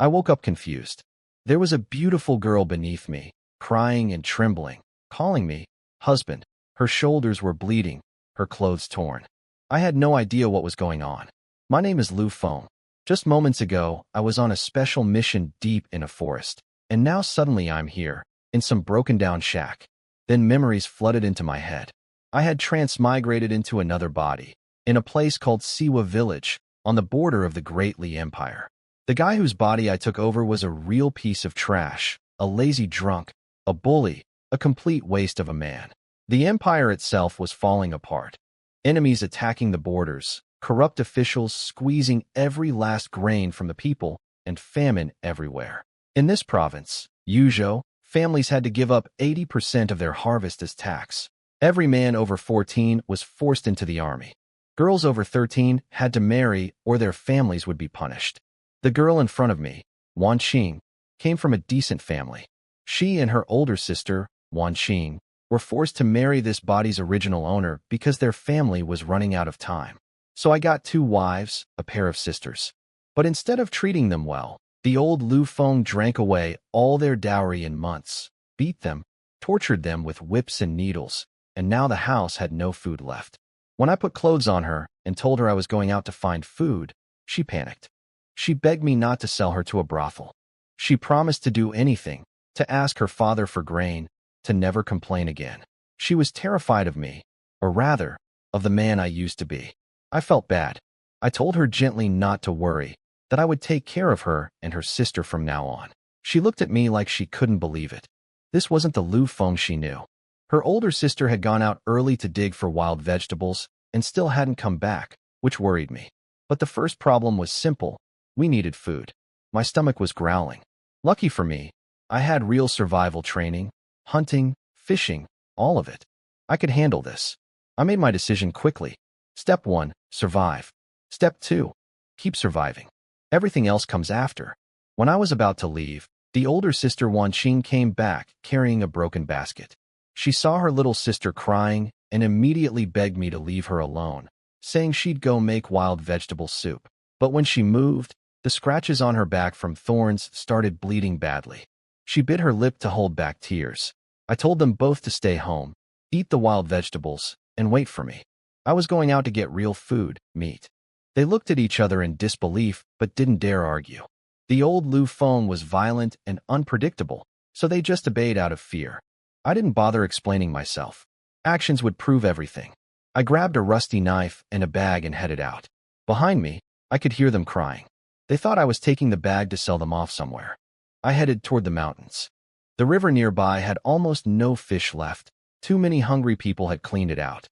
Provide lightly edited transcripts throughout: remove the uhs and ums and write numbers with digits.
I woke up confused. There was a beautiful girl beneath me, crying and trembling, calling me husband. Her shoulders were bleeding, her clothes torn. I had no idea what was going on. My name is Liu Feng. Just moments ago, I was on a special mission deep in a forest, and now suddenly I'm here, in some broken-down shack. Then memories flooded into my head. I had transmigrated into another body, in a place called Siwa Village, on the border of the Great Li Empire. The guy whose body I took over was a real piece of trash, a lazy drunk, a bully, a complete waste of a man. The empire itself was falling apart. Enemies attacking the borders, corrupt officials squeezing every last grain from the people, and famine everywhere. In this province, Yuzhou, families had to give up 80% of their harvest as tax. Every man over 14 was forced into the army. Girls over 13 had to marry or their families would be punished. The girl in front of me, Wan Qing, came from a decent family. She and her older sister, Wan Qing, were forced to marry this body's original owner because their family was running out of time. So I got 2 wives, a pair of sisters. But instead of treating them well, the old Liu Feng drank away all their dowry in months, beat them, tortured them with whips and needles, and now the house had no food left. When I put clothes on her and told her I was going out to find food, she panicked. She begged me not to sell her to a brothel. She promised to do anything, to ask her father for grain, to never complain again. She was terrified of me, or rather, of the man I used to be. I felt bad. I told her gently not to worry, that I would take care of her and her sister from now on. She looked at me like she couldn't believe it. This wasn't the Liu Feng she knew. Her older sister had gone out early to dig for wild vegetables and still hadn't come back, which worried me. But the first problem was simple. We needed food. My stomach was growling. Lucky for me, I had real survival training, hunting, fishing, all of it. I could handle this. I made my decision quickly. Step 1, survive. Step 2, keep surviving. Everything else comes after. When I was about to leave, the older sister Wan Qing came back carrying a broken basket. She saw her little sister crying and immediately begged me to leave her alone, saying she'd go make wild vegetable soup. But when she moved, the scratches on her back from thorns started bleeding badly. She bit her lip to hold back tears. I told them both to stay home, eat the wild vegetables, and wait for me. I was going out to get real food, meat. They looked at each other in disbelief but didn't dare argue. The old Liu Feng was violent and unpredictable, so they just obeyed out of fear. I didn't bother explaining myself. Actions would prove everything. I grabbed a rusty knife and a bag and headed out. Behind me, I could hear them crying. They thought I was taking the bag to sell them off somewhere. I headed toward the mountains. The river nearby had almost no fish left. Too many hungry people had cleaned it out.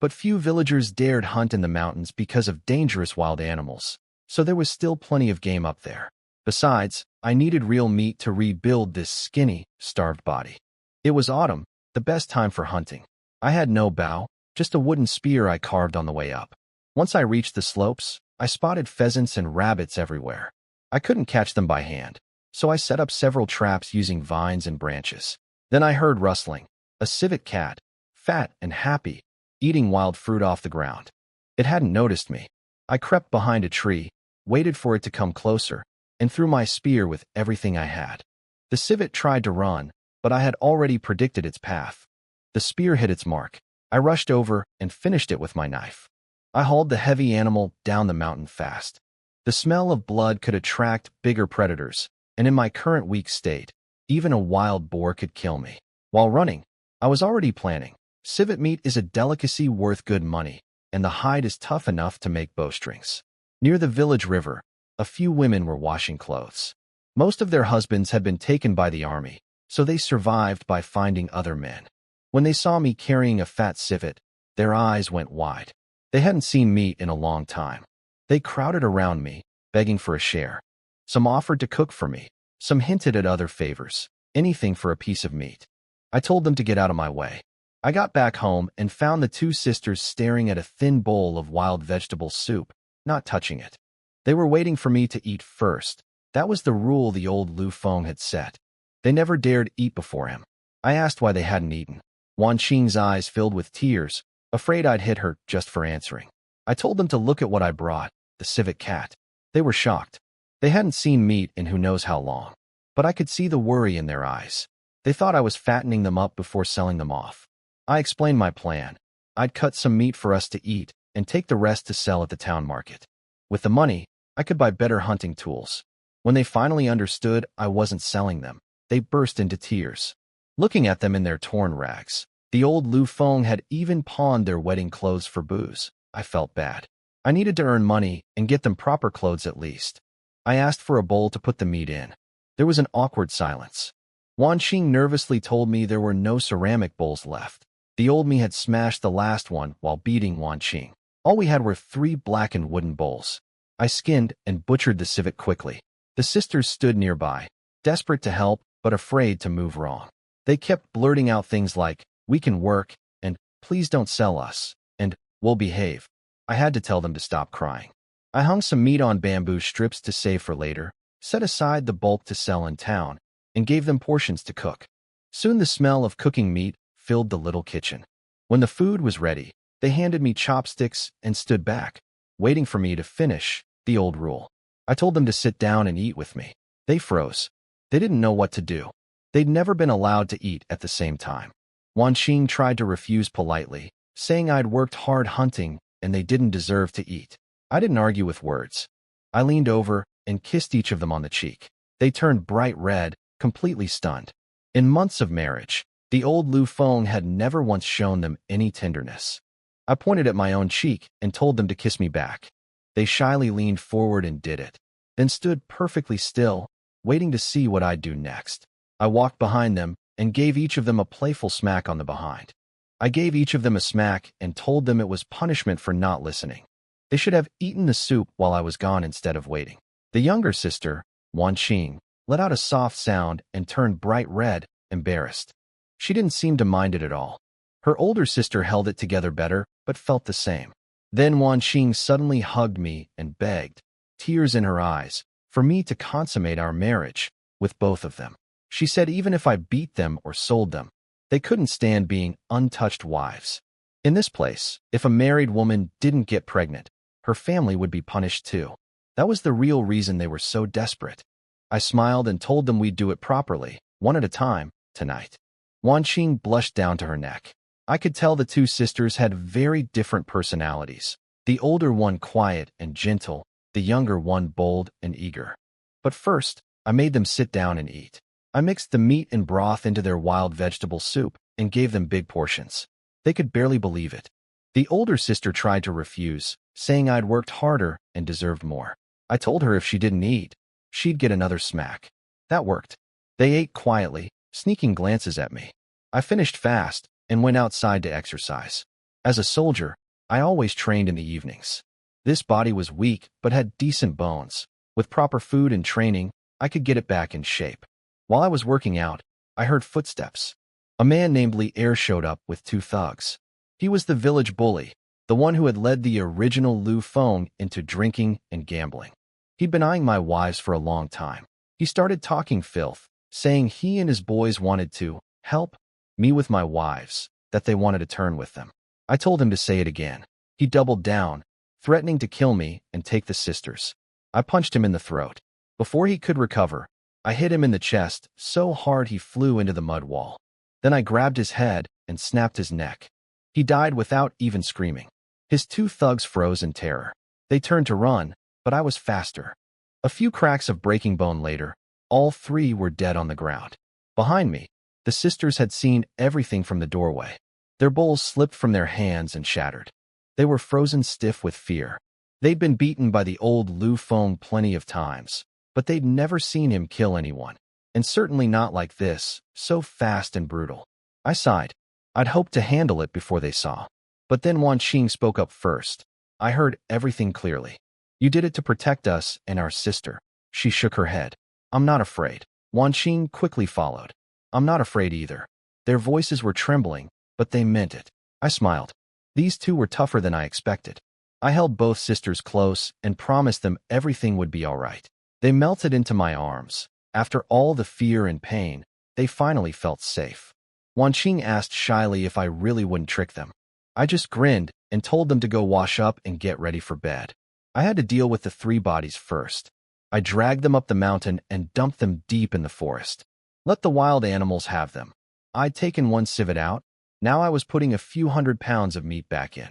But few villagers dared hunt in the mountains because of dangerous wild animals, so there was still plenty of game up there. Besides, I needed real meat to rebuild this skinny, starved body. It was autumn, the best time for hunting. I had no bow, just a wooden spear I carved on the way up. Once I reached the slopes, I spotted pheasants and rabbits everywhere. I couldn't catch them by hand, so I set up several traps using vines and branches. Then I heard rustling, a civet cat, fat and happy, eating wild fruit off the ground. It hadn't noticed me. I crept behind a tree, waited for it to come closer, and threw my spear with everything I had. The civet tried to run, but I had already predicted its path. The spear hit its mark. I rushed over and finished it with my knife. I hauled the heavy animal down the mountain fast. The smell of blood could attract bigger predators, and in my current weak state, even a wild boar could kill me. While running, I was already planning. Civet meat is a delicacy worth good money, and the hide is tough enough to make bowstrings. Near the village river, a few women were washing clothes. Most of their husbands had been taken by the army, so they survived by finding other men. When they saw me carrying a fat civet, their eyes went wide. They hadn't seen meat in a long time. They crowded around me, begging for a share. Some offered to cook for me. Some hinted at other favors, anything for a piece of meat. I told them to get out of my way. I got back home and found the 2 sisters staring at a thin bowl of wild vegetable soup, not touching it. They were waiting for me to eat first. That was the rule the old Liu Feng had set. They never dared eat before him. I asked why they hadn't eaten. Wan Qing's eyes filled with tears, afraid I'd hit her just for answering. I told them to look at what I brought, the civet cat. They were shocked. They hadn't seen meat in who knows how long, but I could see the worry in their eyes. They thought I was fattening them up before selling them off. I explained my plan. I'd cut some meat for us to eat and take the rest to sell at the town market. With the money, I could buy better hunting tools. When they finally understood I wasn't selling them, they burst into tears. Looking at them in their torn rags, the old Liu Feng had even pawned their wedding clothes for booze. I felt bad. I needed to earn money and get them proper clothes at least. I asked for a bowl to put the meat in. There was an awkward silence. Wan Qing nervously told me there were no ceramic bowls left. The old me had smashed the last one while beating Wan Qing. All we had were 3 blackened wooden bowls. I skinned and butchered the civet quickly. The sisters stood nearby, desperate to help but afraid to move wrong. They kept blurting out things like, "We can work," and "Please don't sell us," and "We'll behave." I had to tell them to stop crying. I hung some meat on bamboo strips to save for later, set aside the bulk to sell in town, and gave them portions to cook. Soon the smell of cooking meat filled the little kitchen. When the food was ready, they handed me chopsticks and stood back, waiting for me to finish, the old rule. I told them to sit down and eat with me. They froze. They didn't know what to do. They'd never been allowed to eat at the same time. Wan Qing tried to refuse politely, saying I'd worked hard hunting and they didn't deserve to eat. I didn't argue with words. I leaned over and kissed each of them on the cheek. They turned bright red, completely stunned. In months of marriage, the old Liu Feng had never once shown them any tenderness. I pointed at my own cheek and told them to kiss me back. They shyly leaned forward and did it, then stood perfectly still, waiting to see what I'd do next. I walked behind them and gave each of them a playful smack on the behind. I gave each of them a smack and told them it was punishment for not listening. They should have eaten the soup while I was gone instead of waiting. The younger sister, Wan Qing, let out a soft sound and turned bright red, embarrassed. She didn't seem to mind it at all. Her older sister held it together better, but felt the same. Then Wan Qing suddenly hugged me and begged, tears in her eyes, for me to consummate our marriage with both of them. She said even if I beat them or sold them, they couldn't stand being untouched wives. In this place, if a married woman didn't get pregnant, her family would be punished too. That was the real reason they were so desperate. I smiled and told them we'd do it properly, one at a time, tonight. Wan Qing blushed down to her neck. I could tell the two sisters had very different personalities. The older one quiet and gentle, the younger one bold and eager. But first, I made them sit down and eat. I mixed the meat and broth into their wild vegetable soup and gave them big portions. They could barely believe it. The older sister tried to refuse, saying I'd worked harder and deserved more. I told her if she didn't eat, she'd get another smack. That worked. They ate quietly, sneaking glances at me. I finished fast and went outside to exercise. As a soldier, I always trained in the evenings. This body was weak but had decent bones. With proper food and training, I could get it back in shape. While I was working out, I heard footsteps. A man named Liu showed up with 2 thugs. He was the village bully, the one who had led the original Liu Feng into drinking and gambling. He'd been eyeing my wives for a long time. He started talking filth, saying he and his boys wanted to help me with my wives, that they wanted to turn with them. I told him to say it again. He doubled down, threatening to kill me and take the sisters. I punched him in the throat. Before he could recover, I hit him in the chest so hard he flew into the mud wall. Then I grabbed his head and snapped his neck. He died without even screaming. His 2 thugs froze in terror. They turned to run, but I was faster. A few cracks of breaking bone later, all 3 were dead on the ground. Behind me, the sisters had seen everything from the doorway. Their bowls slipped from their hands and shattered. They were frozen stiff with fear. They'd been beaten by the old Liu Feng plenty of times, but they'd never seen him kill anyone, and certainly not like this, so fast and brutal. I sighed. I'd hoped to handle it before they saw. But then Wan Qing spoke up first. I heard everything clearly. You did it to protect us and our sister. She shook her head. I'm not afraid. Wan Qing quickly followed. I'm not afraid either. Their voices were trembling, but they meant it. I smiled. These 2 were tougher than I expected. I held both sisters close and promised them everything would be all right. They melted into my arms. After all the fear and pain, they finally felt safe. Wan Qing asked shyly if I really wouldn't trick them. I just grinned and told them to go wash up and get ready for bed. I had to deal with the 3 bodies first. I dragged them up the mountain and dumped them deep in the forest. Let the wild animals have them. I'd taken one civet out. Now I was putting a few 100 pounds of meat back in.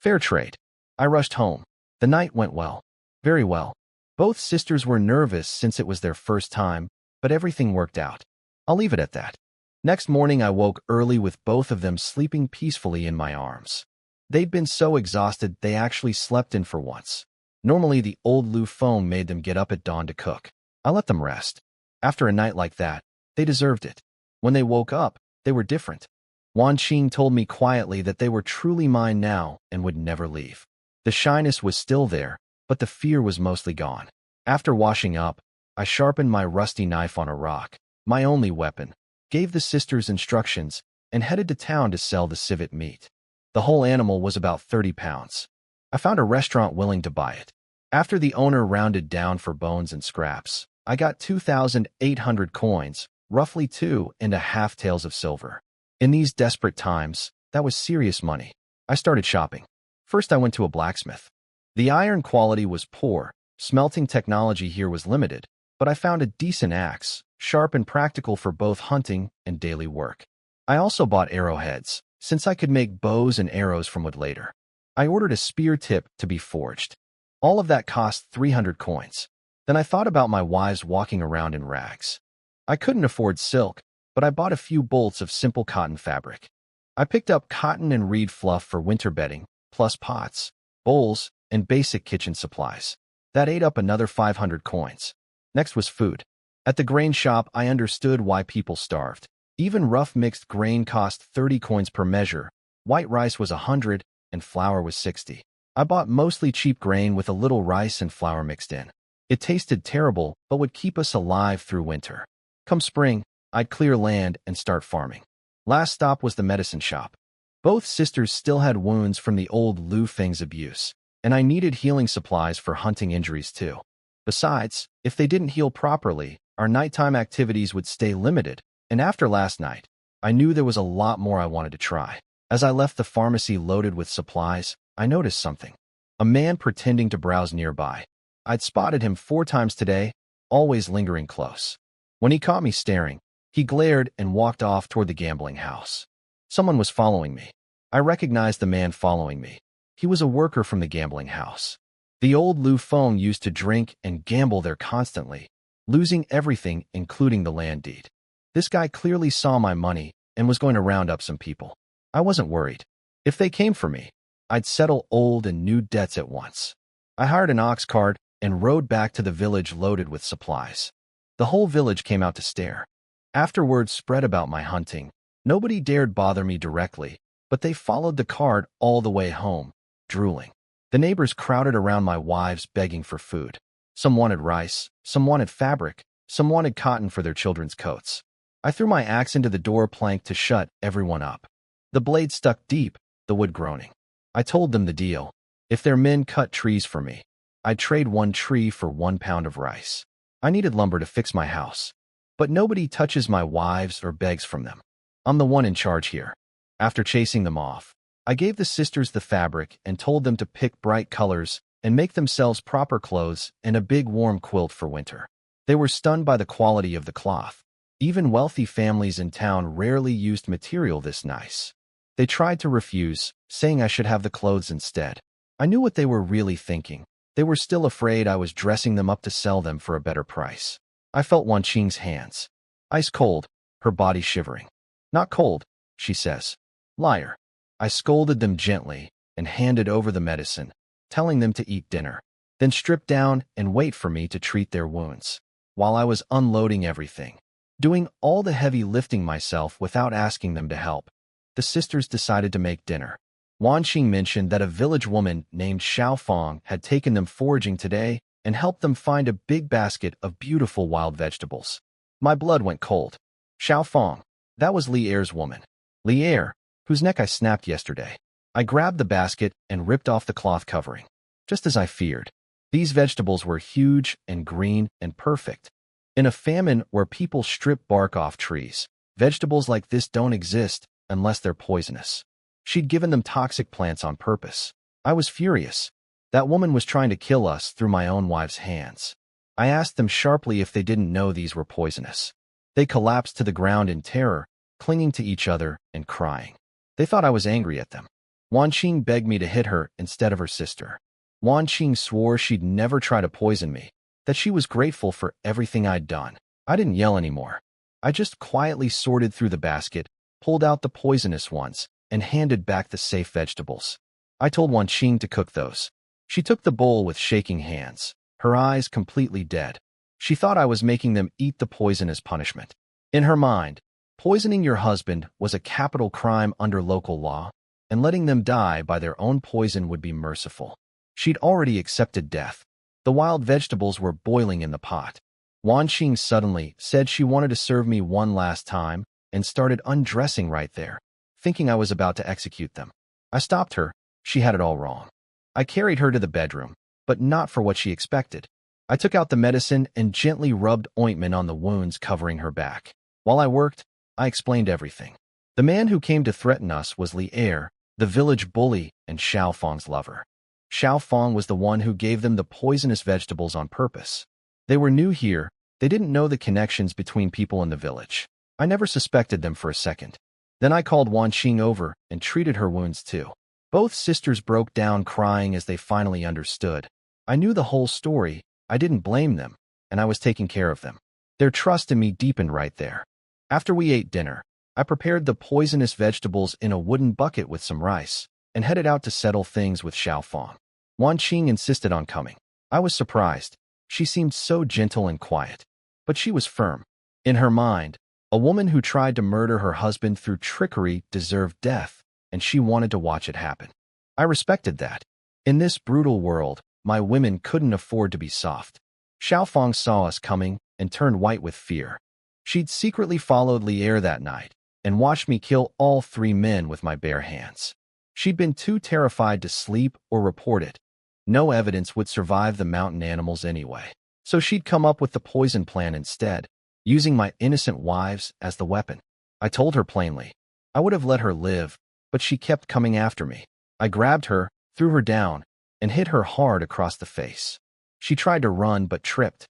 Fair trade. I rushed home. The night went well. Very well. Both sisters were nervous since it was their first time, but everything worked out. I'll leave it at that. Next morning I woke early with both of them sleeping peacefully in my arms. They'd been so exhausted they actually slept in for once. Normally the old Liu Feng made them get up at dawn to cook. I let them rest. After a night like that, they deserved it. When they woke up, they were different. Wan Qing told me quietly that they were truly mine now and would never leave. The shyness was still there, but the fear was mostly gone. After washing up, I sharpened my rusty knife on a rock, my only weapon, gave the sisters instructions, and headed to town to sell the civet meat. The whole animal was about 30 pounds. I found a restaurant willing to buy it. After the owner rounded down for bones and scraps, I got 2,800 coins, roughly 2.5 taels of silver. In these desperate times, that was serious money. I started shopping. First I went to a blacksmith. The iron quality was poor, smelting technology here was limited, but I found a decent axe, sharp and practical for both hunting and daily work. I also bought arrowheads, since I could make bows and arrows from wood later. I ordered a spear tip to be forged. All of that cost 300 coins. Then I thought about my wives walking around in rags. I couldn't afford silk, but I bought a few bolts of simple cotton fabric. I picked up cotton and reed fluff for winter bedding, plus pots, bowls, and basic kitchen supplies. That ate up another 500 coins. Next was food. At the grain shop, I understood why people starved. Even rough mixed grain cost 30 coins per measure, white rice was 100, and flour was 60. I bought mostly cheap grain with a little rice and flour mixed in. It tasted terrible, but would keep us alive through winter. Come spring, I'd clear land and start farming. Last stop was the medicine shop. Both sisters still had wounds from the old Liu Feng's abuse, and I needed healing supplies for hunting injuries too. Besides, if they didn't heal properly, our nighttime activities would stay limited, and after last night, I knew there was a lot more I wanted to try. As I left the pharmacy loaded with supplies, I noticed something. A man pretending to browse nearby. I'd spotted him 4 times today, always lingering close. When he caught me staring, he glared and walked off toward the gambling house. Someone was following me. I recognized the man following me. He was a worker from the gambling house. The old Liu Feng used to drink and gamble there constantly, losing everything including the land deed. This guy clearly saw my money and was going to round up some people. I wasn't worried. If they came for me, I'd settle old and new debts at once. I hired an ox cart and rode back to the village loaded with supplies. The whole village came out to stare. After word spread about my hunting, nobody dared bother me directly, but they followed the cart all the way home, drooling. The neighbors crowded around my wives begging for food. Some wanted rice, some wanted fabric, some wanted cotton for their children's coats. I threw my axe into the door plank to shut everyone up. The blade stuck deep, the wood groaning. I told them the deal. If their men cut trees for me, I'd trade 1 tree for 1 pound of rice. I needed lumber to fix my house. But nobody touches my wives or begs from them. I'm the one in charge here. After chasing them off, I gave the sisters the fabric and told them to pick bright colors and make themselves proper clothes and a big warm quilt for winter. They were stunned by the quality of the cloth. Even wealthy families in town rarely used material this nice. They tried to refuse, saying I should have the clothes instead. I knew what they were really thinking. They were still afraid I was dressing them up to sell them for a better price. I felt Wan Qing's hands. Ice cold, her body shivering. Not cold, she says. Liar. I scolded them gently and handed over the medicine, telling them to eat dinner, then strip down and wait for me to treat their wounds. While I was unloading everything, doing all the heavy lifting myself without asking them to help, the sisters decided to make dinner. Wan Qing mentioned that a village woman named Xiao Feng had taken them foraging today and helped them find a big basket of beautiful wild vegetables. My blood went cold. Xiao Feng, that was Li Er's woman. Li Er, whose neck I snapped yesterday. I grabbed the basket and ripped off the cloth covering. Just as I feared, these vegetables were huge and green and perfect. In a famine where people strip bark off trees, vegetables like this don't exist unless they're poisonous. She'd given them toxic plants on purpose. I was furious. That woman was trying to kill us through my own wife's hands. I asked them sharply if they didn't know these were poisonous. They collapsed to the ground in terror, clinging to each other and crying. They thought I was angry at them. Wanqing begged me to hit her instead of her sister. Wanqing swore she'd never try to poison me, that she was grateful for everything I'd done. I didn't yell anymore. I just quietly sorted through the basket, pulled out the poisonous ones, and handed back the safe vegetables. I told Wanqing to cook those. She took the bowl with shaking hands, her eyes completely dead. She thought I was making them eat the poison as punishment. In her mind, poisoning your husband was a capital crime under local law, and letting them die by their own poison would be merciful. She'd already accepted death. The wild vegetables were boiling in the pot. Wanqing suddenly said she wanted to serve me one last time and started undressing right there, thinking I was about to execute them. I stopped her. She had it all wrong. I carried her to the bedroom, but not for what she expected. I took out the medicine and gently rubbed ointment on the wounds covering her back. While I worked, I explained everything. The man who came to threaten us was Liu, the village bully and Xiao Feng's lover. Xiao Feng was the one who gave them the poisonous vegetables on purpose. They were new here. They didn't know the connections between people in the village. I never suspected them for a second. Then I called Wanqing over and treated her wounds too. Both sisters broke down crying as they finally understood. I knew the whole story. I didn't blame them, and I was taking care of them. Their trust in me deepened right there. After we ate dinner, I prepared the poisonous vegetables in a wooden bucket with some rice and headed out to settle things with Xiao Feng. Wanqing insisted on coming. I was surprised. She seemed so gentle and quiet, but she was firm. In her mind, a woman who tried to murder her husband through trickery deserved death, and she wanted to watch it happen. I respected that. In this brutal world, my women couldn't afford to be soft. Xiao Feng saw us coming and turned white with fear. She'd secretly followed Liu that night and watched me kill all 3 men with my bare hands. She'd been too terrified to sleep or report it. No evidence would survive the mountain animals anyway. So she'd come up with the poison plan instead, using my innocent wives as the weapon. I told her plainly. I would have let her live, but she kept coming after me. I grabbed her, threw her down, and hit her hard across the face. She tried to run but tripped.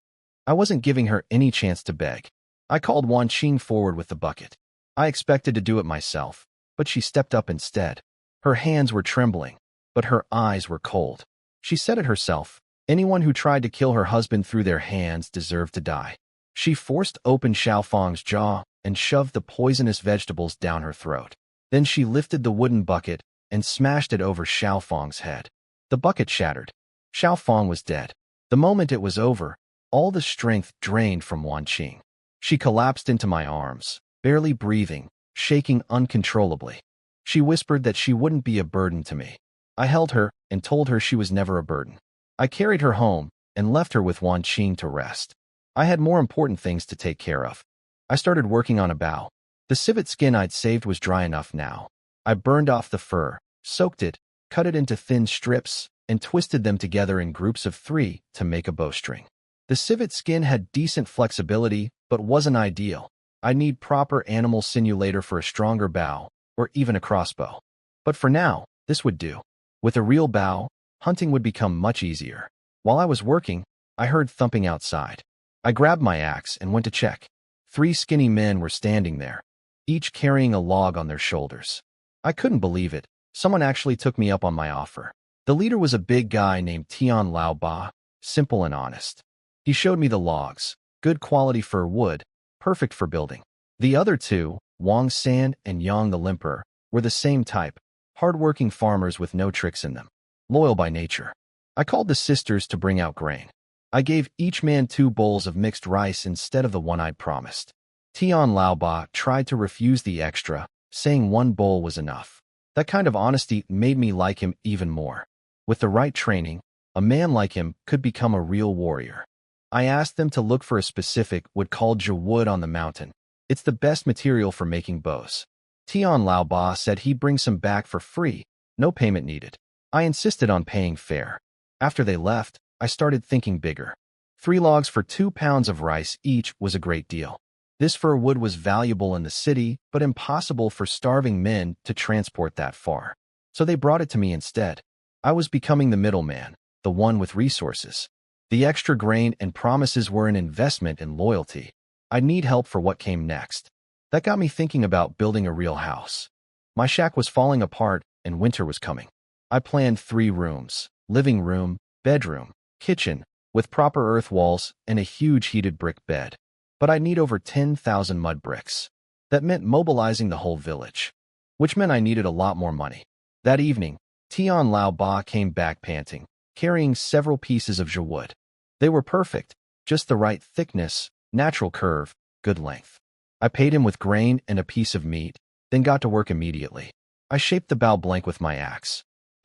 I wasn't giving her any chance to beg. I called Wanqing forward with the bucket. I expected to do it myself, but she stepped up instead. Her hands were trembling, but her eyes were cold. She said it herself. Anyone who tried to kill her husband through their hands deserved to die. She forced open Xiao Feng's jaw and shoved the poisonous vegetables down her throat. Then she lifted the wooden bucket and smashed it over Xiao Feng's head. The bucket shattered. Xiao Feng was dead. The moment it was over, all the strength drained from Wanqing. She collapsed into my arms, barely breathing, shaking uncontrollably. She whispered that she wouldn't be a burden to me. I held her and told her she was never a burden. I carried her home and left her with Wanqing to rest. I had more important things to take care of. I started working on a bow. The civet skin I'd saved was dry enough now. I burned off the fur, soaked it, cut it into thin strips, and twisted them together in groups of 3 to make a bowstring. The civet skin had decent flexibility, but wasn't ideal. I'd need proper animal simulator for a stronger bow, or even a crossbow. But for now, this would do. With a real bow, hunting would become much easier. While I was working, I heard thumping outside. I grabbed my axe and went to check. 3 skinny men were standing there, each carrying a log on their shoulders. I couldn't believe it. Someone actually took me up on my offer. The leader was a big guy named Tian Lao Ba, simple and honest. He showed me the logs, good quality fir wood, perfect for building. The other 2, Wang San and Yang the Limper, were the same type, hard-working farmers with no tricks in them, loyal by nature. I called the sisters to bring out grain. I gave each man 2 bowls of mixed rice instead of the one I'd promised. Tian Lao Ba tried to refuse the extra, saying 1 bowl was enough. That kind of honesty made me like him even more. With the right training, a man like him could become a real warrior. I asked them to look for a specific wood called ja wood on the mountain. It's the best material for making bows. Tian Lao Ba said he'd bring some back for free, no payment needed. I insisted on paying fair. After they left, I started thinking bigger. 3 logs for 2 pounds of rice each was a great deal. This fir wood was valuable in the city, but impossible for starving men to transport that far. So they brought it to me instead. I was becoming the middleman, the one with resources. The extra grain and promises were an investment in loyalty. I'd need help for what came next. That got me thinking about building a real house. My shack was falling apart and winter was coming. I planned 3 rooms: living room, bedroom, kitchen, with proper earth walls and a huge heated brick bed. But I'd need over 10,000 mud bricks. That meant mobilizing the whole village, which meant I needed a lot more money. That evening, Tian Lao Ba came back panting, carrying several pieces of wood. They were perfect, just the right thickness, natural curve, good length. I paid him with grain and a piece of meat, then got to work immediately. I shaped the bow blank with my axe.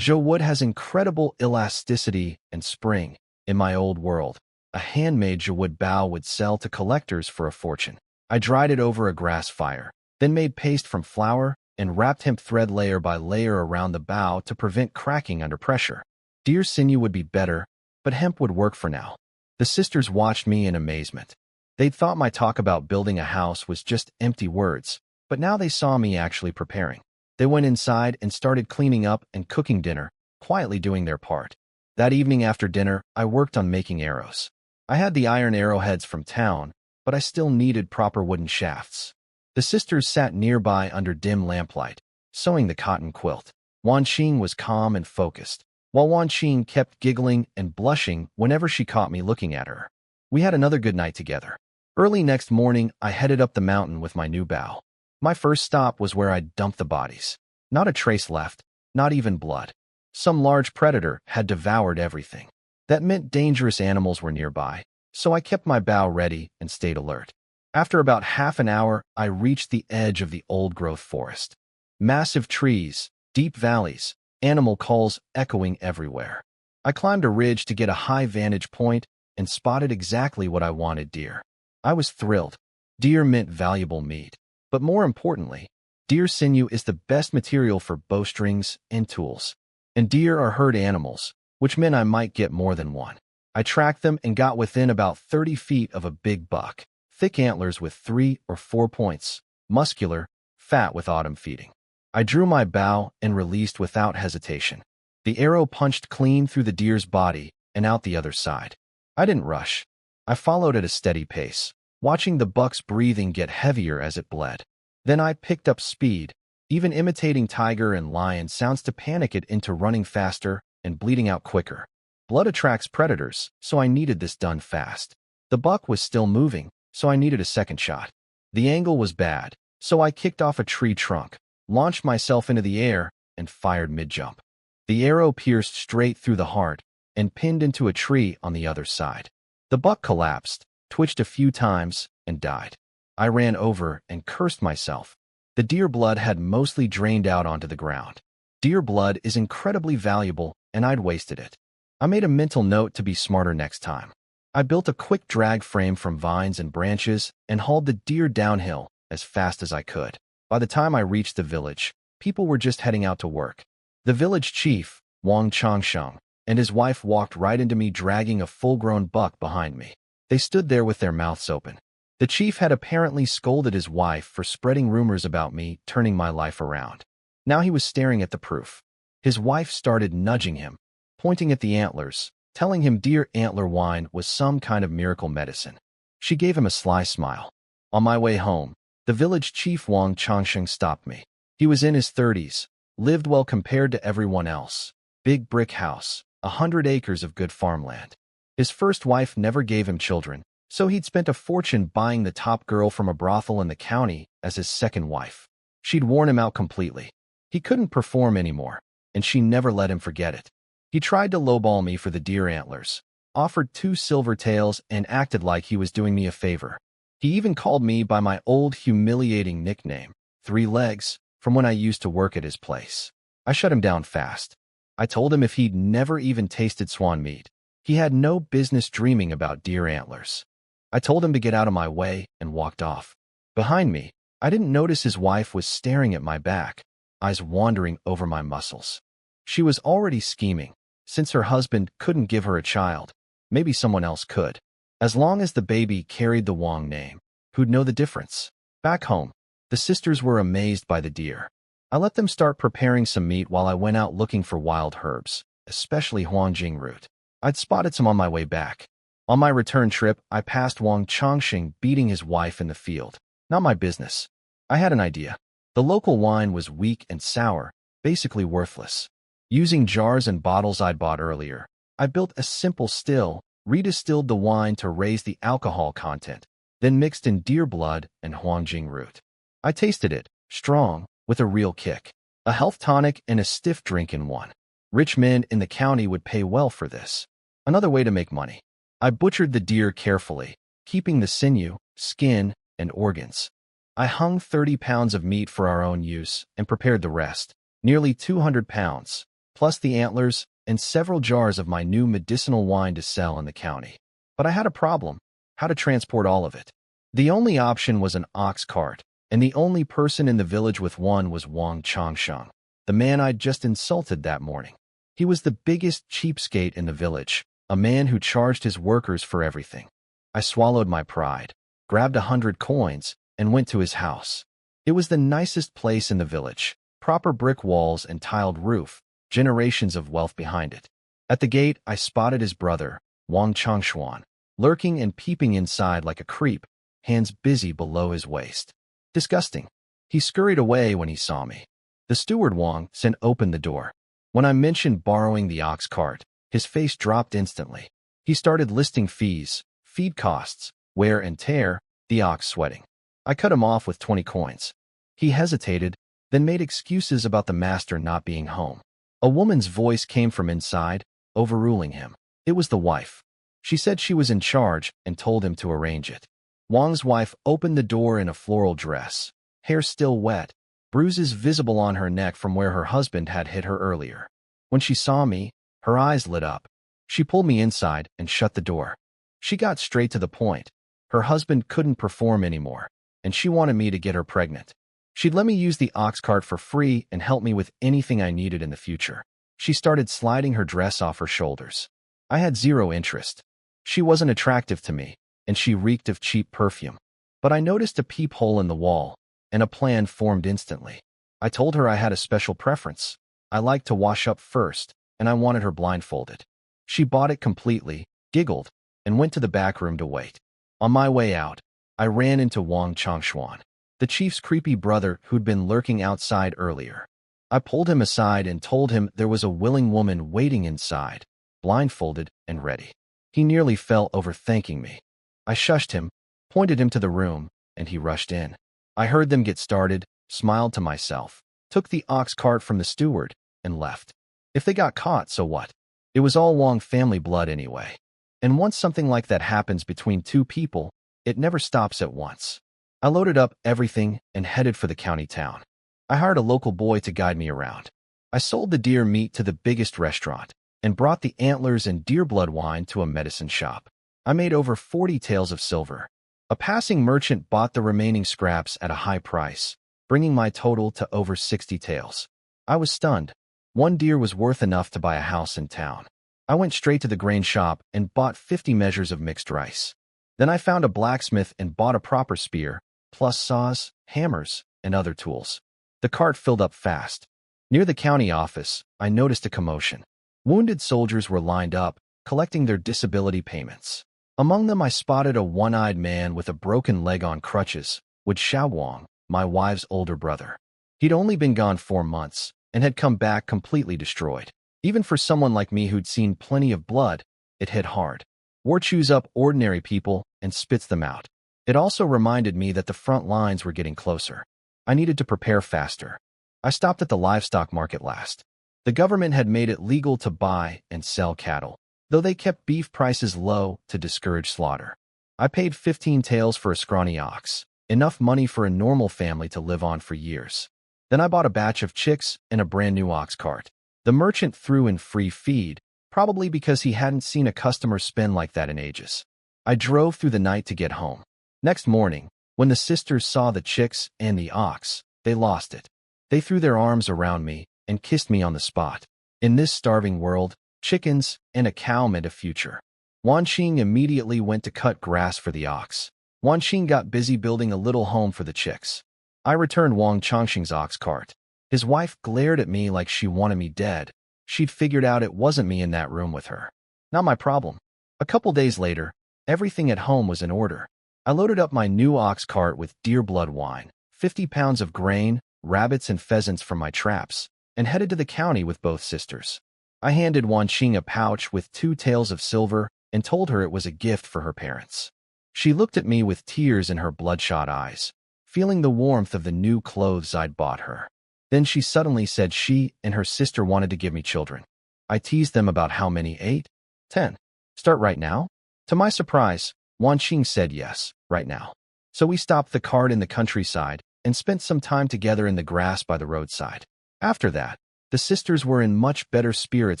Wood has incredible elasticity and spring. In my old world, a handmade wood bow would sell to collectors for a fortune. I dried it over a grass fire, then made paste from flour and wrapped hemp thread layer by layer around the bow to prevent cracking under pressure. Deer sinew would be better, but hemp would work for now. The sisters watched me in amazement. They'd thought my talk about building a house was just empty words, but now they saw me actually preparing. They went inside and started cleaning up and cooking dinner, quietly doing their part. That evening after dinner, I worked on making arrows. I had the iron arrowheads from town, but I still needed proper wooden shafts. The sisters sat nearby under dim lamplight, sewing the cotton quilt. Wan Qing was calm and focused, while Wan Qing kept giggling and blushing whenever she caught me looking at her. We had another good night together. Early next morning, I headed up the mountain with my new bow. My first stop was where I'd dumped the bodies. Not a trace left, not even blood. Some large predator had devoured everything. That meant dangerous animals were nearby, so I kept my bow ready and stayed alert. After about half an hour, I reached the edge of the old-growth forest. Massive trees, deep valleys, animal calls echoing everywhere. I climbed a ridge to get a high vantage point and spotted exactly what I wanted: deer. I was thrilled. Deer meant valuable meat. But more importantly, deer sinew is the best material for bowstrings and tools. And deer are herd animals, which meant I might get more than one. I tracked them and got within about 30 feet of a big buck, thick antlers with 3 or 4 points, muscular, fat with autumn feeding. I drew my bow and released without hesitation. The arrow punched clean through the deer's body and out the other side. I didn't rush. I followed at a steady pace, watching the buck's breathing get heavier as it bled. Then I picked up speed, even imitating tiger and lion sounds to panic it into running faster and bleeding out quicker. Blood attracts predators, so I needed this done fast. The buck was still moving, so I needed a second shot. The angle was bad, so I kicked off a tree trunk, launched myself into the air, and fired mid-jump. The arrow pierced straight through the heart and pinned into a tree on the other side. The buck collapsed, twitched a few times, and died. I ran over and cursed myself. The deer blood had mostly drained out onto the ground. Deer blood is incredibly valuable, and I'd wasted it. I made a mental note to be smarter next time. I built a quick drag frame from vines and branches and hauled the deer downhill as fast as I could. By the time I reached the village, people were just heading out to work. The village chief, Wang Changsheng, and his wife walked right into me dragging a full-grown buck behind me. They stood there with their mouths open. The chief had apparently scolded his wife for spreading rumors about me turning my life around. Now he was staring at the proof. His wife started nudging him, pointing at the antlers, telling him deer antler wine was some kind of miracle medicine. She gave him a sly smile. On my way home, the village chief Wang Changsheng stopped me. He was in his 30s, lived well compared to everyone else. Big brick house, 100 acres of good farmland. His first wife never gave him children, so he'd spent a fortune buying the top girl from a brothel in the county as his second wife. She'd worn him out completely. He couldn't perform anymore, and she never let him forget it. He tried to lowball me for the deer antlers, offered 2 silver tails, and acted like he was doing me a favor. He even called me by my old humiliating nickname, 3 Legs, from when I used to work at his place. I shut him down fast. I told him if he'd never even tasted swan meat, he had no business dreaming about deer antlers. I told him to get out of my way and walked off. Behind me, I didn't notice his wife was staring at my back, eyes wandering over my muscles. She was already scheming. Since her husband couldn't give her a child, maybe someone else could. As long as the baby carried the Wang name, who'd know the difference? Back home, the sisters were amazed by the deer. I let them start preparing some meat while I went out looking for wild herbs, especially Huangjing root. I'd spotted some on my way back. On my return trip, I passed Wang Chongqing beating his wife in the field. Not my business. I had an idea. The local wine was weak and sour, basically worthless. Using jars and bottles I'd bought earlier, I built a simple still, redistilled the wine to raise the alcohol content, then mixed in deer blood and huangjing root. I tasted it, strong, with a real kick. A health tonic and a stiff drink in one. Rich men in the county would pay well for this. Another way to make money. I butchered the deer carefully, keeping the sinew, skin, and organs. I hung 30 pounds of meat for our own use and prepared the rest, nearly 200 pounds, plus the antlers and several jars of my new medicinal wine to sell in the county. But I had a problem: how to transport all of it. The only option was an ox cart, and the only person in the village with one was Wang Chongqing, the man I'd just insulted that morning. He was the biggest cheapskate in the village, a man who charged his workers for everything. I swallowed my pride, grabbed 100 coins, and went to his house. It was the nicest place in the village, proper brick walls and tiled roof, generations of wealth behind it. At the gate, I spotted his brother, Wang Chongxuan, lurking and peeping inside like a creep, hands busy below his waist. Disgusting. He scurried away when he saw me. The steward Wang Sen opened the door. When I mentioned borrowing the ox cart, his face dropped instantly. He started listing fees, feed costs, wear and tear, the ox sweating. I cut him off with 20 coins. He hesitated, then made excuses about the master not being home. A woman's voice came from inside, overruling him. It was the wife. She said she was in charge and told him to arrange it. Wang's wife opened the door in a floral dress, hair still wet, bruises visible on her neck from where her husband had hit her earlier. When she saw me, her eyes lit up. She pulled me inside and shut the door. She got straight to the point. Her husband couldn't perform anymore, and she wanted me to get her pregnant. She'd let me use the ox cart for free and help me with anything I needed in the future. She started sliding her dress off her shoulders. I had zero interest. She wasn't attractive to me, and she reeked of cheap perfume. But I noticed a peephole in the wall, and a plan formed instantly. I told her I had a special preference. I liked to wash up first, and I wanted her blindfolded. She bought it completely, giggled, and went to the back room to wait. On my way out, I ran into Wang Chongxuan, the chief's creepy brother who'd been lurking outside earlier. I pulled him aside and told him there was a willing woman waiting inside, blindfolded and ready. He nearly fell over thanking me. I shushed him, pointed him to the room, and he rushed in. I heard them get started, smiled to myself, took the ox cart from the steward, and left. If they got caught, so what? It was all Wang family blood anyway. And once something like that happens between two people, it never stops at once. I loaded up everything and headed for the county town. I hired a local boy to guide me around. I sold the deer meat to the biggest restaurant and brought the antlers and deer blood wine to a medicine shop. I made over 40 taels of silver. A passing merchant bought the remaining scraps at a high price, bringing my total to over 60 taels. I was stunned. One deer was worth enough to buy a house in town. I went straight to the grain shop and bought 50 measures of mixed rice. Then I found a blacksmith and bought a proper spear, plus saws, hammers, and other tools. The cart filled up fast. Near the county office, I noticed a commotion. Wounded soldiers were lined up, collecting their disability payments. Among them I spotted a one-eyed man with a broken leg on crutches, with Xiaowang, my wife's older brother. He'd only been gone 4 months, and had come back completely destroyed. Even for someone like me who'd seen plenty of blood, it hit hard. War chews up ordinary people and spits them out. It also reminded me that the front lines were getting closer. I needed to prepare faster. I stopped at the livestock market last. The government had made it legal to buy and sell cattle, though they kept beef prices low to discourage slaughter. I paid 15 taels for a scrawny ox, enough money for a normal family to live on for years. Then I bought a batch of chicks and a brand new ox cart. The merchant threw in free feed, probably because he hadn't seen a customer spend like that in ages. I drove through the night to get home. Next morning, when the sisters saw the chicks and the ox, they lost it. They threw their arms around me and kissed me on the spot. In this starving world, chickens and a cow meant a future. Wanqing immediately went to cut grass for the ox. Wanqing got busy building a little home for the chicks. I returned Wang Chongqing's ox cart. His wife glared at me like she wanted me dead. She'd figured out it wasn't me in that room with her. Not my problem. A couple days later, everything at home was in order. I loaded up my new ox cart with deer blood wine, 50 pounds of grain, rabbits and pheasants from my traps, and headed to the county with both sisters. I handed Wanqing a pouch with 2 taels of silver and told her it was a gift for her parents. She looked at me with tears in her bloodshot eyes, feeling the warmth of the new clothes I'd bought her. Then she suddenly said she and her sister wanted to give me children. I teased them about how many, 8? 10. Start right now? To my surprise, Wanqing said yes, right now. So we stopped the cart in the countryside and spent some time together in the grass by the roadside. After that, the sisters were in much better spirits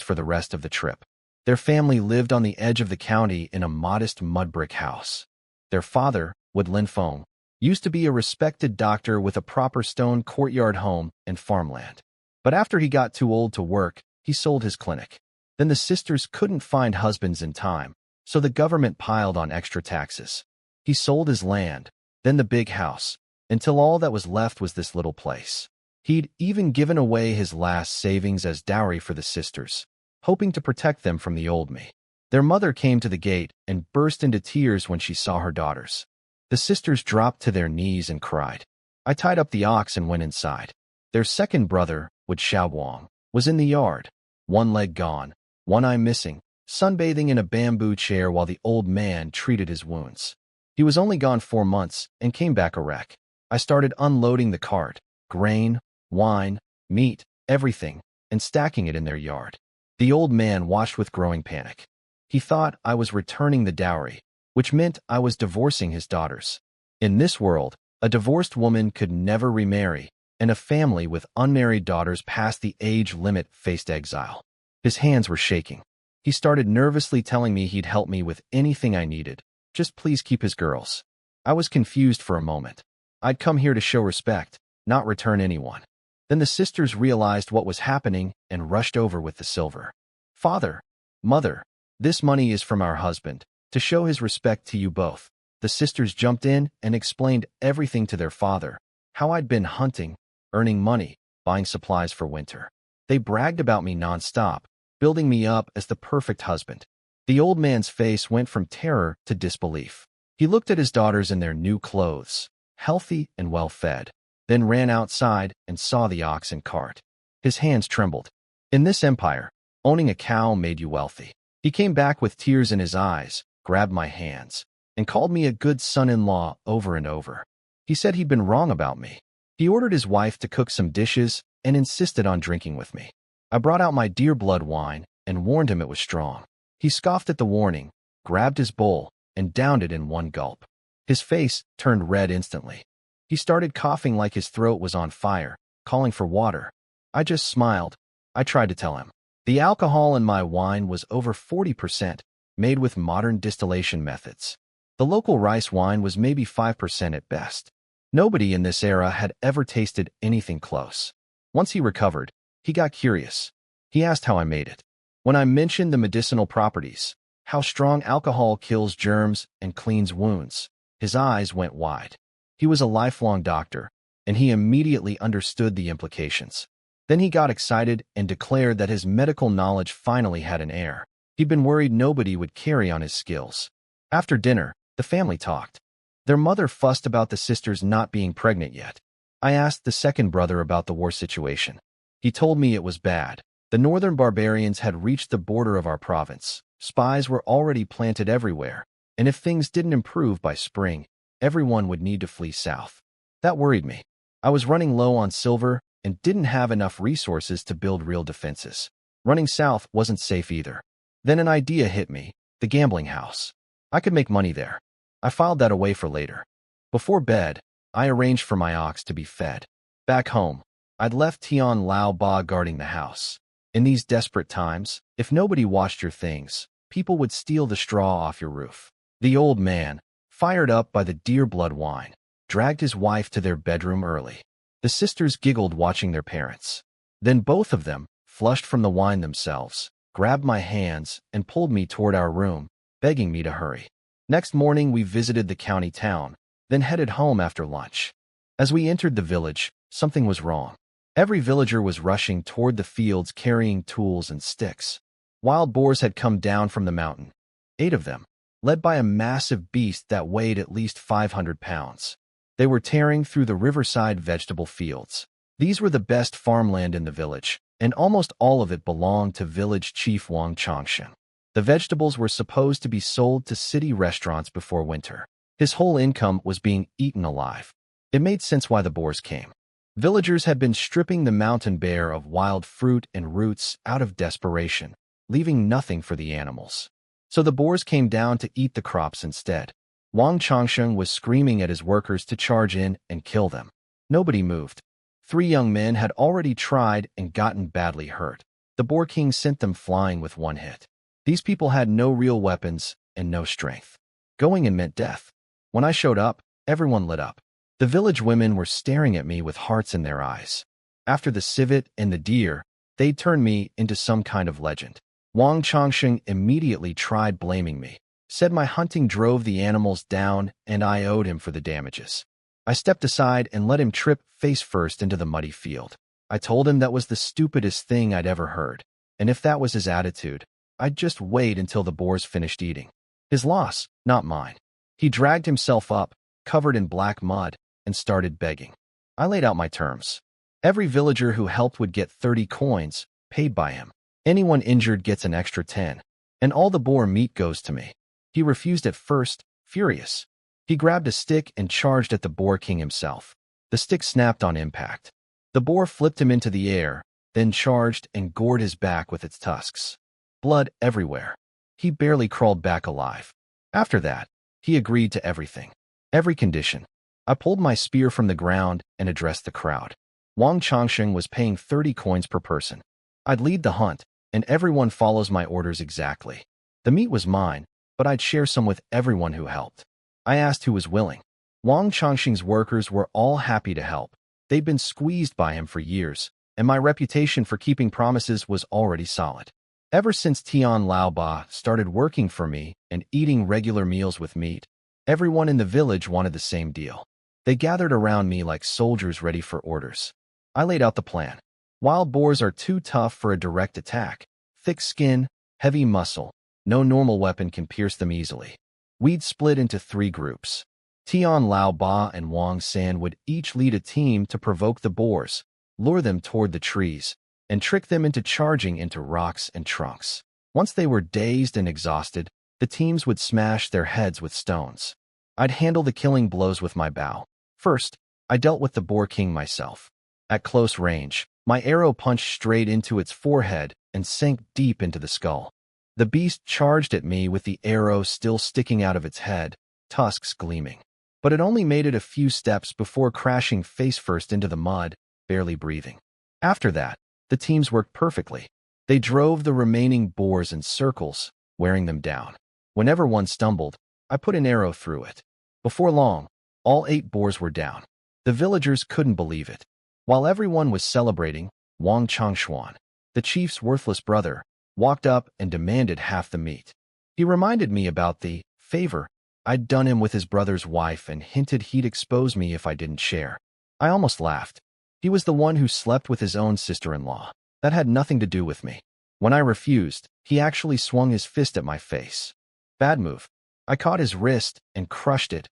for the rest of the trip. Their family lived on the edge of the county in a modest mud brick house. Their father, Liu Feng, used to be a respected doctor with a proper stone courtyard home and farmland. But after he got too old to work, he sold his clinic. Then the sisters couldn't find husbands in time, so the government piled on extra taxes. He sold his land, then the big house, until all that was left was this little place. He'd even given away his last savings as dowry for the sisters, hoping to protect them from the old me. Their mother came to the gate and burst into tears when she saw her daughters. The sisters dropped to their knees and cried. I tied up the ox and went inside. Their second brother, Xiaowang, was in the yard, one leg gone, one eye missing, sunbathing in a bamboo chair while the old man treated his wounds. He was only gone 4 months and came back a wreck. I started unloading the cart, grain, wine, meat, everything, and stacking it in their yard. The old man watched with growing panic. He thought I was returning the dowry, which meant I was divorcing his daughters. In this world, a divorced woman could never remarry, and a family with unmarried daughters past the age limit faced exile. His hands were shaking. He started nervously telling me he'd help me with anything I needed. Just please keep his girls. I was confused for a moment. I'd come here to show respect, not return anyone. Then the sisters realized what was happening and rushed over with the silver. Father, mother, this money is from our husband, to show his respect to you both. The sisters jumped in and explained everything to their father, how I'd been hunting, earning money, buying supplies for winter. They bragged about me nonstop, building me up as the perfect husband. The old man's face went from terror to disbelief. He looked at his daughters in their new clothes, healthy and well-fed, then ran outside and saw the ox and cart. His hands trembled. In this empire, owning a cow made you wealthy. He came back with tears in his eyes, grabbed my hands, and called me a good son-in-law over and over. He said he'd been wrong about me. He ordered his wife to cook some dishes and insisted on drinking with me. I brought out my deer blood wine and warned him it was strong. He scoffed at the warning, grabbed his bowl, and downed it in one gulp. His face turned red instantly. He started coughing like his throat was on fire, calling for water. I just smiled. I tried to tell him. The alcohol in my wine was over 40%, made with modern distillation methods. The local rice wine was maybe 5% at best. Nobody in this era had ever tasted anything close. Once he recovered, he got curious. He asked how I made it. When I mentioned the medicinal properties, how strong alcohol kills germs and cleans wounds, his eyes went wide. He was a lifelong doctor, and he immediately understood the implications. Then he got excited and declared that his medical knowledge finally had an heir. He'd been worried nobody would carry on his skills. After dinner, the family talked. Their mother fussed about the sisters not being pregnant yet. I asked the second brother about the war situation. He told me it was bad. The northern barbarians had reached the border of our province. Spies were already planted everywhere, and if things didn't improve by spring, everyone would need to flee south. That worried me. I was running low on silver and didn't have enough resources to build real defenses. Running south wasn't safe either. Then an idea hit me, the gambling house. I could make money there. I filed that away for later. Before bed, I arranged for my ox to be fed. Back home, I'd left Tian Lao Ba guarding the house. In these desperate times, if nobody watched your things, people would steal the straw off your roof. The old man, fired up by the deer blood wine, dragged his wife to their bedroom early. The sisters giggled watching their parents. Then both of them, flushed from the wine themselves, grabbed my hands and pulled me toward our room, begging me to hurry. Next morning we visited the county town, then headed home after lunch. As we entered the village, something was wrong. Every villager was rushing toward the fields carrying tools and sticks. Wild boars had come down from the mountain, 8 of them, led by a massive beast that weighed at least 500 pounds. They were tearing through the riverside vegetable fields. These were the best farmland in the village, and almost all of it belonged to village chief Wang Changshen. The vegetables were supposed to be sold to city restaurants before winter. His whole income was being eaten alive. It made sense why the boars came. Villagers had been stripping the mountain bear of wild fruit and roots out of desperation, leaving nothing for the animals. So the boars came down to eat the crops instead. Wang Changshen was screaming at his workers to charge in and kill them. Nobody moved. 3 young men had already tried and gotten badly hurt. The Boar King sent them flying with 1 hit. These people had no real weapons and no strength. Going in meant death. When I showed up, everyone lit up. The village women were staring at me with hearts in their eyes. After the civet and the deer, they'd turned me into some kind of legend. Wang Changshen immediately tried blaming me, said my hunting drove the animals down and I owed him for the damages. I stepped aside and let him trip face first into the muddy field. I told him that was the stupidest thing I'd ever heard, and if that was his attitude, I'd just wait until the boars finished eating. His loss, not mine. He dragged himself up, covered in black mud, and started begging. I laid out my terms. Every villager who helped would get 30 coins, paid by him. Anyone injured gets an extra 10, and all the boar meat goes to me. He refused at first, furious. He grabbed a stick and charged at the Boar King himself. The stick snapped on impact. The boar flipped him into the air, then charged and gored his back with its tusks. Blood everywhere. He barely crawled back alive. After that, he agreed to everything. Every condition. I pulled my spear from the ground and addressed the crowd. Wang Changshen was paying 30 coins per person. I'd lead the hunt, and everyone follows my orders exactly. The meat was mine, but I'd share some with everyone who helped. I asked who was willing. Wang Changshen's workers were all happy to help. They'd been squeezed by him for years, and my reputation for keeping promises was already solid. Ever since Tian Laoba started working for me and eating regular meals with meat, everyone in the village wanted the same deal. They gathered around me like soldiers ready for orders. I laid out the plan. Wild boars are too tough for a direct attack. Thick skin, heavy muscle. No normal weapon can pierce them easily. We'd split into 3 groups. Tian Laoba and Wang San would each lead a team to provoke the boars, lure them toward the trees, and trick them into charging into rocks and trunks. Once they were dazed and exhausted, the teams would smash their heads with stones. I'd handle the killing blows with my bow. First, I dealt with the Boar King myself. At close range, my arrow punched straight into its forehead and sank deep into the skull. The beast charged at me with the arrow still sticking out of its head, tusks gleaming. But it only made it a few steps before crashing face first into the mud, barely breathing. After that, the teams worked perfectly. They drove the remaining boars in circles, wearing them down. Whenever one stumbled, I put an arrow through it. Before long, all 8 boars were down. The villagers couldn't believe it. While everyone was celebrating, Wang Changshuan, the chief's worthless brother, walked up and demanded half the meat. He reminded me about the favor I'd done him with his brother's wife and hinted he'd expose me if I didn't share. I almost laughed. He was the one who slept with his own sister-in-law. That had nothing to do with me. When I refused, he actually swung his fist at my face. Bad move. I caught his wrist and crushed it,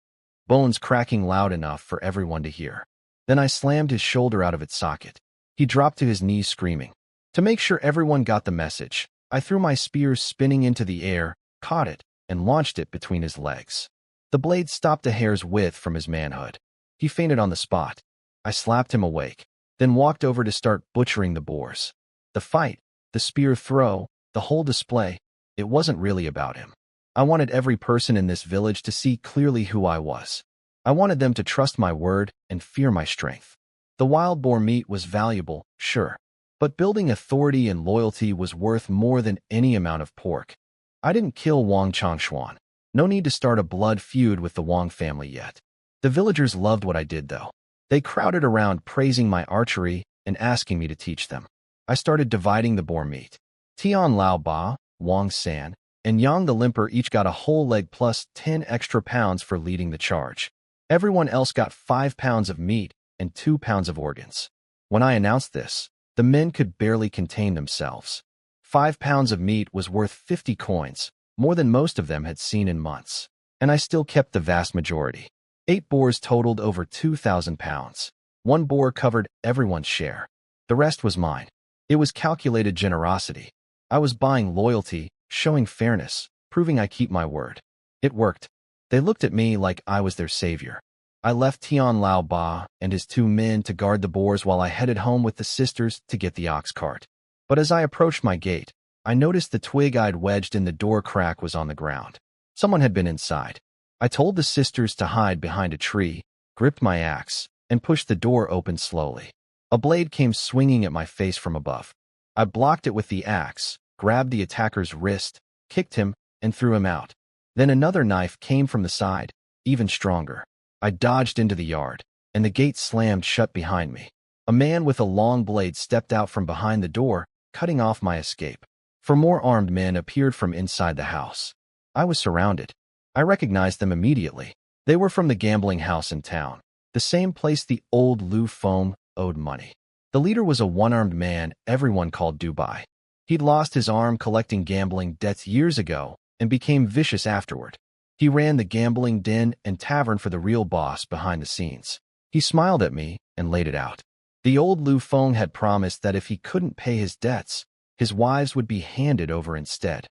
bones cracking loud enough for everyone to hear. Then I slammed his shoulder out of its socket. He dropped to his knees screaming. To make sure everyone got the message, I threw my spear spinning into the air, caught it, and launched it between his legs. The blade stopped a hair's width from his manhood. He fainted on the spot. I slapped him awake, then walked over to start butchering the boars. The fight, the spear throw, the whole display, it wasn't really about him. I wanted every person in this village to see clearly who I was. I wanted them to trust my word and fear my strength. The wild boar meat was valuable, sure, but building authority and loyalty was worth more than any amount of pork. I didn't kill Wang Changshuan. No need to start a blood feud with the Wang family yet. The villagers loved what I did, though. They crowded around praising my archery and asking me to teach them. I started dividing the boar meat. Tian Laoba, Wang San, and Yang the Limper each got a whole leg plus 10 extra pounds for leading the charge. Everyone else got 5 pounds of meat and 2 pounds of organs. When I announced this, the men could barely contain themselves. 5 pounds of meat was worth 50 coins, more than most of them had seen in months. And I still kept the vast majority. 8 boars totaled over 2,000 pounds. 1 boar covered everyone's share. The rest was mine. It was calculated generosity. I was buying loyalty, showing fairness, proving I keep my word. It worked. They looked at me like I was their savior. I left Tian Lao Ba and his 2 men to guard the boars while I headed home with the sisters to get the ox cart. But as I approached my gate, I noticed the twig I'd wedged in the door crack was on the ground. Someone had been inside. I told the sisters to hide behind a tree, gripped my axe, and pushed the door open slowly. A blade came swinging at my face from above. I blocked it with the axe, grabbed the attacker's wrist, kicked him, and threw him out. Then another knife came from the side, even stronger. I dodged into the yard, and the gate slammed shut behind me. A man with a long blade stepped out from behind the door, cutting off my escape. 4 more armed men appeared from inside the house. I was surrounded. I recognized them immediately. They were from the gambling house in town, the same place the old Liu Feng owed money. The leader was a one-armed man everyone called Dubai. He'd lost his arm collecting gambling debts years ago and became vicious afterward. He ran the gambling den and tavern for the real boss behind the scenes. He smiled at me and laid it out. The old Liu Feng had promised that if he couldn't pay his debts, his wives would be handed over instead.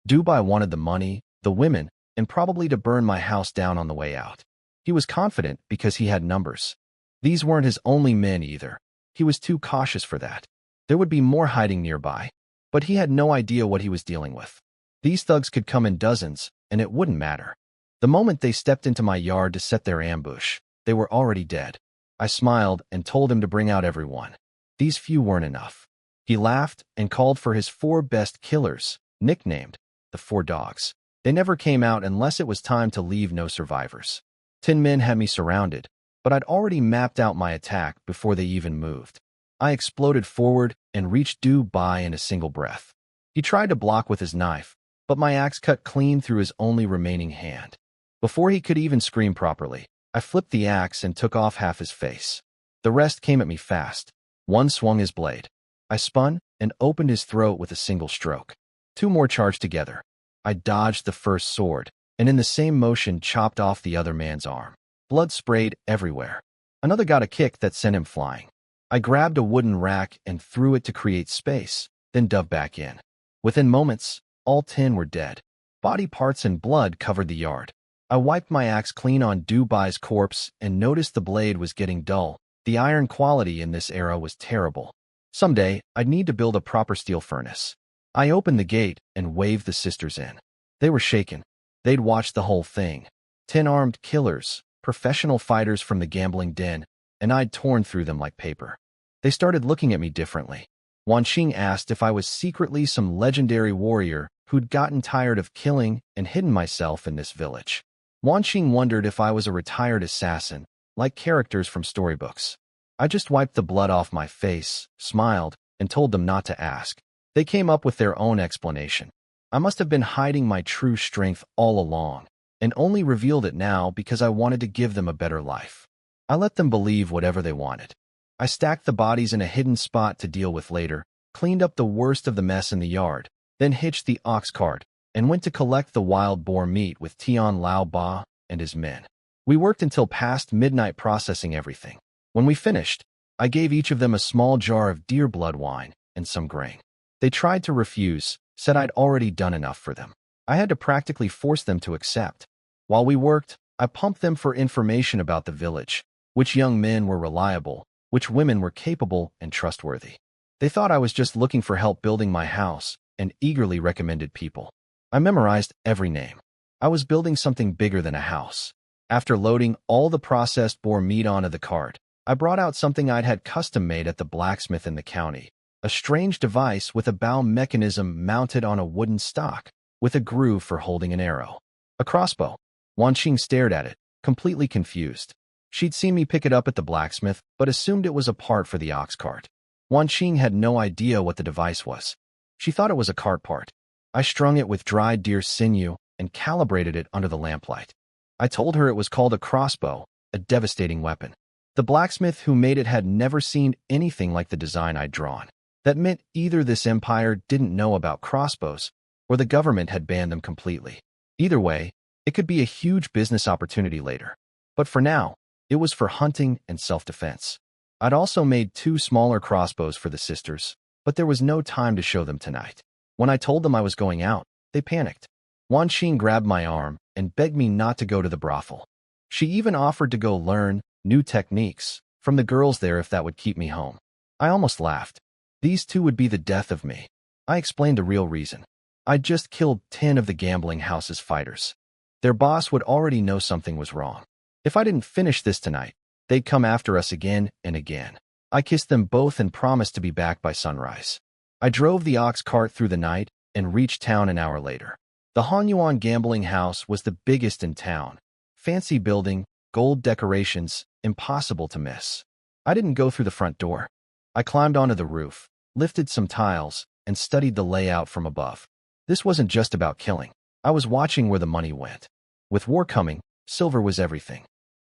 Dubai wanted the money, the women, and probably to burn my house down on the way out. He was confident because he had numbers. These weren't his only men either. He was too cautious for that. There would be more hiding nearby, but he had no idea what he was dealing with. These thugs could come in dozens, and it wouldn't matter. The moment they stepped into my yard to set their ambush, they were already dead. I smiled and told him to bring out everyone. These few weren't enough. He laughed and called for his 4 best killers, nicknamed the 4 dogs. They never came out unless it was time to leave no survivors. 10 men had me surrounded, but I'd already mapped out my attack before they even moved. I exploded forward and reached Dubai in a single breath. He tried to block with his knife, but my axe cut clean through his only remaining hand. Before he could even scream properly, I flipped the axe and took off half his face. The rest came at me fast. One swung his blade. I spun and opened his throat with a single stroke. 2 more charged together. I dodged the first sword, and in the same motion chopped off the other man's arm. Blood sprayed everywhere. Another got a kick that sent him flying. I grabbed a wooden rack and threw it to create space, then dove back in. Within moments, all 10 were dead. Body parts and blood covered the yard. I wiped my axe clean on Dubai's corpse and noticed the blade was getting dull. The iron quality in this era was terrible. Someday, I'd need to build a proper steel furnace. I opened the gate and waved the sisters in. They were shaken. They'd watched the whole thing. 10 armed killers, professional fighters from the gambling den, and I'd torn through them like paper. They started looking at me differently. Wanqing asked if I was secretly some legendary warrior who'd gotten tired of killing and hidden myself in this village. Wanqing wondered if I was a retired assassin, like characters from storybooks. I just wiped the blood off my face, smiled, and told them not to ask. They came up with their own explanation. I must have been hiding my true strength all along, and only revealed it now because I wanted to give them a better life. I let them believe whatever they wanted. I stacked the bodies in a hidden spot to deal with later, cleaned up the worst of the mess in the yard, then hitched the ox cart, and went to collect the wild boar meat with Tian Lao Ba and his men. We worked until past midnight processing everything. When we finished, I gave each of them a small jar of deer blood wine and some grain. They tried to refuse, said I'd already done enough for them. I had to practically force them to accept. While we worked, I pumped them for information about the village, which young men were reliable, which women were capable and trustworthy. They thought I was just looking for help building my house and eagerly recommended people. I memorized every name. I was building something bigger than a house. After loading all the processed boar meat onto the cart, I brought out something I'd had custom made at the blacksmith in the county, a strange device with a bow mechanism mounted on a wooden stock, with a groove for holding an arrow. A crossbow. Wanqing stared at it, completely confused. She'd seen me pick it up at the blacksmith, but assumed it was a part for the ox cart. Wanqing had no idea what the device was. She thought it was a cart part. I strung it with dried deer sinew and calibrated it under the lamplight. I told her it was called a crossbow, a devastating weapon. The blacksmith who made it had never seen anything like the design I'd drawn. That meant either this empire didn't know about crossbows, or the government had banned them completely. Either way, it could be a huge business opportunity later. But for now, it was for hunting and self-defense. I'd also made 2 smaller crossbows for the sisters, but there was no time to show them tonight. When I told them I was going out, they panicked. Wan Qing grabbed my arm and begged me not to go to the brothel. She even offered to go learn new techniques from the girls there if that would keep me home. I almost laughed. These 2 would be the death of me. I explained the real reason. I'd just killed 10 of the gambling house's fighters. Their boss would already know something was wrong. If I didn't finish this tonight, they'd come after us again and again. I kissed them both and promised to be back by sunrise. I drove the ox cart through the night and reached town an hour later. The Hanyuan gambling house was the biggest in town. Fancy building, gold decorations, impossible to miss. I didn't go through the front door. I climbed onto the roof, lifted some tiles, and studied the layout from above. This wasn't just about killing. I was watching where the money went. With war coming, silver was everything.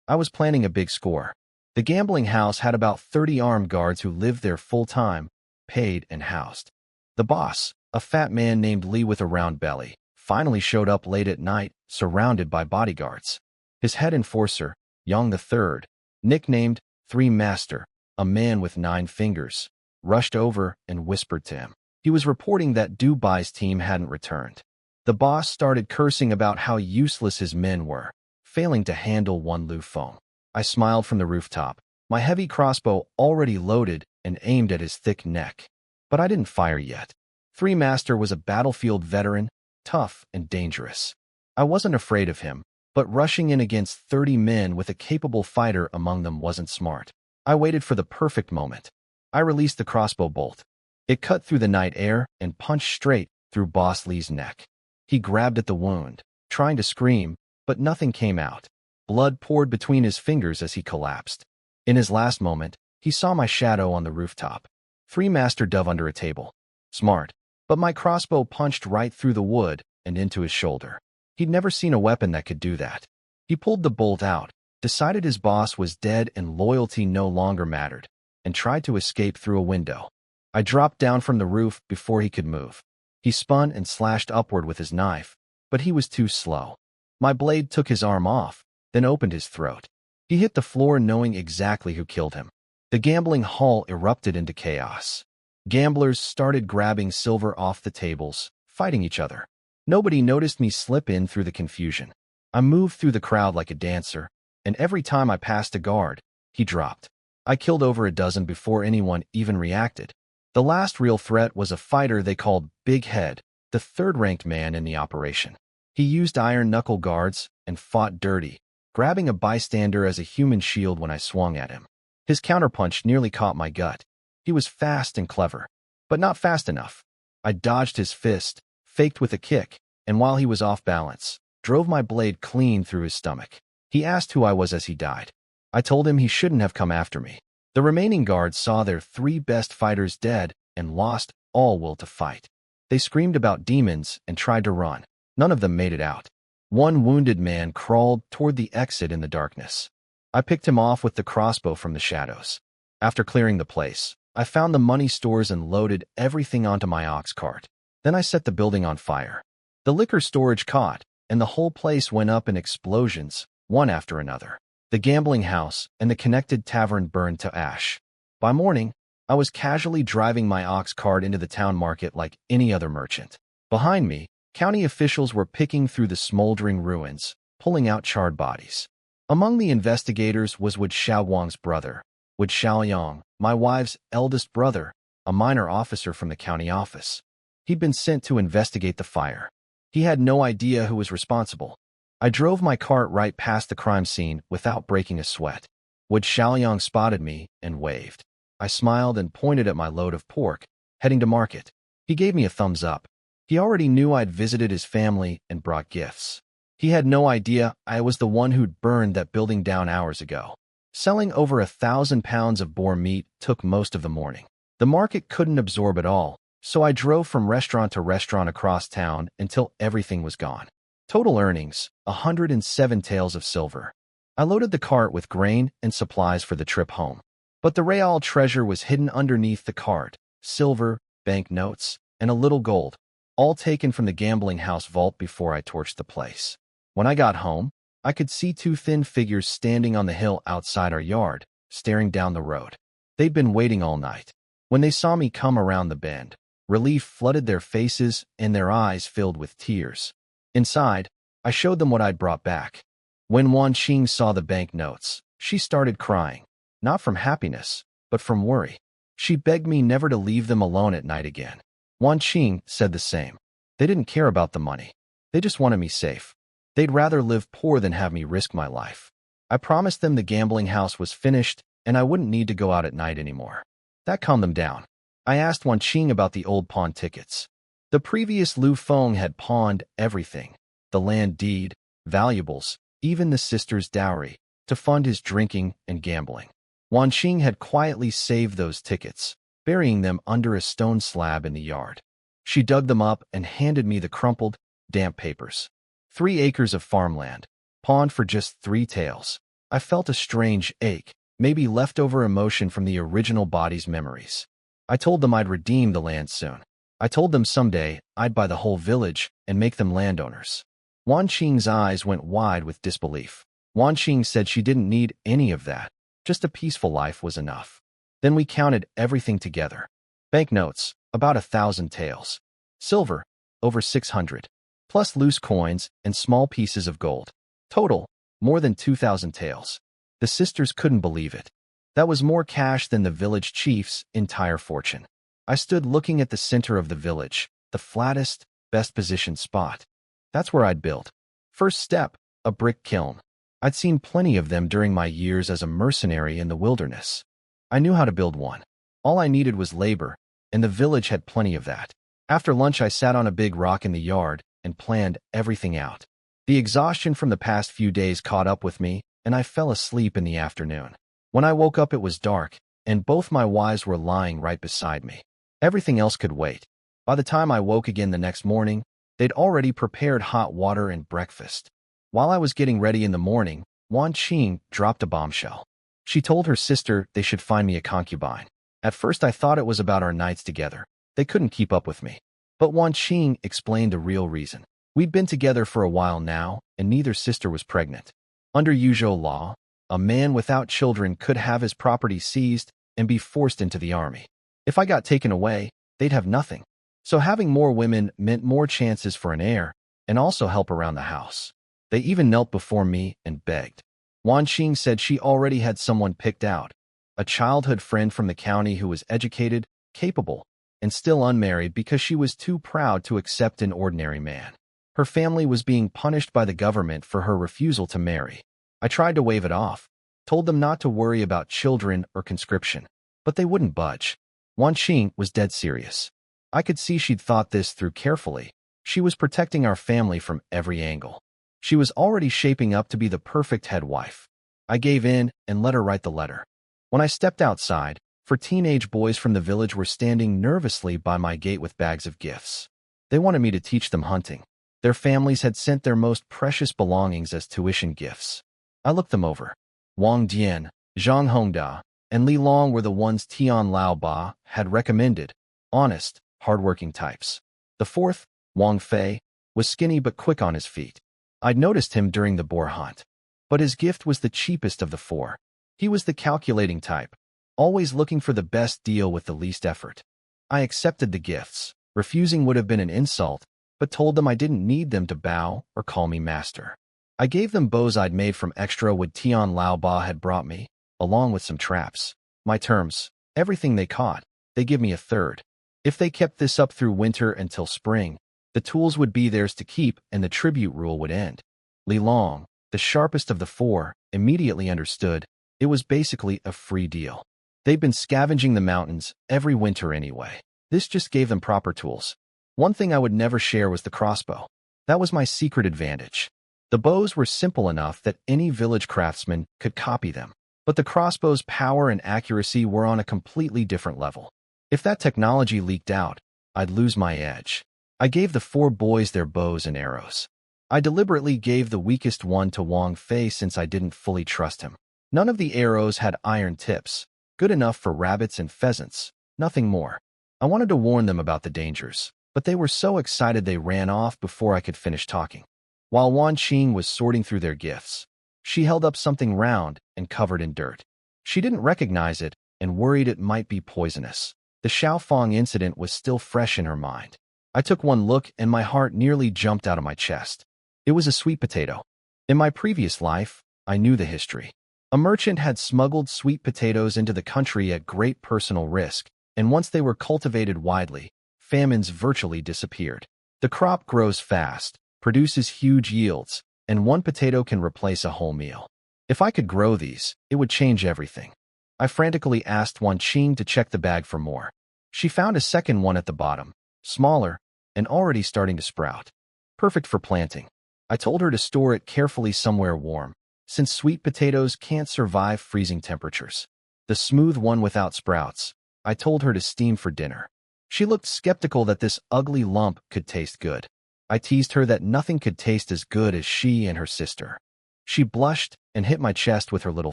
I was planning a big score. The gambling house had about 30 armed guards who lived there full-time, paid and housed. The boss, a fat man named Lee with a round belly, finally showed up late at night, surrounded by bodyguards. His head enforcer, Yang III, nicknamed Three Master, a man with 9 fingers, rushed over and whispered to him. He was reporting that Dubai's team hadn't returned. The boss started cursing about how useless his men were, failing to handle one Liu Feng. I smiled from the rooftop, my heavy crossbow already loaded and aimed at his thick neck. But I didn't fire yet. Three Master was a battlefield veteran, tough and dangerous. I wasn't afraid of him, but rushing in against 30 men with a capable fighter among them wasn't smart. I waited for the perfect moment. I released the crossbow bolt. It cut through the night air and punched straight through Boss Lee's neck. He grabbed at the wound, trying to scream, but nothing came out. Blood poured between his fingers as he collapsed. In his last moment, he saw my shadow on the rooftop. Three Master dove under a table. Smart. But my crossbow punched right through the wood and into his shoulder. He'd never seen a weapon that could do that. He pulled the bolt out, decided his boss was dead and loyalty no longer mattered, and tried to escape through a window. I dropped down from the roof before he could move. He spun and slashed upward with his knife, but he was too slow. My blade took his arm off, then opened his throat. He hit the floor knowing exactly who killed him. The gambling hall erupted into chaos. Gamblers started grabbing silver off the tables, fighting each other. Nobody noticed me slip in through the confusion. I moved through the crowd like a dancer, and every time I passed a guard, he dropped. I killed over a dozen before anyone even reacted. The last real threat was a fighter they called Big Head, the third-ranked man in the operation. He used iron knuckle guards and fought dirty, grabbing a bystander as a human shield when I swung at him. His counterpunch nearly caught my gut. He was fast and clever, but not fast enough. I dodged his fist, faked with a kick, and while he was off balance, drove my blade clean through his stomach. He asked who I was as he died. I told him he shouldn't have come after me. The remaining guards saw their 3 best fighters dead and lost all will to fight. They screamed about demons and tried to run. None of them made it out. One wounded man crawled toward the exit in the darkness. I picked him off with the crossbow from the shadows. After clearing the place, I found the money stores and loaded everything onto my ox cart. Then I set the building on fire. The liquor storage caught, and the whole place went up in explosions, one after another. The gambling house and the connected tavern burned to ash. By morning, I was casually driving my ox cart into the town market like any other merchant. Behind me, county officials were picking through the smoldering ruins, pulling out charred bodies. Among the investigators was Wood Xiaowang's brother, Wood Xiaoyang, my wife's eldest brother, a minor officer from the county office. He'd been sent to investigate the fire. He had no idea who was responsible. I drove my cart right past the crime scene without breaking a sweat. Wood Xiaoyang spotted me and waved. I smiled and pointed at my load of pork, heading to market. He gave me a thumbs up. He already knew I'd visited his family and brought gifts. He had no idea I was the one who'd burned that building down hours ago. Selling over 1,000 pounds of boar meat took most of the morning. The market couldn't absorb it all, so I drove from restaurant to restaurant across town until everything was gone. Total earnings, 107 taels of silver. I loaded the cart with grain and supplies for the trip home. But the real treasure was hidden underneath the cart, silver, bank notes, and a little gold, all taken from the gambling house vault before I torched the place. When I got home, I could see two thin figures standing on the hill outside our yard, staring down the road. They'd been waiting all night. When they saw me come around the bend, relief flooded their faces and their eyes filled with tears. Inside, I showed them what I'd brought back. When Wan Qing saw the bank notes, she started crying, not from happiness, but from worry. She begged me never to leave them alone at night again. Wan Qing said the same. They didn't care about the money. They just wanted me safe. They'd rather live poor than have me risk my life. I promised them the gambling house was finished and I wouldn't need to go out at night anymore. That calmed them down. I asked Wan Qing about the old pawn tickets. The previous Liu Feng had pawned everything, the land deed, valuables, even the sister's dowry, to fund his drinking and gambling. Wan Qing had quietly saved those tickets, burying them under a stone slab in the yard. She dug them up and handed me the crumpled, damp papers. 3 acres of farmland, pawned for just 3 taels. I felt a strange ache, maybe leftover emotion from the original body's memories. I told them I'd redeem the land soon. I told them someday I'd buy the whole village and make them landowners. Wan Qing's eyes went wide with disbelief. Wan Qing said she didn't need any of that. Just a peaceful life was enough. Then we counted everything together. Banknotes, about 1,000 taels. Silver, over 600. Plus loose coins and small pieces of gold. Total, more than 2,000 taels. The sisters couldn't believe it. That was more cash than the village chief's entire fortune. I stood looking at the center of the village, the flattest, best positioned spot. That's where I'd build. First step, a brick kiln. I'd seen plenty of them during my years as a mercenary in the wilderness. I knew how to build one. All I needed was labor, and the village had plenty of that. After lunch, I sat on a big rock in the yard and planned everything out. The exhaustion from the past few days caught up with me, and I fell asleep in the afternoon. When I woke up, it was dark, and both my wives were lying right beside me. Everything else could wait. By the time I woke again the next morning, they'd already prepared hot water and breakfast. While I was getting ready in the morning, Wan Qing dropped a bombshell. She told her sister they should find me a concubine. At first I thought it was about our nights together. They couldn't keep up with me. But Wan Qing explained the real reason. We'd been together for a while now, and neither sister was pregnant. Under Yuzhou law, a man without children could have his property seized and be forced into the army. If I got taken away, they'd have nothing. So having more women meant more chances for an heir, and also help around the house. They even knelt before me and begged. Wan Qing said she already had someone picked out, a childhood friend from the county who was educated, capable, and still unmarried because she was too proud to accept an ordinary man. Her family was being punished by the government for her refusal to marry. I tried to wave it off, told them not to worry about children or conscription, but they wouldn't budge. Wan Qing was dead serious. I could see she'd thought this through carefully. She was protecting our family from every angle. She was already shaping up to be the perfect head wife. I gave in and let her write the letter. When I stepped outside, 4 teenage boys from the village were standing nervously by my gate with bags of gifts. They wanted me to teach them hunting. Their families had sent their most precious belongings as tuition gifts. I looked them over. Wang Dian, Zhang Hongda, and Li Long were the ones Tian Lao Ba had recommended, honest, hardworking types. The fourth, Wang Fei, was skinny but quick on his feet. I'd noticed him during the boar hunt. But his gift was the cheapest of the 4. He was the calculating type, always looking for the best deal with the least effort. I accepted the gifts. Refusing would have been an insult, but told them I didn't need them to bow or call me master. I gave them bows I'd made from extra wood Tian Lao Ba had brought me, along with some traps. My terms, everything they caught, they give me a third. If they kept this up through winter until spring, the tools would be theirs to keep and the tribute rule would end. Li Long, the sharpest of the 4, immediately understood. It was basically a free deal. They'd been scavenging the mountains every winter anyway. This just gave them proper tools. One thing I would never share was the crossbow. That was my secret advantage. The bows were simple enough that any village craftsman could copy them, but the crossbow's power and accuracy were on a completely different level. If that technology leaked out, I'd lose my edge. I gave the 4 boys their bows and arrows. I deliberately gave the weakest one to Wang Fei since I didn't fully trust him. None of the arrows had iron tips, good enough for rabbits and pheasants, nothing more. I wanted to warn them about the dangers, but they were so excited they ran off before I could finish talking. While Wan Qing was sorting through their gifts, she held up something round and covered in dirt. She didn't recognize it and worried it might be poisonous. The Xiaofeng incident was still fresh in her mind. I took one look and my heart nearly jumped out of my chest. It was a sweet potato. In my previous life, I knew the history. A merchant had smuggled sweet potatoes into the country at great personal risk, and once they were cultivated widely, famines virtually disappeared. The crop grows fast, produces huge yields, and one potato can replace a whole meal. If I could grow these, it would change everything. I frantically asked Wan Qing to check the bag for more. She found a second one at the bottom, smaller, and already starting to sprout. Perfect for planting. I told her to store it carefully somewhere warm, since sweet potatoes can't survive freezing temperatures. The smooth one without sprouts, I told her to steam for dinner. She looked skeptical that this ugly lump could taste good. I teased her that nothing could taste as good as she and her sister. She blushed and hit my chest with her little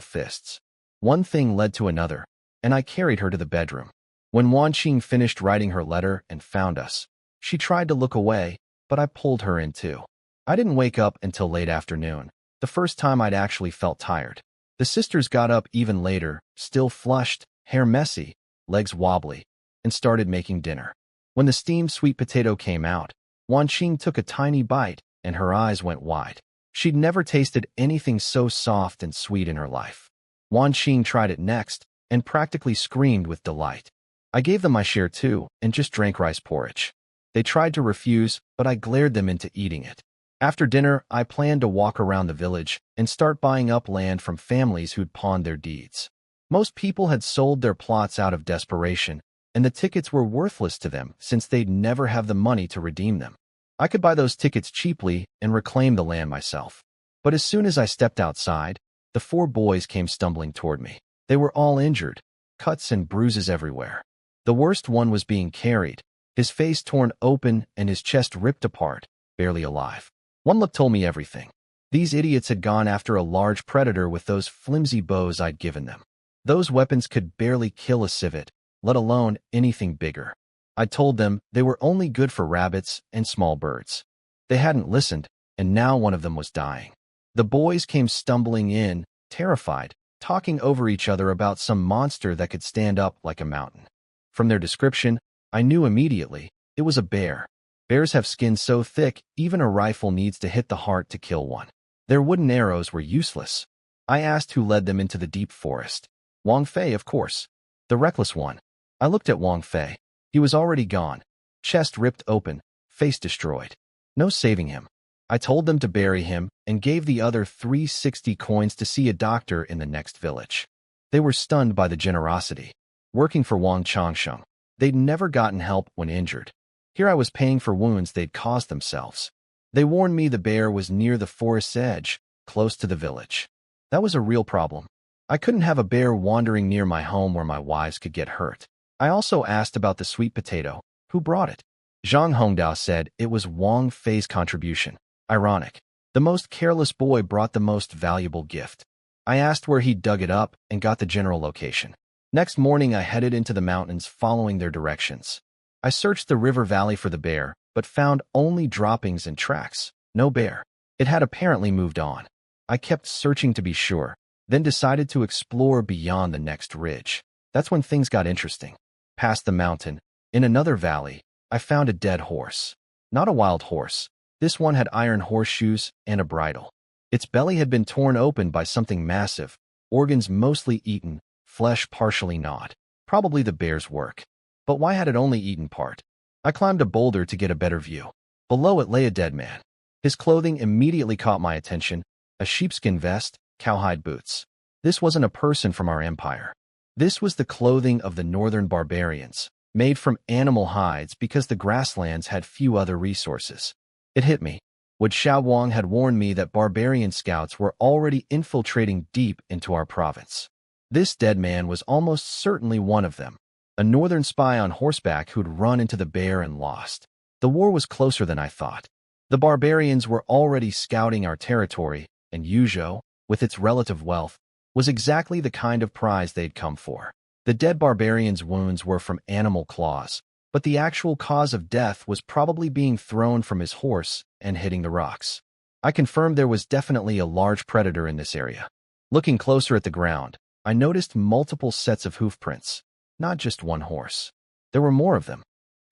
fists. One thing led to another, and I carried her to the bedroom. When Wan Qing finished writing her letter and found us, she tried to look away, but I pulled her in too. I didn't wake up until late afternoon, the first time I'd actually felt tired. The sisters got up even later, still flushed, hair messy, legs wobbly, and started making dinner. When the steamed sweet potato came out, Wan Qing took a tiny bite, and her eyes went wide. She'd never tasted anything so soft and sweet in her life. Wan Qing tried it next, and practically screamed with delight. I gave them my share too, and just drank rice porridge. They tried to refuse, but I glared them into eating it. After dinner, I planned to walk around the village and start buying up land from families who'd pawned their deeds. Most people had sold their plots out of desperation, and the tickets were worthless to them since they'd never have the money to redeem them. I could buy those tickets cheaply and reclaim the land myself. But as soon as I stepped outside, the 4 boys came stumbling toward me. They were all injured, cuts and bruises everywhere. The worst one was being carried, his face torn open and his chest ripped apart, barely alive. One look told me everything. These idiots had gone after a large predator with those flimsy bows I'd given them. Those weapons could barely kill a civet, let alone anything bigger. I told them they were only good for rabbits and small birds. They hadn't listened, and now one of them was dying. The boys came stumbling in, terrified, talking over each other about some monster that could stand up like a mountain. From their description, I knew immediately it was a bear. Bears have skin so thick, even a rifle needs to hit the heart to kill one. Their wooden arrows were useless. I asked who led them into the deep forest. Wang Fei, of course. The reckless one. I looked at Wang Fei. He was already gone. Chest ripped open, face destroyed. No saving him. I told them to bury him and gave the other 360 coins to see a doctor in the next village. They were stunned by the generosity. Working for Wang Changsheng, they'd never gotten help when injured. Here I was paying for wounds they'd caused themselves. They warned me the bear was near the forest's edge, close to the village. That was a real problem. I couldn't have a bear wandering near my home where my wives could get hurt. I also asked about the sweet potato. Who brought it? Zhang Hongdao said it was Wang Fei's contribution. Ironic. The most careless boy brought the most valuable gift. I asked where he'd dug it up and got the general location. Next morning I headed into the mountains following their directions. I searched the river valley for the bear, but found only droppings and tracks. No bear. It had apparently moved on. I kept searching to be sure, then decided to explore beyond the next ridge. That's when things got interesting. Past the mountain, in another valley, I found a dead horse. Not a wild horse. This one had iron horseshoes and a bridle. Its belly had been torn open by something massive, organs mostly eaten, flesh partially gnawed. Probably the bear's work. But why had it only eaten part? I climbed a boulder to get a better view. Below it lay a dead man. His clothing immediately caught my attention, a sheepskin vest, cowhide boots. This wasn't a person from our empire. This was the clothing of the northern barbarians, made from animal hides because the grasslands had few other resources. It hit me. Would Xiaowang had warned me that barbarian scouts were already infiltrating deep into our province. This dead man was almost certainly one of them. A northern spy on horseback who'd run into the bear and lost. The war was closer than I thought. The barbarians were already scouting our territory, and Yuzhou, with its relative wealth, was exactly the kind of prize they'd come for. The dead barbarians' wounds were from animal claws, but the actual cause of death was probably being thrown from his horse and hitting the rocks. I confirmed there was definitely a large predator in this area. Looking closer at the ground, I noticed multiple sets of hoof prints, not just one horse. There were more of them.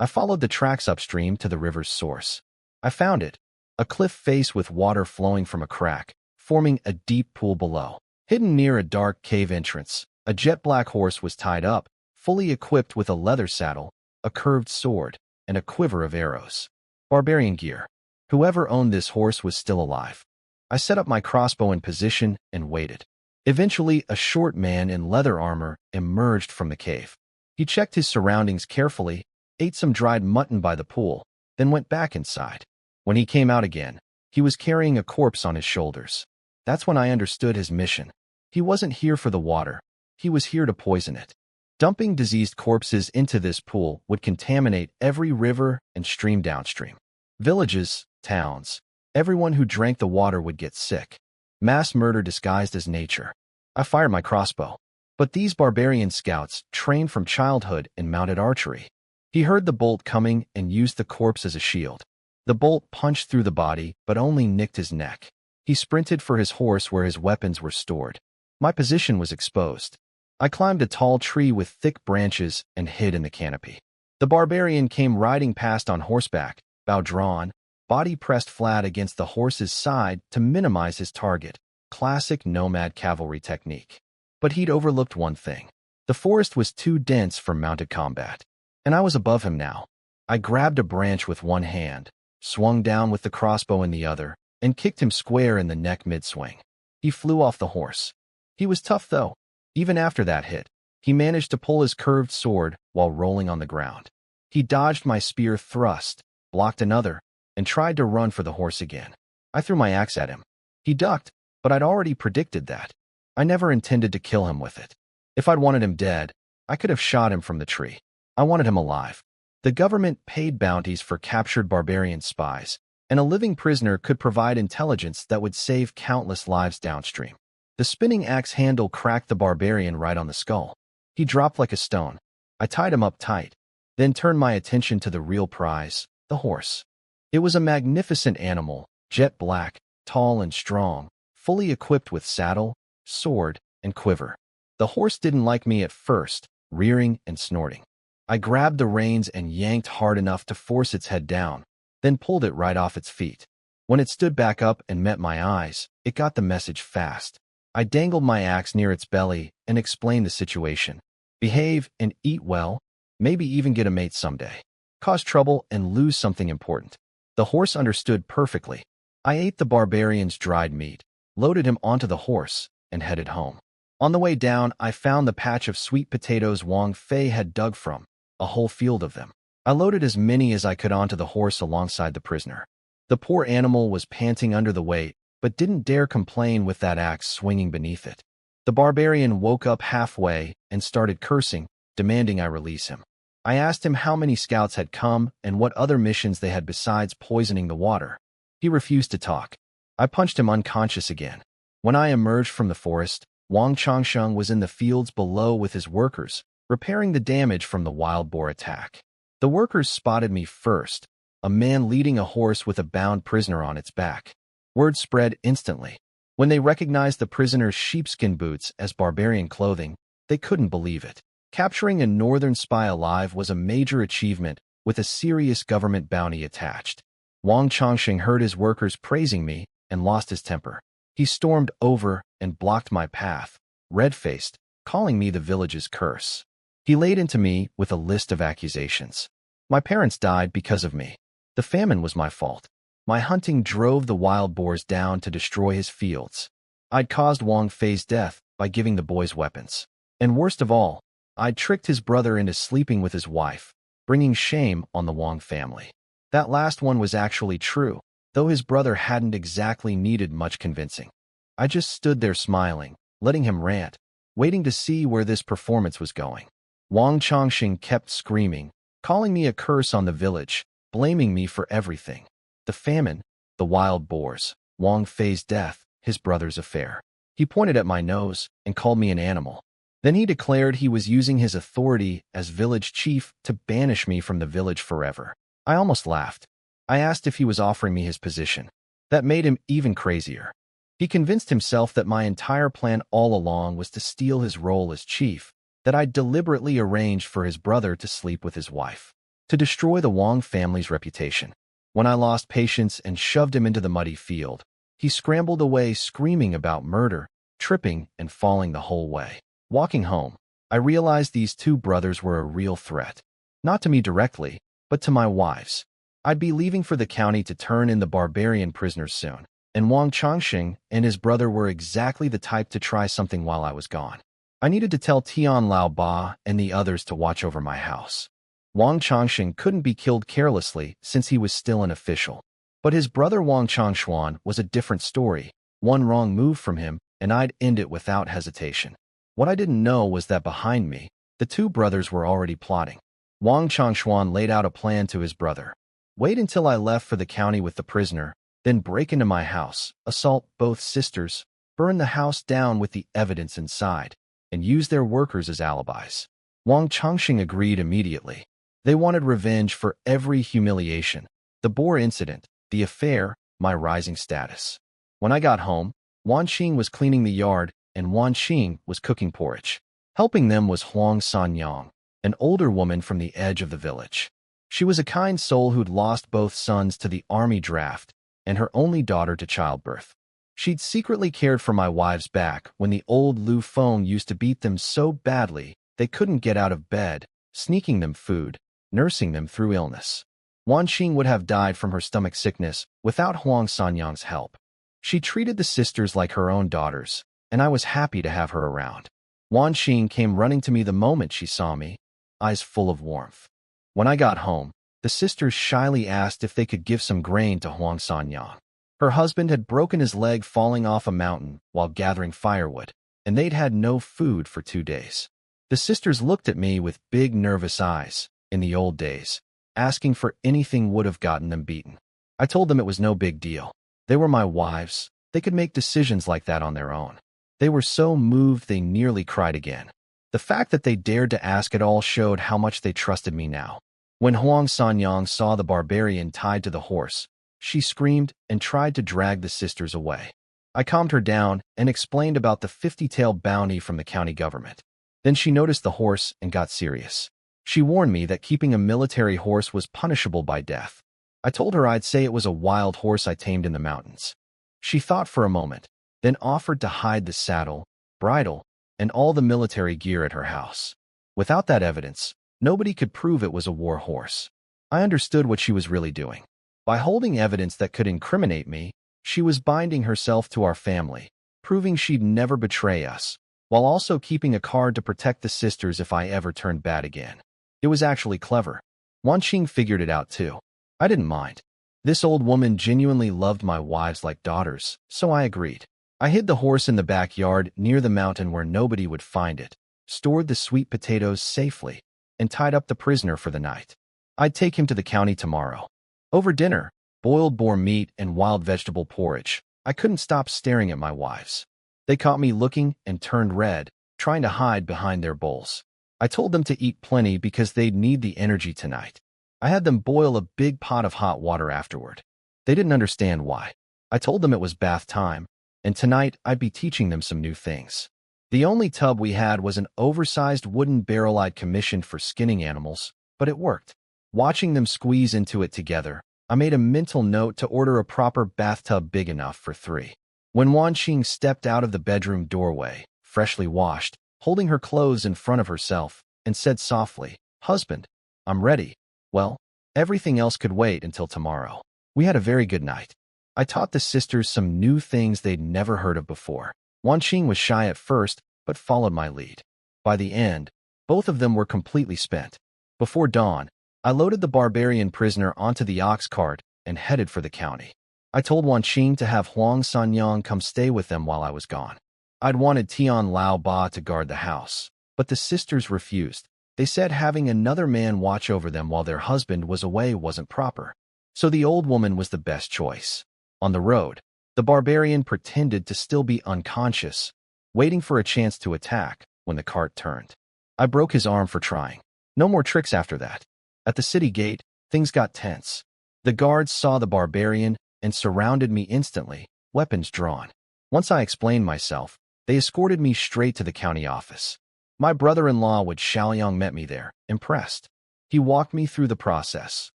I followed the tracks upstream to the river's source. I found it, a cliff face with water flowing from a crack, forming a deep pool below. Hidden near a dark cave entrance, a jet-black horse was tied up, fully equipped with a leather saddle, a curved sword, and a quiver of arrows. Barbarian gear. Whoever owned this horse was still alive. I set up my crossbow in position and waited. Eventually, a short man in leather armor emerged from the cave. He checked his surroundings carefully, ate some dried mutton by the pool, then went back inside. When he came out again, he was carrying a corpse on his shoulders. That's when I understood his mission. He wasn't here for the water. He was here to poison it. Dumping diseased corpses into this pool would contaminate every river and stream downstream. Villages, towns, everyone who drank the water would get sick. Mass murder disguised as nature. I fired my crossbow. But these barbarian scouts trained from childhood in mounted archery. He heard the bolt coming and used the corpse as a shield. The bolt punched through the body, but only nicked his neck. He sprinted for his horse where his weapons were stored. My position was exposed. I climbed a tall tree with thick branches and hid in the canopy. The barbarian came riding past on horseback, bow drawn, body pressed flat against the horse's side to minimize his target. Classic nomad cavalry technique. But he'd overlooked one thing. The forest was too dense for mounted combat. And I was above him now. I grabbed a branch with one hand, swung down with the crossbow in the other, and kicked him square in the neck mid-swing. He flew off the horse. He was tough, though. Even after that hit, he managed to pull his curved sword while rolling on the ground. He dodged my spear thrust, blocked another, and tried to run for the horse again. I threw my axe at him. He ducked, but I'd already predicted that. I never intended to kill him with it. If I'd wanted him dead, I could have shot him from the tree. I wanted him alive. The government paid bounties for captured barbarian spies, and a living prisoner could provide intelligence that would save countless lives downstream. The spinning axe handle cracked the barbarian right on the skull. He dropped like a stone. I tied him up tight, then turned my attention to the real prize, the horse. It was a magnificent animal, jet black, tall and strong, fully equipped with saddle, sword, and quiver. The horse didn't like me at first, rearing and snorting. I grabbed the reins and yanked hard enough to force its head down, then pulled it right off its feet. When it stood back up and met my eyes, it got the message fast. I dangled my axe near its belly and explained the situation. Behave and eat well, maybe even get a mate someday. Cause trouble and lose something important. The horse understood perfectly. I ate the barbarian's dried meat, loaded him onto the horse, and headed home. On the way down, I found the patch of sweet potatoes Wang Fei had dug from, a whole field of them. I loaded as many as I could onto the horse alongside the prisoner. The poor animal was panting under the weight, but didn't dare complain with that axe swinging beneath it. The barbarian woke up halfway and started cursing, demanding I release him. I asked him how many scouts had come and what other missions they had besides poisoning the water. He refused to talk. I punched him unconscious again. When I emerged from the forest, Wang Changsheng was in the fields below with his workers, repairing the damage from the wild boar attack. The workers spotted me first, a man leading a horse with a bound prisoner on its back. Word spread instantly. When they recognized the prisoner's sheepskin boots as barbarian clothing, they couldn't believe it. Capturing a northern spy alive was a major achievement with a serious government bounty attached. Wang Changsheng heard his workers praising me and lost his temper. He stormed over and blocked my path, red-faced, calling me the village's curse. He laid into me with a list of accusations. My parents died because of me. The famine was my fault. My hunting drove the wild boars down to destroy his fields. I'd caused Wang Fei's death by giving the boys weapons. And worst of all, I'd tricked his brother into sleeping with his wife, bringing shame on the Wang family. That last one was actually true, though his brother hadn't exactly needed much convincing. I just stood there smiling, letting him rant, waiting to see where this performance was going. Wang Changsheng kept screaming, calling me a curse on the village, blaming me for everything. The famine, the wild boars, Wang Fei's death, his brother's affair. He pointed at my nose and called me an animal. Then he declared he was using his authority as village chief to banish me from the village forever. I almost laughed. I asked if he was offering me his position. That made him even crazier. He convinced himself that my entire plan all along was to steal his role as chief, that I'd deliberately arranged for his brother to sleep with his wife, to destroy the Wang family's reputation. When I lost patience and shoved him into the muddy field, he scrambled away screaming about murder, tripping and falling the whole way. Walking home, I realized these two brothers were a real threat. Not to me directly, but to my wives. I'd be leaving for the county to turn in the barbarian prisoners soon, and Wang Changxing and his brother were exactly the type to try something while I was gone. I needed to tell Tian Lao Ba and the others to watch over my house. Wang Changxing couldn't be killed carelessly since he was still an official. But his brother Wang Changshuan was a different story. One wrong move from him, and I'd end it without hesitation. What I didn't know was that behind me, the two brothers were already plotting. Wang Changshuan laid out a plan to his brother. Wait until I left for the county with the prisoner, then break into my house, assault both sisters, burn the house down with the evidence inside, and use their workers as alibis. Wang Changxing agreed immediately. They wanted revenge for every humiliation, the boar incident, the affair, my rising status. When I got home, Wan Xing was cleaning the yard, and Wan Xing was cooking porridge. Helping them was Huang Sanyang, an older woman from the edge of the village. She was a kind soul who'd lost both sons to the army draft and her only daughter to childbirth. She'd secretly cared for my wives back when the old Liu Feng used to beat them so badly they couldn't get out of bed, sneaking them food, nursing them through illness. Wan Xing would have died from her stomach sickness without Huang Sanyang's help. She treated the sisters like her own daughters, and I was happy to have her around. Wan Xing came running to me the moment she saw me, eyes full of warmth. When I got home, the sisters shyly asked if they could give some grain to Huang Sanyang. Her husband had broken his leg falling off a mountain while gathering firewood, and they'd had no food for 2 days. The sisters looked at me with big nervous eyes. In the old days, asking for anything would have gotten them beaten. I told them it was no big deal. They were my wives. They could make decisions like that on their own. They were so moved they nearly cried again. The fact that they dared to ask at all showed how much they trusted me now. When Huang Sanyang saw the barbarian tied to the horse, she screamed and tried to drag the sisters away. I calmed her down and explained about the 50-tael bounty from the county government. Then she noticed the horse and got serious. She warned me that keeping a military horse was punishable by death. I told her I'd say it was a wild horse I tamed in the mountains. She thought for a moment, then offered to hide the saddle, bridle, and all the military gear at her house. Without that evidence, nobody could prove it was a war horse. I understood what she was really doing. By holding evidence that could incriminate me, she was binding herself to our family, proving she'd never betray us, while also keeping a card to protect the sisters if I ever turned bad again. It was actually clever. Wan Xing figured it out too. I didn't mind. This old woman genuinely loved my wives like daughters, so I agreed. I hid the horse in the backyard near the mountain where nobody would find it, stored the sweet potatoes safely, and tied up the prisoner for the night. I'd take him to the county tomorrow. Over dinner, boiled boar meat and wild vegetable porridge, I couldn't stop staring at my wives. They caught me looking and turned red, trying to hide behind their bowls. I told them to eat plenty because they'd need the energy tonight. I had them boil a big pot of hot water afterward. They didn't understand why. I told them it was bath time, and tonight I'd be teaching them some new things. The only tub we had was an oversized wooden barrel I'd commissioned for skinning animals, but it worked. Watching them squeeze into it together, I made a mental note to order a proper bathtub big enough for 3. When Wan Xing stepped out of the bedroom doorway, freshly washed, holding her clothes in front of herself, and said softly, "Husband, I'm ready." Well, everything else could wait until tomorrow. We had a very good night. I taught the sisters some new things they'd never heard of before. Wan Xing was shy at first, but followed my lead. By the end, both of them were completely spent. Before dawn, I loaded the barbarian prisoner onto the ox cart and headed for the county. I told Wan Xing to have Huang Sanyang come stay with them while I was gone. I'd wanted Tian Lao Ba to guard the house, but the sisters refused. They said having another man watch over them while their husband was away wasn't proper. So the old woman was the best choice. On the road, the barbarian pretended to still be unconscious, waiting for a chance to attack, when the cart turned. I broke his arm for trying. No more tricks after that. At the city gate, things got tense. The guards saw the barbarian and surrounded me instantly, weapons drawn. Once I explained myself, they escorted me straight to the county office. My brother-in-law Wood Xiaoyang met me there, impressed. He walked me through the process.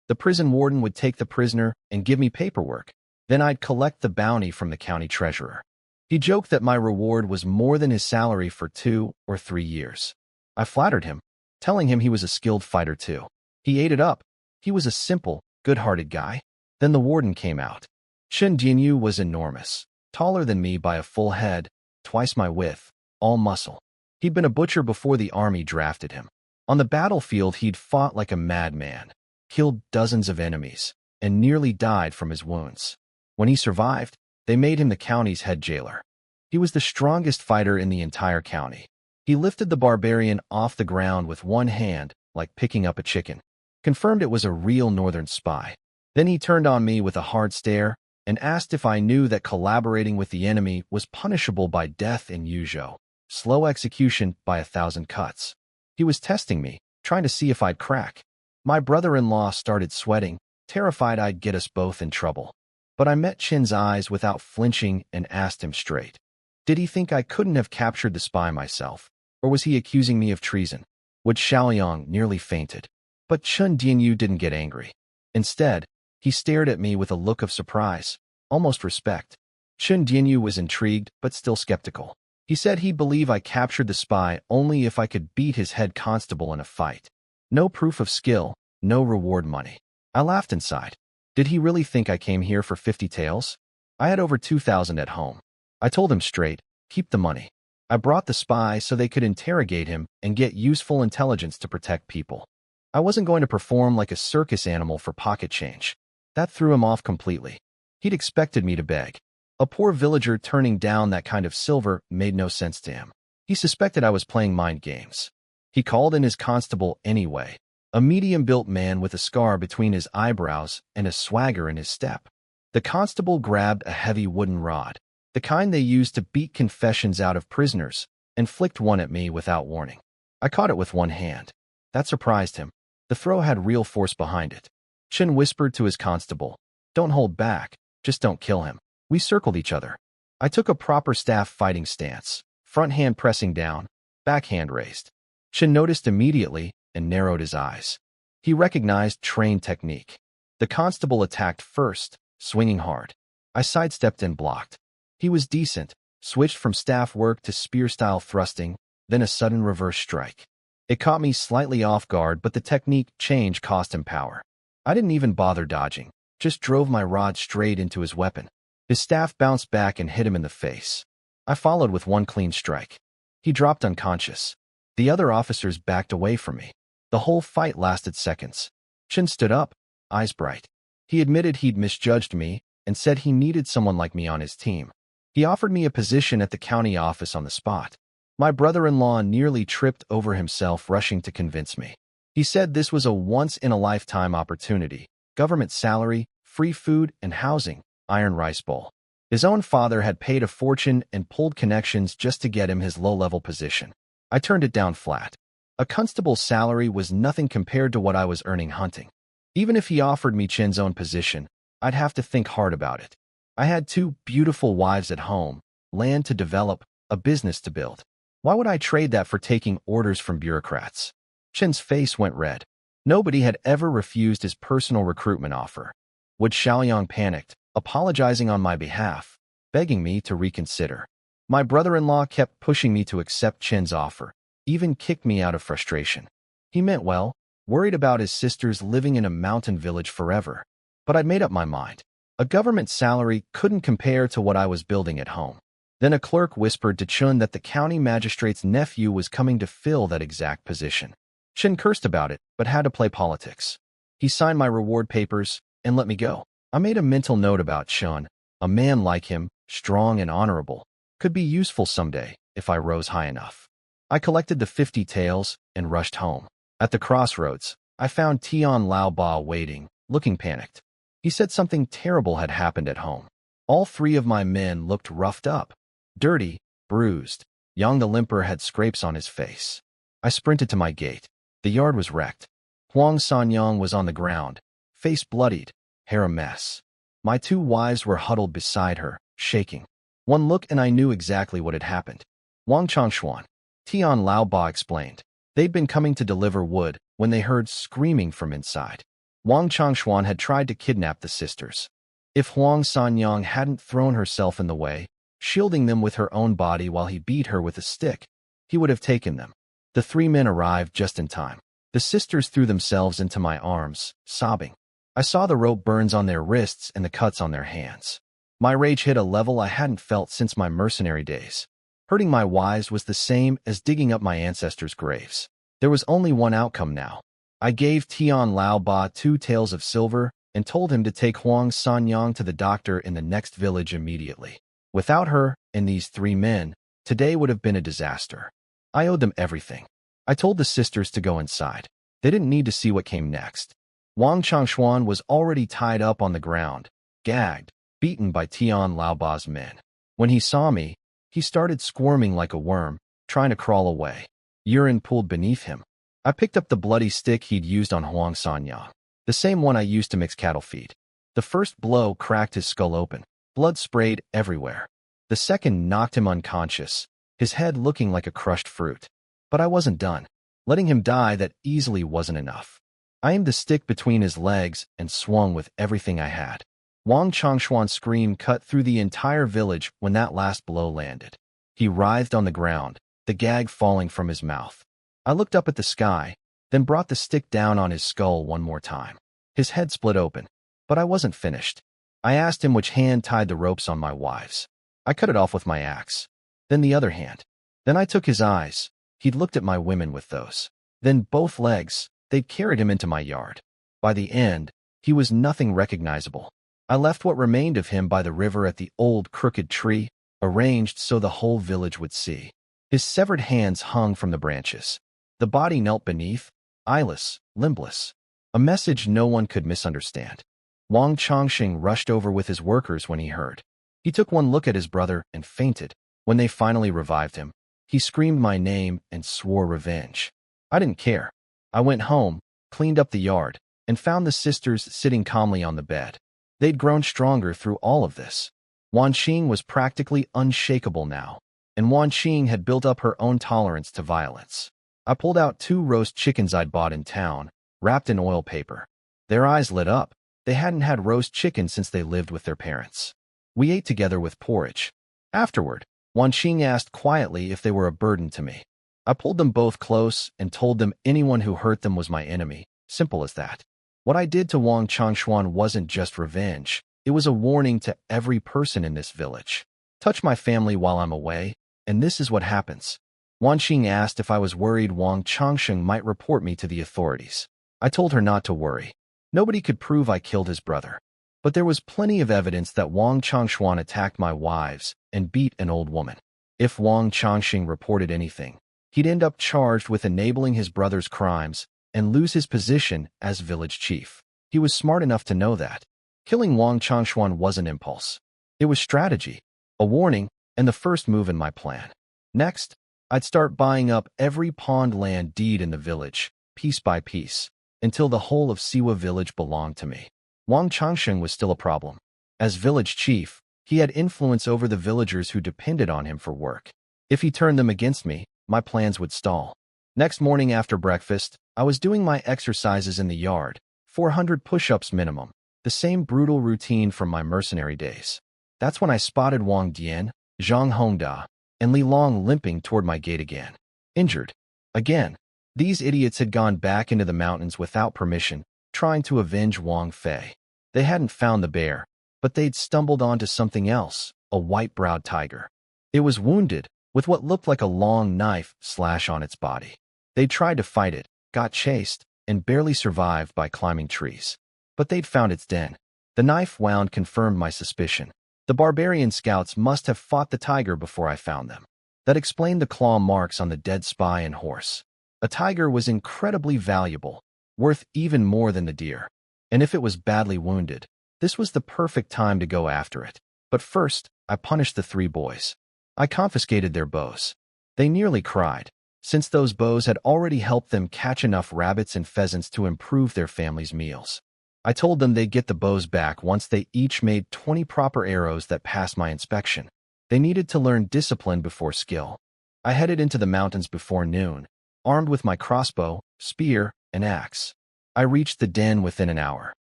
The prison warden would take the prisoner and give me paperwork. Then I'd collect the bounty from the county treasurer. He joked that my reward was more than his salary for 2 or 3 years. I flattered him, telling him he was a skilled fighter too. He ate it up. He was a simple, good-hearted guy. Then the warden came out. Chen Jinyu was enormous, taller than me by a full head, twice my width, all muscle. He'd been a butcher before the army drafted him. On the battlefield, he'd fought like a madman, killed dozens of enemies, and nearly died from his wounds. When he survived, they made him the county's head jailer. He was the strongest fighter in the entire county. He lifted the barbarian off the ground with one hand, like picking up a chicken. Confirmed it was a real northern spy. Then he turned on me with a hard stare and asked if I knew that collaborating with the enemy was punishable by death in Yuzhou, slow execution by 1,000 cuts. He was testing me, trying to see if I'd crack. My brother-in-law started sweating, terrified I'd get us both in trouble. But I met Chin's eyes without flinching and asked him straight. Did he think I couldn't have captured the spy myself, or was he accusing me of treason? Wood Xiaoyang nearly fainted. But Chen Jinyu didn't get angry. Instead, he stared at me with a look of surprise, almost respect. Chen Jinyu was intrigued, but still skeptical. He said he'd believe I captured the spy only if I could beat his head constable in a fight. No proof of skill, no reward money. I laughed inside. Did he really think I came here for 50 taels? I had over 2,000 at home. I told him straight, keep the money. I brought the spy so they could interrogate him and get useful intelligence to protect people. I wasn't going to perform like a circus animal for pocket change. That threw him off completely. He'd expected me to beg. A poor villager turning down that kind of silver made no sense to him. He suspected I was playing mind games. He called in his constable anyway, a medium-built man with a scar between his eyebrows and a swagger in his step. The constable grabbed a heavy wooden rod, the kind they used to beat confessions out of prisoners, and flicked one at me without warning. I caught it with one hand. That surprised him. The throw had real force behind it. Chen whispered to his constable, "Don't hold back, just don't kill him." We circled each other. I took a proper staff fighting stance, front hand pressing down, back hand raised. Chen noticed immediately and narrowed his eyes. He recognized trained technique. The constable attacked first, swinging hard. I sidestepped and blocked. He was decent, switched from staff work to spear-style thrusting, then a sudden reverse strike. It caught me slightly off guard, but the technique change cost him power. I didn't even bother dodging, just drove my rod straight into his weapon. His staff bounced back and hit him in the face. I followed with one clean strike. He dropped unconscious. The other officers backed away from me. The whole fight lasted seconds. Chen stood up, eyes bright. He admitted he'd misjudged me and said he needed someone like me on his team. He offered me a position at the county office on the spot. My brother-in-law nearly tripped over himself rushing to convince me. He said this was a once-in-a-lifetime opportunity. Government salary, free food and housing, iron rice bowl. His own father had paid a fortune and pulled connections just to get him his low-level position. I turned it down flat. A constable's salary was nothing compared to what I was earning hunting. Even if he offered me Chen's own position, I'd have to think hard about it. I had 2 beautiful wives at home, land to develop, a business to build. Why would I trade that for taking orders from bureaucrats? Chen's face went red. Nobody had ever refused his personal recruitment offer. Wood Xiaoyang panicked, apologizing on my behalf, begging me to reconsider. My brother-in-law kept pushing me to accept Chen's offer, even kicked me out of frustration. He meant well, worried about his sisters living in a mountain village forever. But I'd made up my mind. A government salary couldn't compare to what I was building at home. Then a clerk whispered to Chen that the county magistrate's nephew was coming to fill that exact position. Chen cursed about it, but had to play politics. He signed my reward papers and let me go. I made a mental note about Chen. A man like him, strong and honorable, could be useful someday if I rose high enough. I collected the 50 taels and rushed home. At the crossroads, I found Tian Laoba waiting, looking panicked. He said something terrible had happened at home. All 3 of my men looked roughed up, dirty, bruised. Yang the limper had scrapes on his face. I sprinted to my gate. The yard was wrecked. Huang Sanyang was on the ground, face bloodied, hair a mess. My two wives were huddled beside her, shaking. One look and I knew exactly what had happened. Wang Changshuan, Tian Laoba explained. They'd been coming to deliver wood when they heard screaming from inside. Wang Changshuan had tried to kidnap the sisters. If Huang Sanyang hadn't thrown herself in the way, shielding them with her own body while he beat her with a stick, he would have taken them. The three men arrived just in time. The sisters threw themselves into my arms, sobbing. I saw the rope burns on their wrists and the cuts on their hands. My rage hit a level I hadn't felt since my mercenary days. Hurting my wives was the same as digging up my ancestors' graves. There was only one outcome now. I gave Tian Laoba 2 taels of silver and told him to take Huang Sanyang to the doctor in the next village immediately. Without her and these 3 men, today would have been a disaster. I owed them everything. I told the sisters to go inside. They didn't need to see what came next. Wang Changshuan was already tied up on the ground, gagged, beaten by Tian Laoba's men. When he saw me, he started squirming like a worm, trying to crawl away. Urine pooled beneath him. I picked up the bloody stick he'd used on Huang Sanyang, the same one I used to mix cattle feed. The first blow cracked his skull open. Blood sprayed everywhere. The second knocked him unconscious, his head looking like a crushed fruit. But I wasn't done. Letting him die that easily wasn't enough. I aimed the stick between his legs and swung with everything I had. Wang Changshuan's scream cut through the entire village when that last blow landed. He writhed on the ground, the gag falling from his mouth. I looked up at the sky, then brought the stick down on his skull one more time. His head split open, but I wasn't finished. I asked him which hand tied the ropes on my wives. I cut it off with my axe. Then the other hand. Then I took his eyes. He'd looked at my women with those. Then both legs. They'd carried him into my yard. By the end, he was nothing recognizable. I left what remained of him by the river at the old crooked tree, arranged so the whole village would see. His severed hands hung from the branches. The body knelt beneath, eyeless, limbless. A message no one could misunderstand. Wang Chongqing rushed over with his workers when he heard. He took one look at his brother and fainted. When they finally revived him, he screamed my name and swore revenge. I didn't care. I went home, cleaned up the yard, and found the sisters sitting calmly on the bed. They'd grown stronger through all of this. Wan Qing was practically unshakable now, and Wan Qing had built up her own tolerance to violence. I pulled out 2 roast chickens I'd bought in town, wrapped in oil paper. Their eyes lit up. They hadn't had roast chicken since they lived with their parents. We ate together with porridge. Afterward, Wan Qing asked quietly if they were a burden to me. I pulled them both close and told them anyone who hurt them was my enemy. Simple as that. What I did to Wang Changshuan wasn't just revenge. It was a warning to every person in this village. Touch my family while I'm away, and this is what happens. Wan Qing asked if I was worried Wang Chongqing might report me to the authorities. I told her not to worry. Nobody could prove I killed his brother. But there was plenty of evidence that Wang Changshuan attacked my wives and beat an old woman. If Wang Chongqing reported anything, he'd end up charged with enabling his brother's crimes and lose his position as village chief. He was smart enough to know that. Killing Wang Changshuan wasn't impulse. It was strategy, a warning, and the first move in my plan. Next, I'd start buying up every pond land deed in the village, piece by piece, until the whole of Siwa village belonged to me. Wang Chongqing was still a problem. As village chief, he had influence over the villagers who depended on him for work. If he turned them against me, my plans would stall. Next morning after breakfast, I was doing my exercises in the yard, 400 push-ups minimum, the same brutal routine from my mercenary days. That's when I spotted Wang Dian, Zhang Hongda, and Li Long limping toward my gate again. Injured. Again. These idiots had gone back into the mountains without permission, trying to avenge Wang Fei. They hadn't found the bear, but they'd stumbled onto something else, a white-browed tiger. It was wounded, with what looked like a long knife slash on its body. They tried to fight it, got chased, and barely survived by climbing trees. But they'd found its den. The knife wound confirmed my suspicion. The barbarian scouts must have fought the tiger before I found them. That explained the claw marks on the dead spy and horse. A tiger was incredibly valuable, worth even more than the deer. And if it was badly wounded, this was the perfect time to go after it. But first, I punished the 3 boys. I confiscated their bows. They nearly cried, since those bows had already helped them catch enough rabbits and pheasants to improve their family's meals. I told them they'd get the bows back once they each made 20 proper arrows that passed my inspection. They needed to learn discipline before skill. I headed into the mountains before noon, armed with my crossbow, spear, and axe. I reached the den within an hour.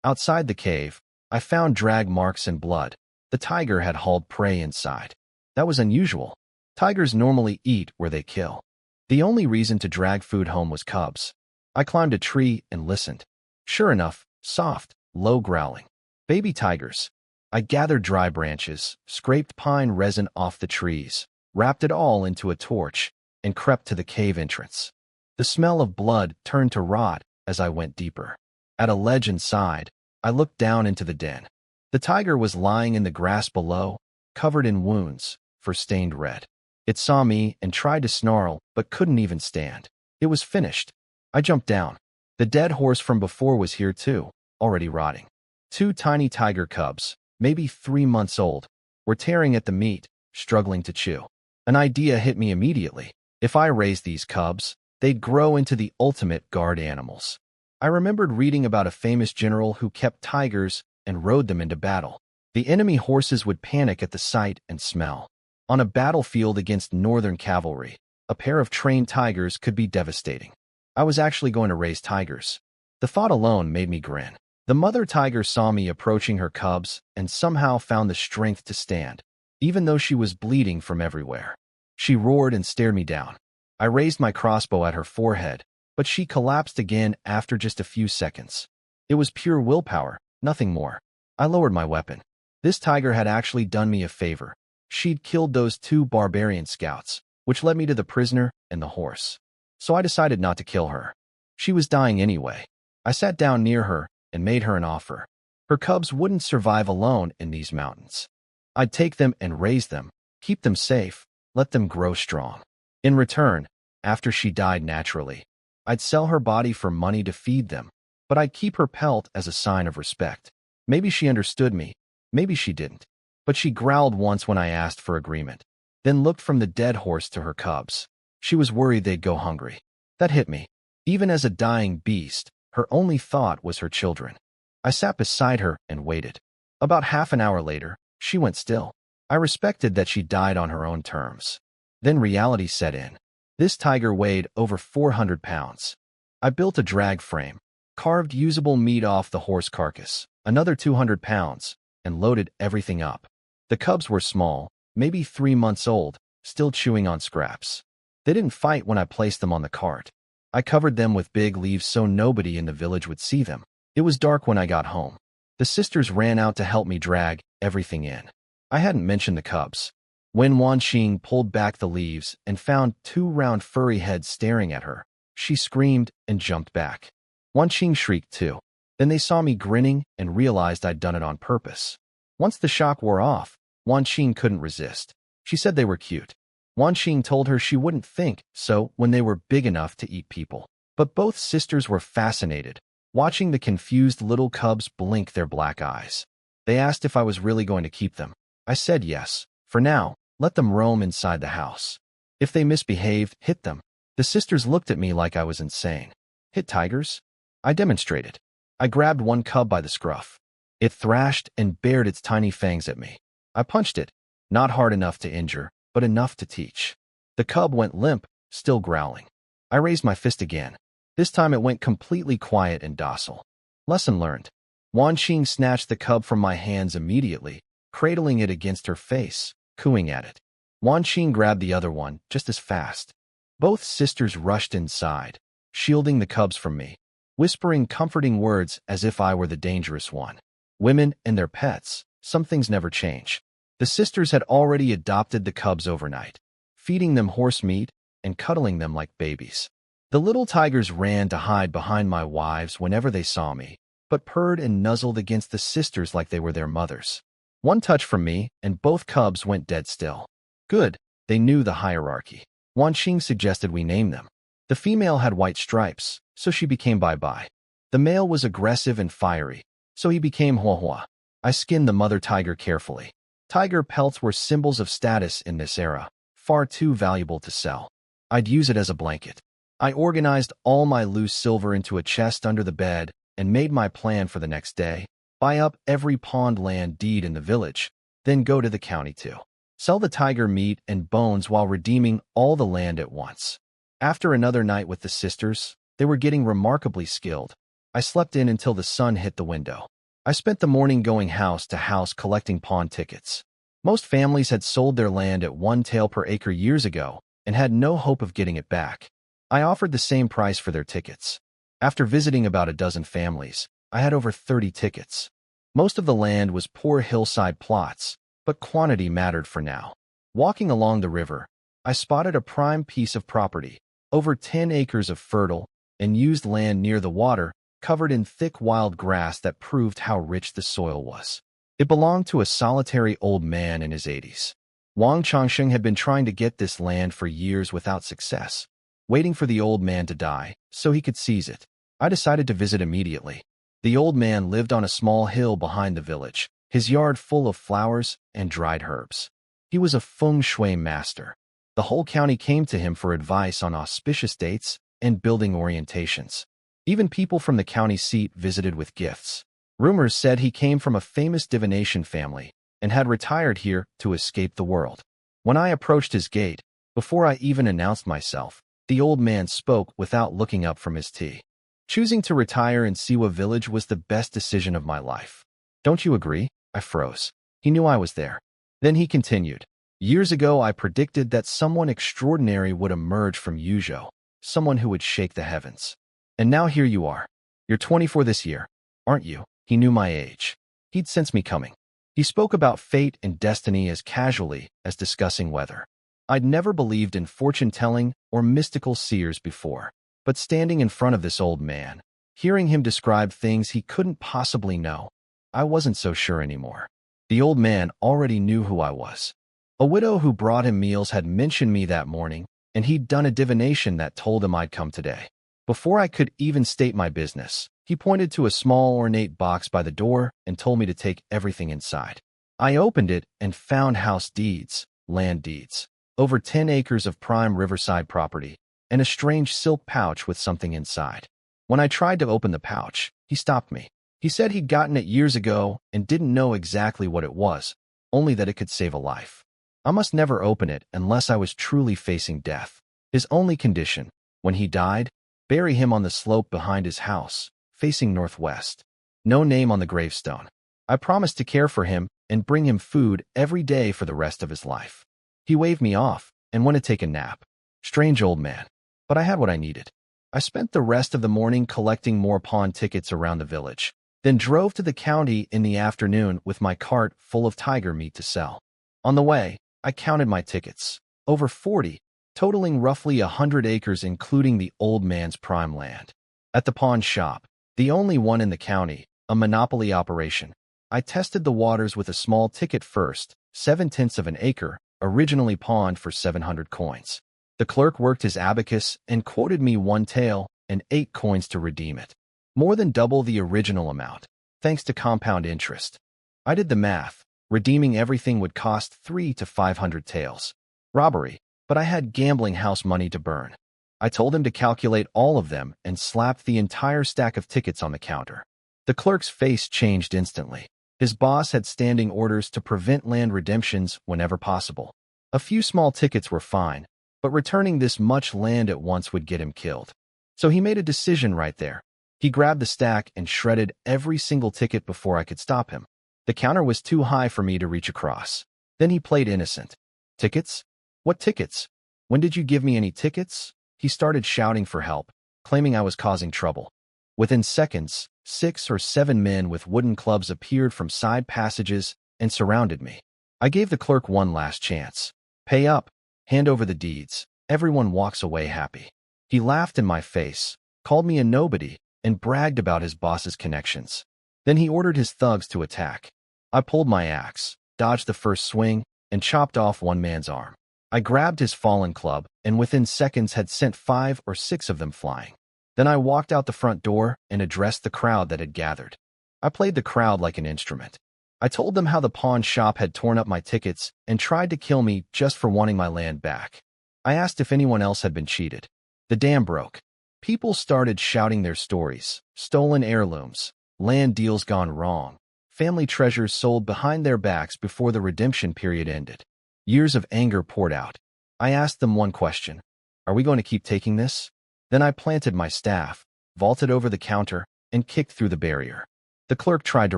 Outside the cave, I found drag marks and blood. The tiger had hauled prey inside. That was unusual. Tigers normally eat where they kill. The only reason to drag food home was cubs. I climbed a tree and listened. Sure enough, soft, low growling. Baby tigers. I gathered dry branches, scraped pine resin off the trees, wrapped it all into a torch, and crept to the cave entrance. The smell of blood turned to rot as I went deeper. At a ledge inside, I looked down into the den. The tiger was lying in the grass below, covered in wounds, stained red. It saw me and tried to snarl, but couldn't even stand. It was finished. I jumped down. The dead horse from before was here too, already rotting. 2 tiny tiger cubs, maybe 3 months old, were tearing at the meat, struggling to chew. An idea hit me immediately. If I raised these cubs, they'd grow into the ultimate guard animals. I remembered reading about a famous general who kept tigers and rode them into battle. The enemy horses would panic at the sight and smell. On a battlefield against northern cavalry, a pair of trained tigers could be devastating. I was actually going to raise tigers. The thought alone made me grin. The mother tiger saw me approaching her cubs and somehow found the strength to stand, even though she was bleeding from everywhere. She roared and stared me down. I raised my crossbow at her forehead, but she collapsed again after just a few seconds. It was pure willpower, nothing more. I lowered my weapon. This tiger had actually done me a favor. She'd killed those 2 barbarian scouts, which led me to the prisoner and the horse. So I decided not to kill her. She was dying anyway. I sat down near her and made her an offer. Her cubs wouldn't survive alone in these mountains. I'd take them and raise them, keep them safe, let them grow strong. In return, after she died naturally, I'd sell her body for money to feed them, but I'd keep her pelt as a sign of respect. Maybe she understood me, maybe she didn't. But she growled once when I asked for agreement, then looked from the dead horse to her cubs. She was worried they'd go hungry. That hit me. Even as a dying beast, her only thought was her children. I sat beside her and waited. About half an hour later, she went still. I respected that she died on her own terms. Then reality set in. This tiger weighed over 400 pounds. I built a drag frame, carved usable meat off the horse carcass, another 200 pounds, and loaded everything up. The cubs were small, maybe 3 months old, still chewing on scraps. They didn't fight when I placed them on the cart. I covered them with big leaves so nobody in the village would see them. It was dark when I got home. The sisters ran out to help me drag everything in. I hadn't mentioned the cubs. When Wanqing pulled back the leaves and found 2 round furry heads staring at her, she screamed and jumped back. Wanqing shrieked too. Then they saw me grinning and realized I'd done it on purpose. Once the shock wore off, Wanqing couldn't resist. She said they were cute. Wanqing told her she wouldn't think so when they were big enough to eat people. But both sisters were fascinated, watching the confused little cubs blink their black eyes. They asked if I was really going to keep them. I said yes. For now, let them roam inside the house. If they misbehaved, hit them. The sisters looked at me like I was insane. Hit tigers? I demonstrated. I grabbed one cub by the scruff. It thrashed and bared its tiny fangs at me. I punched it, not hard enough to injure, but enough to teach. The cub went limp, still growling. I raised my fist again. This time it went completely quiet and docile. Lesson learned. Wanqing snatched the cub from my hands immediately, cradling it against her face, cooing at it. Wanqing grabbed the other one just as fast. Both sisters rushed inside, shielding the cubs from me, whispering comforting words as if I were the dangerous one. Women and their pets, some things never change. The sisters had already adopted the cubs overnight, feeding them horse meat and cuddling them like babies. The little tigers ran to hide behind my wives whenever they saw me, but purred and nuzzled against the sisters like they were their mothers. One touch from me, and both cubs went dead still. Good, they knew the hierarchy. Wanqing suggested we name them. The female had white stripes, so she became Bye-Bye. The male was aggressive and fiery, so he became Hua-Hua. I skinned the mother tiger carefully. Tiger pelts were symbols of status in this era. far too valuable to sell. I'd use it as a blanket. I organized all my loose silver into a chest under the bed and made my plan for the next day. Buy up every pawned land deed in the village, then go to the county to sell the tiger meat and bones while redeeming all the land at once. After another night with the sisters, they were getting remarkably skilled. I slept in until the sun hit the window. I spent the morning going house to house collecting pawn tickets. Most families had sold their land at 1 tael per acre years ago and had no hope of getting it back. I offered the same price for their tickets. After visiting about a dozen families, I had over 30 tickets. Most of the land was poor hillside plots, but quantity mattered for now. Walking along the river, I spotted a prime piece of property, over 10 acres of fertile and used land near the water, covered in thick wild grass that proved how rich the soil was. It belonged to a solitary old man in his 80s. Wang Changsheng had been trying to get this land for years without success, waiting for the old man to die so he could seize it. I decided to visit immediately. The old man lived on a small hill behind the village, his yard full of flowers and dried herbs. He was a feng shui master. The whole county came to him for advice on auspicious dates and building orientations. Even people from the county seat visited with gifts. Rumors said he came from a famous divination family and had retired here to escape the world. When I approached his gate, before I even announced myself, the old man spoke without looking up from his tea. Choosing to retire in Siwa village was the best decision of my life. Don't you agree? I froze. He knew I was there. Then he continued. Years ago, I predicted that someone extraordinary would emerge from Yuzhou, someone who would shake the heavens. And now here you are. You're 24 this year, aren't you? He knew my age. He'd sensed me coming. He spoke about fate and destiny as casually as discussing weather. I'd never believed in fortune-telling or mystical seers before, but standing in front of this old man, hearing him describe things he couldn't possibly know, I wasn't so sure anymore. The old man already knew who I was. A widow who brought him meals had mentioned me that morning, and he'd done a divination that told him I'd come today. Before I could even state my business, he pointed to a small ornate box by the door and told me to take everything inside. I opened it and found house deeds, land deeds, over 10 acres of prime riverside property, and a strange silk pouch with something inside. When I tried to open the pouch, he stopped me. He said he'd gotten it years ago and didn't know exactly what it was, only that it could save a life. I must never open it unless I was truly facing death. His only condition, when he died, bury him on the slope behind his house, facing northwest. No name on the gravestone. I promised to care for him and bring him food every day for the rest of his life. He waved me off and went to take a nap. Strange old man. But I had what I needed. I spent the rest of the morning collecting more pawn tickets around the village, then drove to the county in the afternoon with my cart full of tiger meat to sell. On the way, I counted my tickets. Over 40, totaling roughly 100 acres including the old man's prime land. At the pawn shop, the only one in the county, a monopoly operation, I tested the waters with a small ticket first, 7/10 of an acre, originally pawned for 700 coins. The clerk worked his abacus and quoted me 1 tael and 8 coins to redeem it. More than double the original amount, thanks to compound interest. I did the math. Redeeming everything would cost 300 to 500 taels. Robbery, but I had gambling house money to burn. I told him to calculate all of them and slapped the entire stack of tickets on the counter. The clerk's face changed instantly. His boss had standing orders to prevent land redemptions whenever possible. A few small tickets were fine, but returning this much land at once would get him killed. So he made a decision right there. He grabbed the stack and shredded every single ticket before I could stop him. The counter was too high for me to reach across. Then he played innocent. Tickets? What tickets? When did you give me any tickets? He started shouting for help, claiming I was causing trouble. Within seconds, 6 or 7 men with wooden clubs appeared from side passages and surrounded me. I gave the clerk one last chance. Pay up, hand over the deeds. Everyone walks away happy. He laughed in my face, called me a nobody, and bragged about his boss's connections. Then he ordered his thugs to attack. I pulled my axe, dodged the first swing, and chopped off one man's arm. I grabbed his fallen club, and within seconds had sent 5 or 6 of them flying. Then I walked out the front door and addressed the crowd that had gathered. I played the crowd like an instrument. I told them how the pawn shop had torn up my tickets and tried to kill me just for wanting my land back. I asked if anyone else had been cheated. The dam broke. People started shouting their stories. Stolen heirlooms, land deals gone wrong, family treasures sold behind their backs before the redemption period ended. Years of anger poured out. I asked them one question. Are we going to keep taking this? Then I planted my staff, vaulted over the counter, and kicked through the barrier. The clerk tried to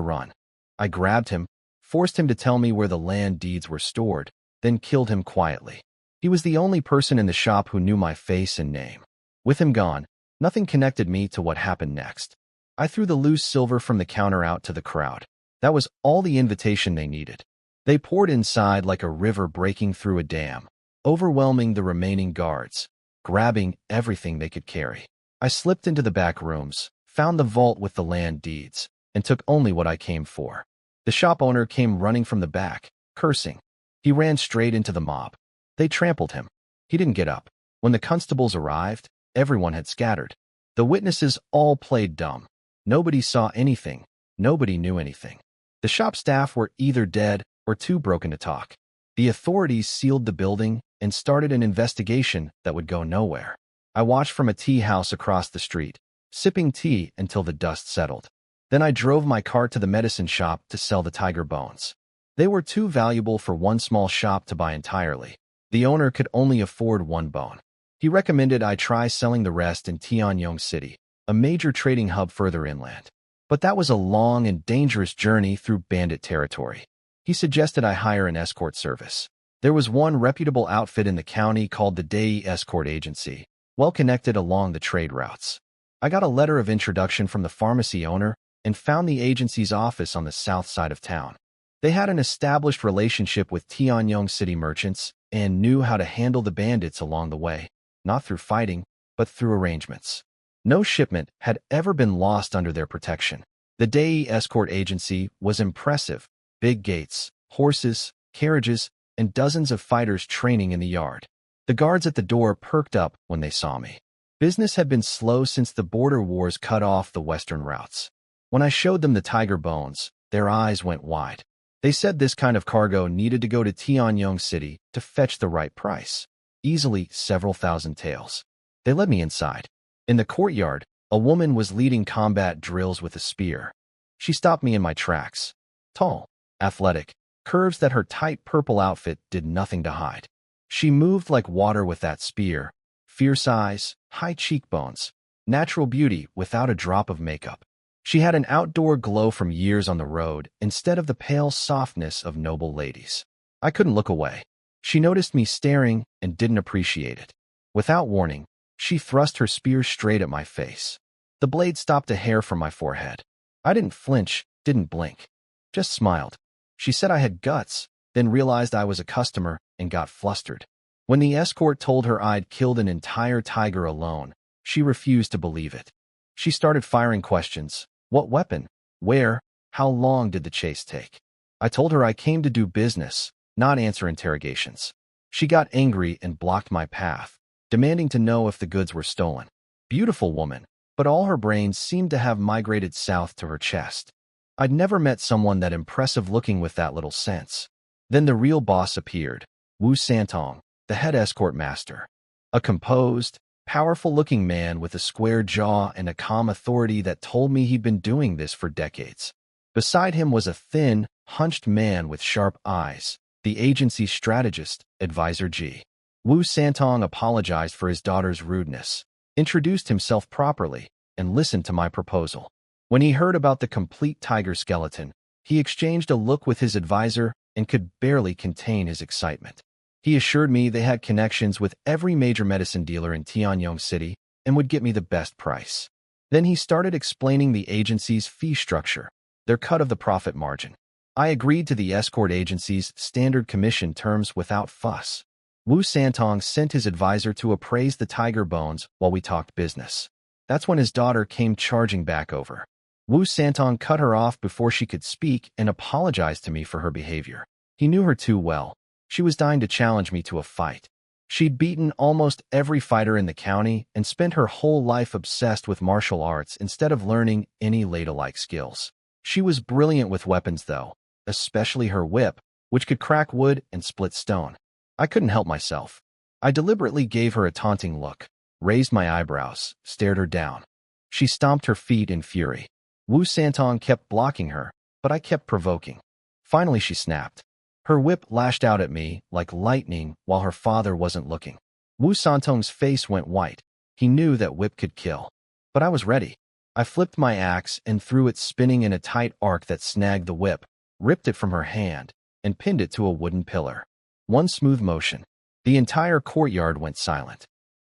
run. I grabbed him, forced him to tell me where the land deeds were stored, then killed him quietly. He was the only person in the shop who knew my face and name. With him gone, nothing connected me to what happened next. I threw the loose silver from the counter out to the crowd. That was all the invitation they needed. They poured inside like a river breaking through a dam, overwhelming the remaining guards, grabbing everything they could carry. I slipped into the back rooms, found the vault with the land deeds, and took only what I came for. The shop owner came running from the back, cursing. He ran straight into the mob. They trampled him. He didn't get up. When the constables arrived, everyone had scattered. The witnesses all played dumb. Nobody saw anything. Nobody knew anything. The shop staff were either dead or too broken to talk. The authorities sealed the building and started an investigation that would go nowhere. I watched from a tea house across the street, sipping tea until the dust settled. Then I drove my car to the medicine shop to sell the tiger bones. They were too valuable for one small shop to buy entirely. The owner could only afford one bone. He recommended I try selling the rest in Tianyong City, a major trading hub further inland. But that was a long and dangerous journey through bandit territory. He suggested I hire an escort service. There was one reputable outfit in the county called the Dai Escort Agency, well connected along the trade routes. I got a letter of introduction from the pharmacy owner and found the agency's office on the south side of town. They had an established relationship with Tianyong City merchants and knew how to handle the bandits along the way, not through fighting, but through arrangements. No shipment had ever been lost under their protection. The Dai Escort Agency was impressive. Big gates, horses, carriages, and dozens of fighters training in the yard. The guards at the door perked up when they saw me. Business had been slow since the border wars cut off the western routes. When I showed them the tiger bones, their eyes went wide. They said this kind of cargo needed to go to Tianyong City to fetch the right price, easily several thousand taels. They led me inside. In the courtyard, a woman was leading combat drills with a spear. She stopped me in my tracks. Tall, athletic, curves that her tight purple outfit did nothing to hide. She moved like water with that spear, fierce eyes, high cheekbones, natural beauty without a drop of makeup. She had an outdoor glow from years on the road instead of the pale softness of noble ladies. I couldn't look away. She noticed me staring and didn't appreciate it. Without warning, she thrust her spear straight at my face. The blade stopped a hair from my forehead. I didn't flinch, didn't blink, just smiled. She said I had guts, then realized I was a customer and got flustered. When the escort told her I'd killed an entire tiger alone, she refused to believe it. She started firing questions. What weapon? Where? How long did the chase take? I told her I came to do business, not answer interrogations. She got angry and blocked my path, demanding to know if the goods were stolen. Beautiful woman, but all her brains seemed to have migrated south to her chest. I'd never met someone that impressive looking with that little sense. Then the real boss appeared, Wu Santong, the head escort master. A composed, powerful-looking man with a square jaw and a calm authority that told me he'd been doing this for decades. Beside him was a thin, hunched man with sharp eyes, the agency's strategist, Advisor G. Wu Santong apologized for his daughter's rudeness, introduced himself properly, and listened to my proposal. When he heard about the complete tiger skeleton, he exchanged a look with his advisor and could barely contain his excitement. He assured me they had connections with every major medicine dealer in Tianyong City and would get me the best price. Then he started explaining the agency's fee structure, their cut of the profit margin. I agreed to the escort agency's standard commission terms without fuss. Wu Santong sent his advisor to appraise the tiger bones while we talked business. That's when his daughter came charging back over. Wu Santong cut her off before she could speak and apologized to me for her behavior. He knew her too well. She was dying to challenge me to a fight. She'd beaten almost every fighter in the county and spent her whole life obsessed with martial arts instead of learning any ladle-like skills. She was brilliant with weapons, though. especially her whip, which could crack wood and split stone. I couldn't help myself. I deliberately gave her a taunting look, raised my eyebrows, stared her down. She stomped her feet in fury. Wu Santong kept blocking her, but I kept provoking. Finally, she snapped. Her whip lashed out at me like lightning while her father wasn't looking. Wu Santong's face went white. He knew that whip could kill. But I was ready. I flipped my axe and threw it spinning in a tight arc that snagged the whip, ripped it from her hand, and pinned it to a wooden pillar. One smooth motion. The entire courtyard went silent.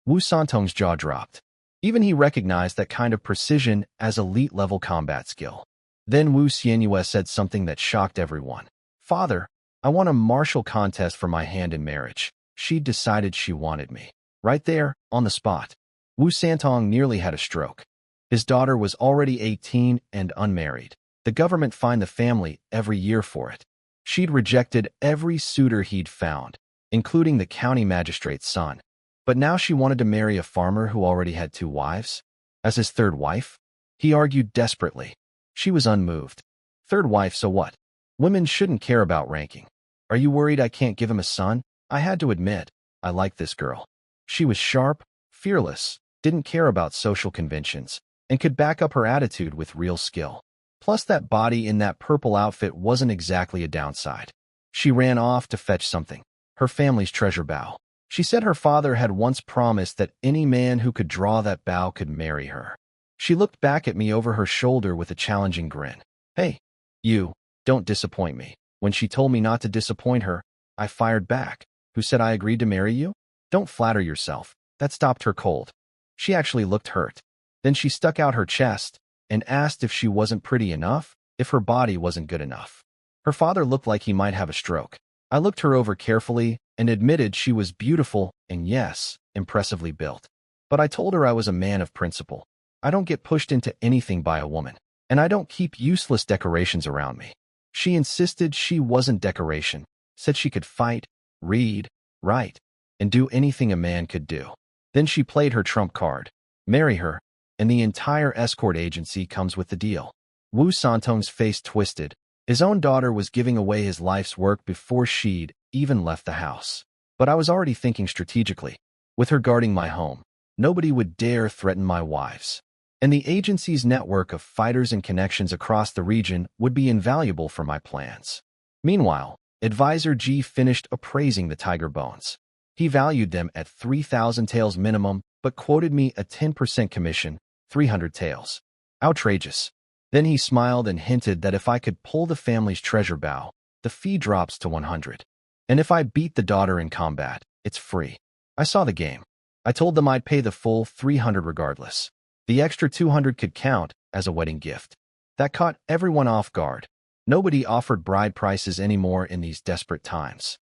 Wu Santong's jaw dropped. Even he recognized that kind of precision as elite-level combat skill. Then Wu Xianyue said something that shocked everyone. "Father, I won a martial contest for my hand in marriage. She decided she wanted me. Right there, on the spot." Wu Santong nearly had a stroke. His daughter was already 18 and unmarried. The government fined the family every year for it. She'd rejected every suitor he'd found, including the county magistrate's son. But now she wanted to marry a farmer who already had 2 wives? As his third wife? He argued desperately. She was unmoved. Third wife, so what? Women shouldn't care about ranking. Are you worried I can't give him a son? I had to admit, I liked this girl. She was sharp, fearless, didn't care about social conventions, and could back up her attitude with real skill. Plus, that body in that purple outfit wasn't exactly a downside. She ran off to fetch something. Her family's treasure bow. She said her father had once promised that any man who could draw that bow could marry her. She looked back at me over her shoulder with a challenging grin. "Hey, you, don't disappoint me." When she told me not to disappoint her, I fired back. "Who said I agreed to marry you?" "Don't flatter yourself." That stopped her cold. She actually looked hurt. Then she stuck out her chest and asked if she wasn't pretty enough, if her body wasn't good enough. Her father looked like he might have a stroke. I looked her over carefully and admitted she was beautiful and, yes, impressively built. But I told her I was a man of principle. I don't get pushed into anything by a woman, and I don't keep useless decorations around me. She insisted she wasn't decoration, said she could fight, read, write, and do anything a man could do. Then she played her trump card. Marry her, and the entire escort agency comes with the deal. Wu Santong's face twisted. His own daughter was giving away his life's work before she'd even left the house. But I was already thinking strategically. With her guarding my home, nobody would dare threaten my wives. And the agency's network of fighters and connections across the region would be invaluable for my plans. Meanwhile, Advisor G finished appraising the tiger bones. He valued them at 3,000 taels minimum, but quoted me a 10% commission, 300 taels. Outrageous. Then he smiled and hinted that if I could pull the family's treasure bow, the fee drops to 100. And if I beat the daughter in combat, it's free. I saw the game. I told them I'd pay the full 300 regardless. The extra 200 could count as a wedding gift. That caught everyone off guard. Nobody offered bride prices anymore in these desperate times.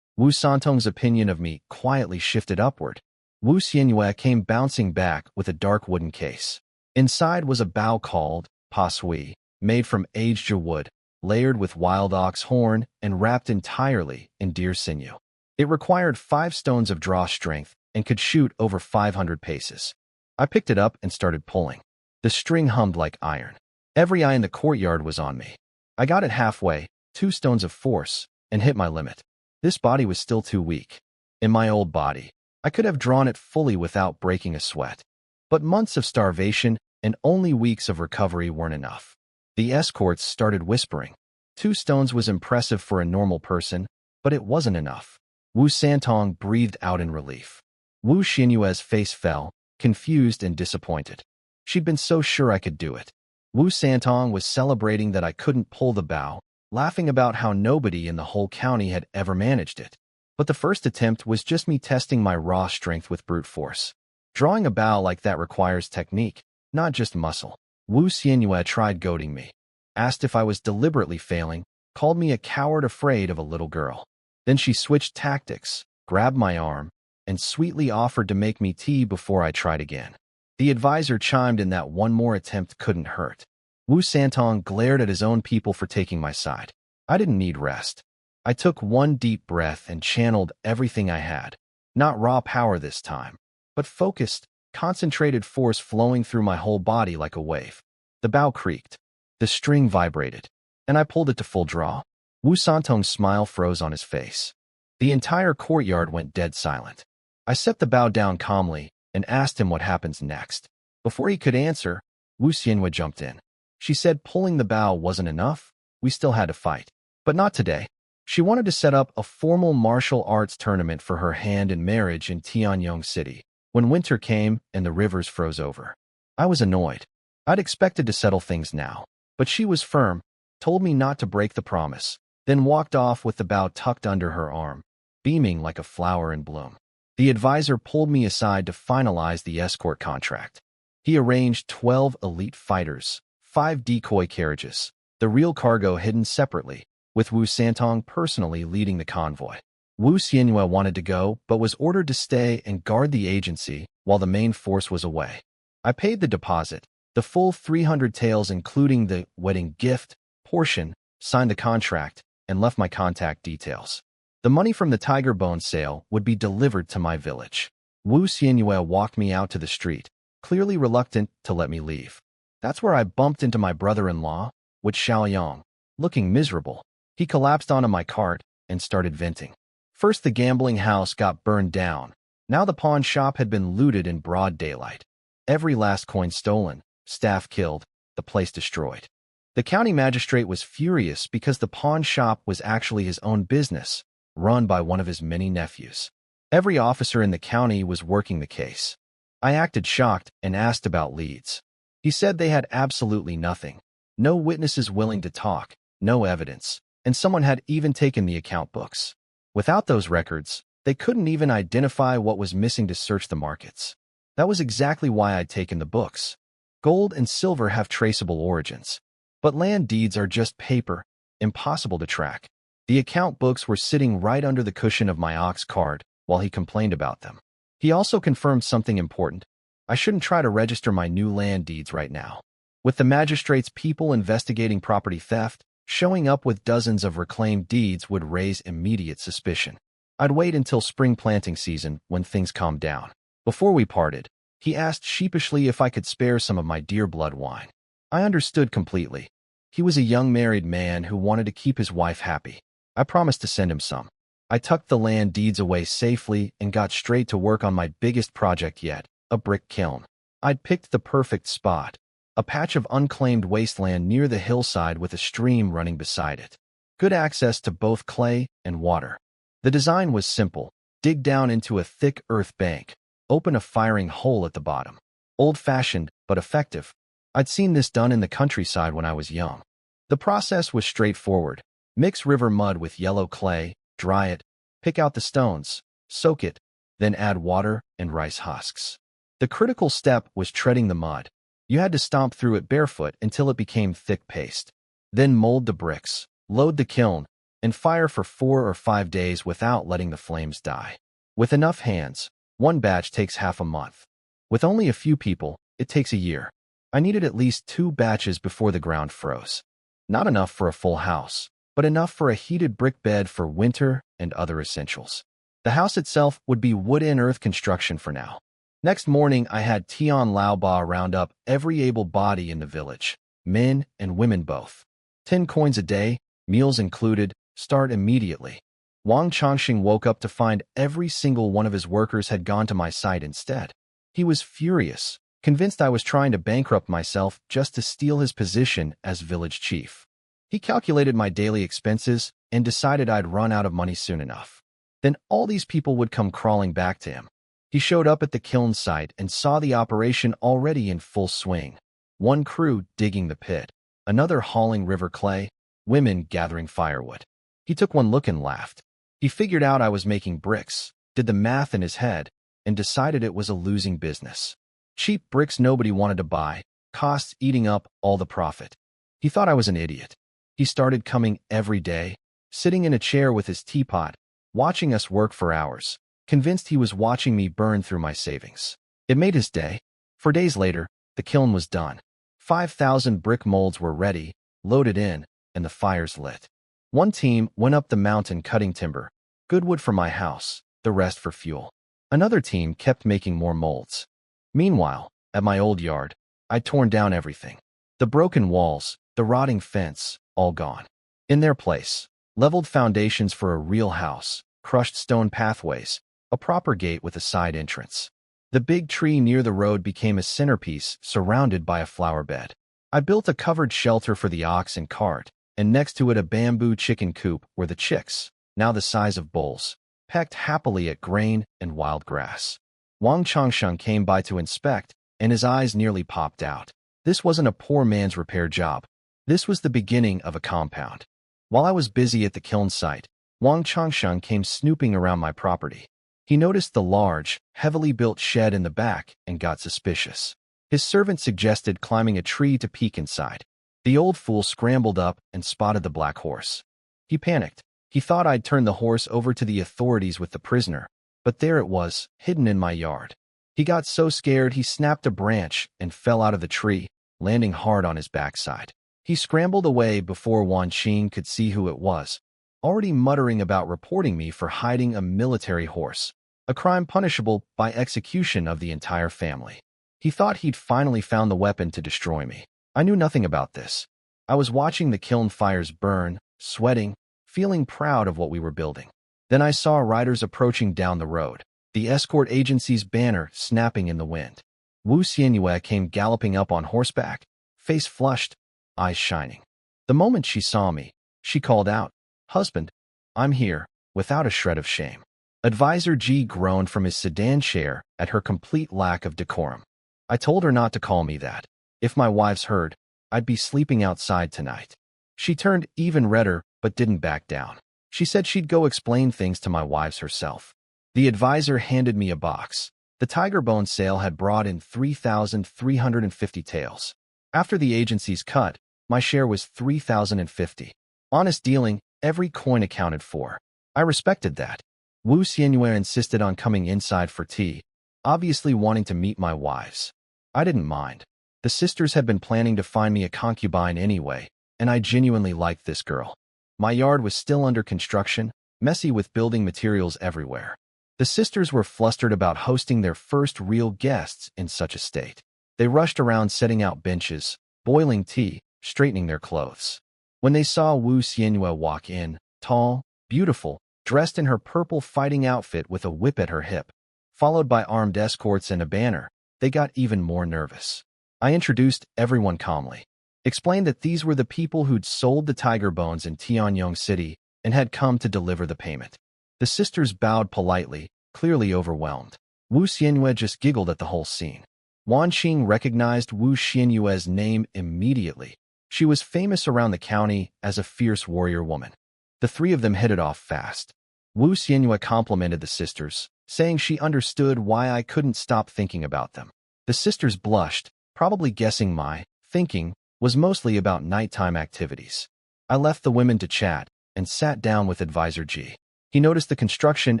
Wu Santong's opinion of me quietly shifted upward. Wu Xianyue came bouncing back with a dark wooden case. Inside was a bow called pa sui, made from aged wood, layered with wild ox horn and wrapped entirely in deer sinew. It required 5 stones of draw strength and could shoot over 500 paces. I picked it up and started pulling. The string hummed like iron. Every eye in the courtyard was on me. I got it halfway, 2 stones of force, and hit my limit. This body was still too weak. In my old body, I could have drawn it fully without breaking a sweat. But months of starvation and only weeks of recovery weren't enough. The escorts started whispering. 2 stones was impressive for a normal person, but it wasn't enough. Wu Santong breathed out in relief. Wu Xianyue's face fell, confused and disappointed. She'd been so sure I could do it. Wu Santong was celebrating that I couldn't pull the bow, laughing about how nobody in the whole county had ever managed it. But the first attempt was just me testing my raw strength with brute force. Drawing a bow like that requires technique, not just muscle. Wu Xianyue tried goading me, asked if I was deliberately failing, called me a coward afraid of a little girl. Then she switched tactics, grabbed my arm, and sweetly offered to make me tea before I tried again. The advisor chimed in that one more attempt couldn't hurt. Wu Santong glared at his own people for taking my side. I didn't need rest. I took one deep breath and channeled everything I had. Not raw power this time, but focused, concentrated force flowing through my whole body like a wave. The bow creaked. The string vibrated, and I pulled it to full draw. Wu Santong's smile froze on his face. The entire courtyard went dead silent. I set the bow down calmly and asked him what happens next. Before he could answer, Wu Xianhua jumped in. She said pulling the bow wasn't enough. We still had to fight. But not today. She wanted to set up a formal martial arts tournament for her hand in marriage in Tianyong City, when winter came and the rivers froze over. I was annoyed. I'd expected to settle things now. But she was firm, told me not to break the promise, then walked off with the bow tucked under her arm, beaming like a flower in bloom. The advisor pulled me aside to finalize the escort contract. He arranged 12 elite fighters, 5 decoy carriages, the real cargo hidden separately, with Wu Santong personally leading the convoy. Wu Xianhua wanted to go, but was ordered to stay and guard the agency while the main force was away. I paid the deposit, the full 300 taels including the wedding gift portion, signed the contract, and left my contact details. The money from the tiger bone sale would be delivered to my village. Wu Xianhua walked me out to the street, clearly reluctant to let me leave. That's where I bumped into my brother-in-law, with Xiaoyong, looking miserable. He collapsed onto my cart and started venting. First the gambling house got burned down. Now the pawn shop had been looted in broad daylight. Every last coin stolen, staff killed, the place destroyed. The county magistrate was furious because the pawn shop was actually his own business, run by one of his many nephews. Every officer in the county was working the case. I acted shocked and asked about leads. He said they had absolutely nothing. No witnesses willing to talk, no evidence, and someone had even taken the account books. Without those records, they couldn't even identify what was missing to search the markets. That was exactly why I'd taken the books. Gold and silver have traceable origins. But land deeds are just paper, impossible to track. The account books were sitting right under the cushion of my ox cart while he complained about them. He also confirmed something important. I shouldn't try to register my new land deeds right now. With the magistrate's people investigating property theft, showing up with dozens of reclaimed deeds would raise immediate suspicion. I'd wait until spring planting season when things calmed down. Before we parted, he asked sheepishly if I could spare some of my dear blood wine. I understood completely. He was a young married man who wanted to keep his wife happy. I promised to send him some. I tucked the land deeds away safely and got straight to work on my biggest project yet, a brick kiln. I'd picked the perfect spot, a patch of unclaimed wasteland near the hillside with a stream running beside it. Good access to both clay and water. The design was simple. Dig down into a thick earth bank, open a firing hole at the bottom. Old-fashioned, but effective. I'd seen this done in the countryside when I was young. The process was straightforward. Mix river mud with yellow clay, dry it, pick out the stones, soak it, then add water and rice husks. The critical step was treading the mud. You had to stomp through it barefoot until it became thick paste. Then mold the bricks, load the kiln, and fire for 4 or 5 days without letting the flames die. With enough hands, one batch takes half a month. With only a few people, it takes a year. I needed at least 2 batches before the ground froze. Not enough for a full house, but enough for a heated brick bed for winter and other essentials. The house itself would be wood-in-earth construction for now. Next morning, I had Tian Laoba round up every able body in the village, men and women both. 10 coins a day, meals included, start immediately. Wang Changxing woke up to find every single one of his workers had gone to my site instead. He was furious, convinced I was trying to bankrupt myself just to steal his position as village chief. He calculated my daily expenses and decided I'd run out of money soon enough. Then all these people would come crawling back to him. He showed up at the kiln site and saw the operation already in full swing. One crew digging the pit, another hauling river clay, women gathering firewood. He took one look and laughed. He figured out I was making bricks, did the math in his head, and decided it was a losing business. Cheap bricks nobody wanted to buy, costs eating up all the profit. He thought I was an idiot. He started coming every day, sitting in a chair with his teapot, watching us work for hours, convinced he was watching me burn through my savings. It made his day. 4 days later, the kiln was done. 5,000 brick molds were ready, loaded in, and the fires lit. One team went up the mountain cutting timber, good wood for my house, the rest for fuel. Another team kept making more molds. Meanwhile, at my old yard, I'd torn down everything. The broken walls, the rotting fence, all gone. In their place, leveled foundations for a real house, crushed stone pathways, a proper gate with a side entrance. The big tree near the road became a centerpiece surrounded by a flower bed. I built a covered shelter for the ox and cart, and next to it a bamboo chicken coop where the chicks, now the size of bulls, pecked happily at grain and wild grass. Wang Changsheng came by to inspect, and his eyes nearly popped out. This wasn't a poor man's repair job. This was the beginning of a compound. While I was busy at the kiln site, Wang Changsheng came snooping around my property. He noticed the large, heavily built shed in the back and got suspicious. His servant suggested climbing a tree to peek inside. The old fool scrambled up and spotted the black horse. He panicked. He thought I'd turned the horse over to the authorities with the prisoner, but there it was, hidden in my yard. He got so scared he snapped a branch and fell out of the tree, landing hard on his backside. He scrambled away before Wan Qing could see who it was, already muttering about reporting me for hiding a military horse, a crime punishable by execution of the entire family. He thought he'd finally found the weapon to destroy me. I knew nothing about this. I was watching the kiln fires burn, sweating, feeling proud of what we were building. Then I saw riders approaching down the road, the escort agency's banner snapping in the wind. Wu Xianyue came galloping up on horseback, face flushed, eyes shining. The moment she saw me, she called out, "Husband, I'm here," without a shred of shame. Advisor Ji groaned from his sedan chair at her complete lack of decorum. I told her not to call me that. If my wives heard, I'd be sleeping outside tonight. She turned even redder but didn't back down. She said she'd go explain things to my wives herself. The advisor handed me a box. The tiger bone sale had brought in 3,350 taels. After the agency's cut, my share was 3,050. Honest dealing, every coin accounted for. I respected that. Wu Xianyue insisted on coming inside for tea, obviously wanting to meet my wives. I didn't mind. The sisters had been planning to find me a concubine anyway, and I genuinely liked this girl. My yard was still under construction, messy with building materials everywhere. The sisters were flustered about hosting their first real guests in such a state. They rushed around setting out benches, boiling tea, straightening their clothes. When they saw Wu Xianyue walk in, tall, beautiful, dressed in her purple fighting outfit with a whip at her hip, followed by armed escorts and a banner, they got even more nervous. I introduced everyone calmly, explained that these were the people who'd sold the tiger bones in Tianyong City and had come to deliver the payment. The sisters bowed politely, clearly overwhelmed. Wu Xianyue just giggled at the whole scene. Wan Qing recognized Wu Xianyue's name immediately. She was famous around the county as a fierce warrior woman. The three of them hit it off fast. Wu Xianyue complimented the sisters, saying she understood why I couldn't stop thinking about them. The sisters blushed, probably guessing my thinking was mostly about nighttime activities. I left the women to chat and sat down with Advisor G. He noticed the construction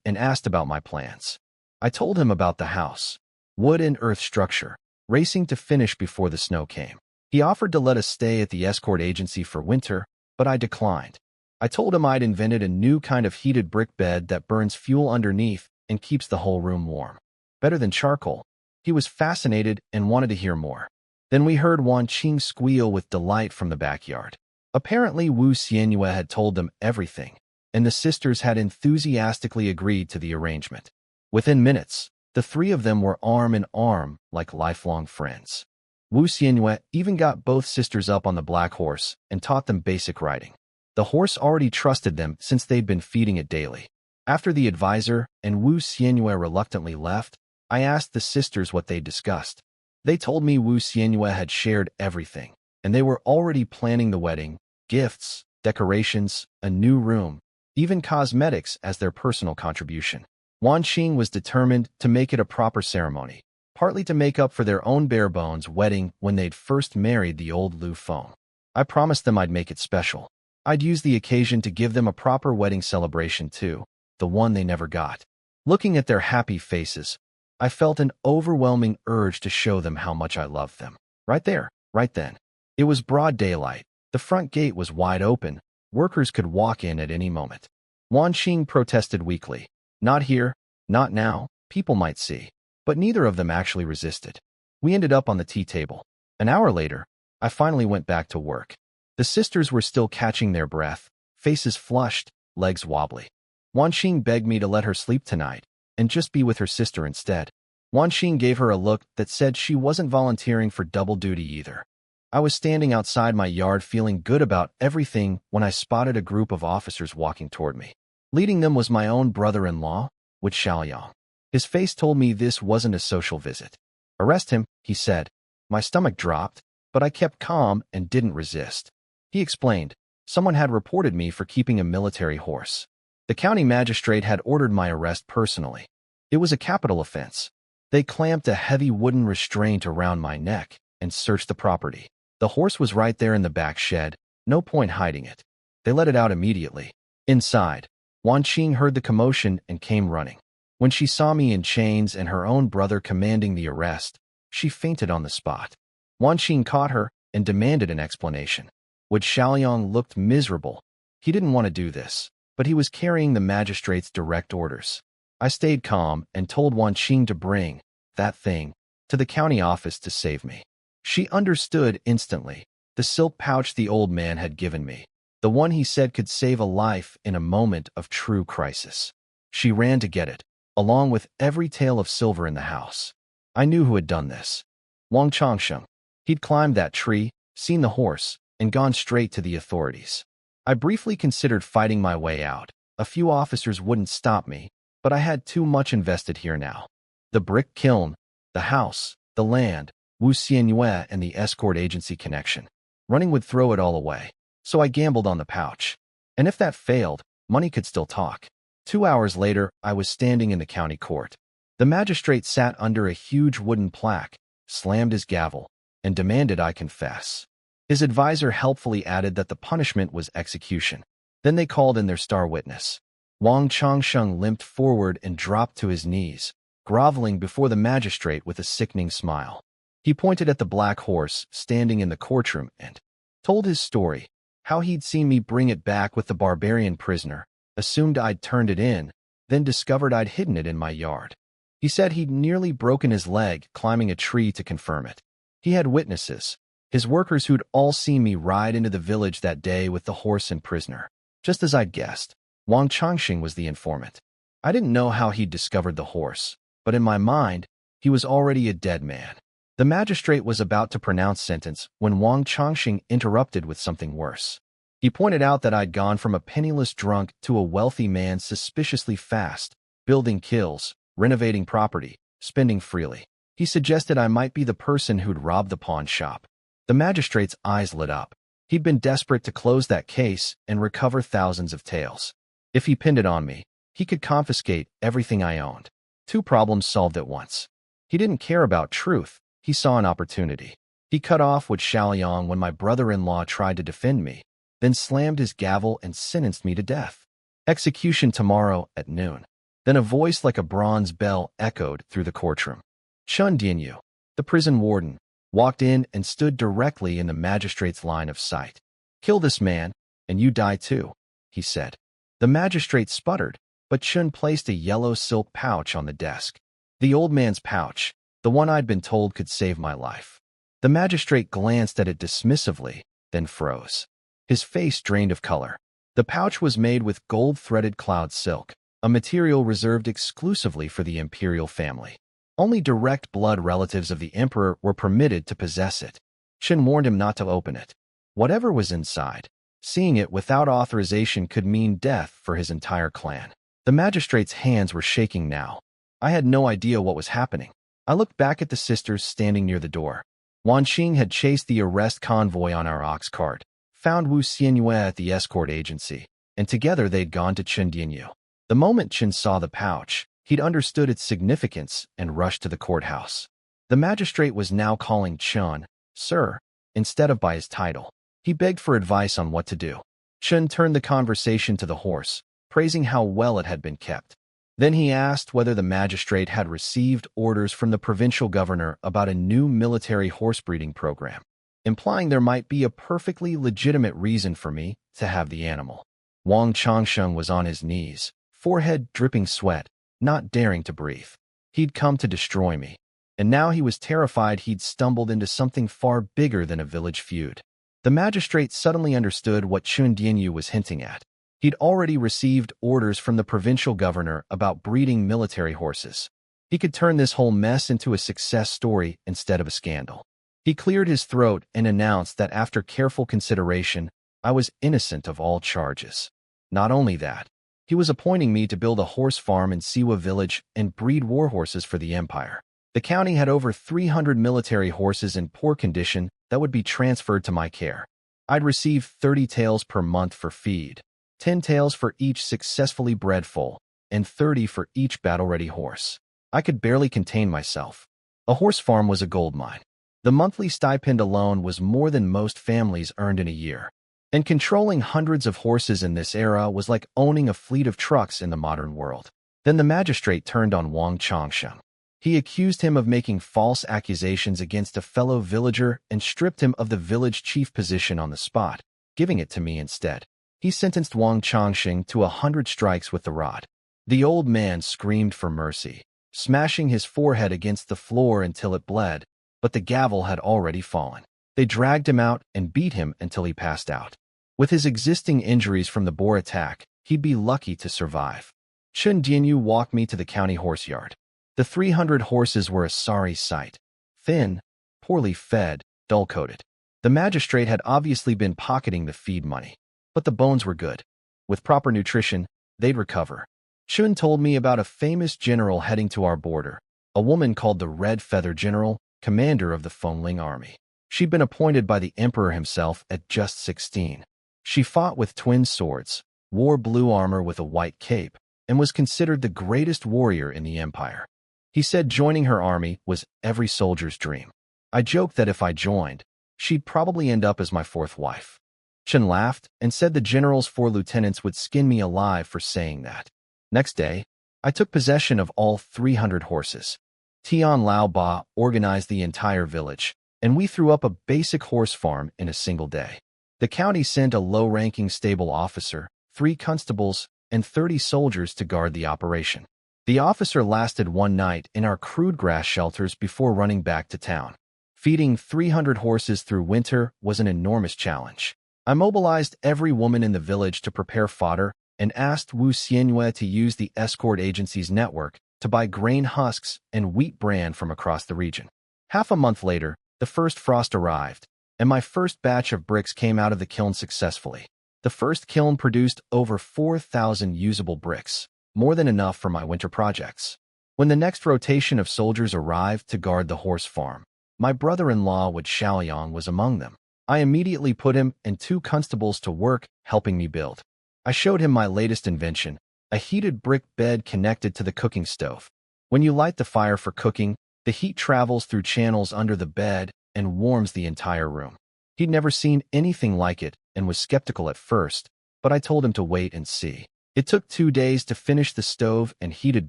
and asked about my plans. I told him about the house, wood and earth structure, racing to finish before the snow came. He offered to let us stay at the escort agency for winter, but I declined. I told him I'd invented a new kind of heated brick bed that burns fuel underneath and keeps the whole room warm. Better than charcoal. He was fascinated and wanted to hear more. Then we heard Wan Qing squeal with delight from the backyard. Apparently Wu Xianyue had told them everything, and the sisters had enthusiastically agreed to the arrangement. Within minutes, the three of them were arm in arm like lifelong friends. Wu Xianyue even got both sisters up on the black horse and taught them basic riding. The horse already trusted them since they'd been feeding it daily. After the advisor and Wu Xianyue reluctantly left, I asked the sisters what they'd discussed. They told me Wu Xianyue had shared everything, and they were already planning the wedding, gifts, decorations, a new room, even cosmetics as their personal contribution. Wan Qing was determined to make it a proper ceremony, partly to make up for their own bare-bones wedding when they'd first married the old Liu Feng. I promised them I'd make it special. I'd use the occasion to give them a proper wedding celebration too, the one they never got. Looking at their happy faces, I felt an overwhelming urge to show them how much I loved them. Right there, right then. It was broad daylight. The front gate was wide open. Workers could walk in at any moment. Wan Qing protested weakly. Not here, not now, people might see. But neither of them actually resisted. We ended up on the tea table. An hour later, I finally went back to work. The sisters were still catching their breath, faces flushed, legs wobbly. Wanxing begged me to let her sleep tonight and just be with her sister instead. Wanxing gave her a look that said she wasn't volunteering for double duty either. I was standing outside my yard feeling good about everything when I spotted a group of officers walking toward me. Leading them was my own brother-in-law, Wu Xiaoyang. His face told me this wasn't a social visit. "Arrest him," he said. My stomach dropped, but I kept calm and didn't resist. He explained, someone had reported me for keeping a military horse. The county magistrate had ordered my arrest personally. It was a capital offense. They clamped a heavy wooden restraint around my neck and searched the property. The horse was right there in the back shed, no point hiding it. They let it out immediately. Inside, Wanqing heard the commotion and came running. When she saw me in chains and her own brother commanding the arrest, she fainted on the spot. Wanqing caught her and demanded an explanation. Wu Xiaoyang looked miserable. He didn't want to do this, but he was carrying the magistrate's direct orders. I stayed calm and told Wanqing to bring that thing to the county office to save me. She understood instantly. The silk pouch the old man had given me, the one he said could save a life in a moment of true crisis. She ran to get it, along with every tael of silver in the house. I knew who had done this. Wang Changsheng. He'd climbed that tree, seen the horse, and gone straight to the authorities. I briefly considered fighting my way out. A few officers wouldn't stop me, but I had too much invested here now. The brick kiln, the house, the land, Wu Xianyue and the escort agency connection. Running would throw it all away, so I gambled on the pouch. And if that failed, money could still talk. 2 hours later, I was standing in the county court. The magistrate sat under a huge wooden plaque, slammed his gavel, and demanded I confess. His advisor helpfully added that the punishment was execution. Then they called in their star witness. Wang Changsheng limped forward and dropped to his knees, groveling before the magistrate with a sickening smile. He pointed at the black horse standing in the courtroom and told his story, how he'd seen me bring it back with the barbarian prisoner, assumed I'd turned it in, then discovered I'd hidden it in my yard. He said he'd nearly broken his leg climbing a tree to confirm it. He had witnesses, his workers who'd all seen me ride into the village that day with the horse and prisoner. Just as I'd guessed, Wang Changxing was the informant. I didn't know how he'd discovered the horse, but in my mind, he was already a dead man. The magistrate was about to pronounce sentence when Wang Changxing interrupted with something worse. He pointed out that I'd gone from a penniless drunk to a wealthy man suspiciously fast, building kills, renovating property, spending freely. He suggested I might be the person who'd robbed the pawn shop. The magistrate's eyes lit up. He'd been desperate to close that case and recover thousands of taels. If he pinned it on me, he could confiscate everything I owned. 2 problems solved at once. He didn't care about truth. He saw an opportunity. He cut off Wu Xiaoyang when my brother-in-law tried to defend me, then slammed his gavel and sentenced me to death. Execution tomorrow at noon. Then a voice like a bronze bell echoed through the courtroom. Chun Dianyu, the prison warden, walked in and stood directly in the magistrate's line of sight. "Kill this man, and you die too," he said. The magistrate sputtered, but Chun placed a yellow silk pouch on the desk. The old man's pouch, the one I'd been told could save my life. The magistrate glanced at it dismissively, then froze. His face drained of color. The pouch was made with gold-threaded cloud silk, a material reserved exclusively for the imperial family. Only direct blood relatives of the emperor were permitted to possess it. Chen warned him not to open it. Whatever was inside, seeing it without authorization could mean death for his entire clan. The magistrate's hands were shaking now. I had no idea what was happening. I looked back at the sisters standing near the door. Wanqing had chased the arrest convoy on our ox cart, found Wu Xianyue at the escort agency, and together they'd gone to Chen Dianyu. The moment Chen saw the pouch, he'd understood its significance and rushed to the courthouse. The magistrate was now calling Chen, sir, instead of by his title. He begged for advice on what to do. Chen turned the conversation to the horse, praising how well it had been kept. Then he asked whether the magistrate had received orders from the provincial governor about a new military horse breeding program, implying there might be a perfectly legitimate reason for me to have the animal. Wang Changsheng was on his knees, forehead dripping sweat, not daring to breathe. He'd come to destroy me, and now he was terrified he'd stumbled into something far bigger than a village feud. The magistrate suddenly understood what Chun Dianyu was hinting at. He'd already received orders from the provincial governor about breeding military horses. He could turn this whole mess into a success story instead of a scandal. He cleared his throat and announced that after careful consideration, I was innocent of all charges. Not only that, he was appointing me to build a horse farm in Siwa village and breed war horses for the empire. The county had over 300 military horses in poor condition that would be transferred to my care. I'd receive 30 taels per month for feed, 10 taels for each successfully bred foal, and 30 for each battle-ready horse. I could barely contain myself. A horse farm was a gold mine. The monthly stipend alone was more than most families earned in a year. And controlling hundreds of horses in this era was like owning a fleet of trucks in the modern world. Then the magistrate turned on Wang Changsheng. He accused him of making false accusations against a fellow villager and stripped him of the village chief position on the spot, giving it to me instead. He sentenced Wang Changsheng to 100 strikes with the rod. The old man screamed for mercy, smashing his forehead against the floor until it bled, but the gavel had already fallen. They dragged him out and beat him until he passed out. With his existing injuries from the boar attack, he'd be lucky to survive. Chen Dianyu walked me to the county horse yard. The 300 horses were a sorry sight. Thin, poorly fed, dull-coated. The magistrate had obviously been pocketing the feed money. But the bones were good. With proper nutrition, they'd recover. Chun told me about a famous general heading to our border, a woman called the Red Feather General, commander of the Fengling army. She'd been appointed by the emperor himself at just 16. She fought with twin swords, wore blue armor with a white cape, and was considered the greatest warrior in the empire. He said joining her army was every soldier's dream. I joked that if I joined, she'd probably end up as my fourth wife. Chen laughed and said the general's 4 lieutenants would skin me alive for saying that. Next day, I took possession of all 300 horses. Tian Lao Ba organized the entire village, and we threw up a basic horse farm in a single day. The county sent a low-ranking stable officer, 3 constables, and 30 soldiers to guard the operation. The officer lasted one night in our crude grass shelters before running back to town. Feeding 300 horses through winter was an enormous challenge. I mobilized every woman in the village to prepare fodder and asked Wu Xianyue to use the escort agency's network to buy grain husks and wheat bran from across the region. Half a month later, the first frost arrived, and my first batch of bricks came out of the kiln successfully. The first kiln produced over 4,000 usable bricks, more than enough for my winter projects. When the next rotation of soldiers arrived to guard the horse farm, my brother-in-law Wu Xiaoliang was among them. I immediately put him and 2 constables to work helping me build. I showed him my latest invention, a heated brick bed connected to the cooking stove. When you light the fire for cooking, the heat travels through channels under the bed and warms the entire room. He'd never seen anything like it and was skeptical at first, but I told him to wait and see. It took 2 days to finish the stove and heated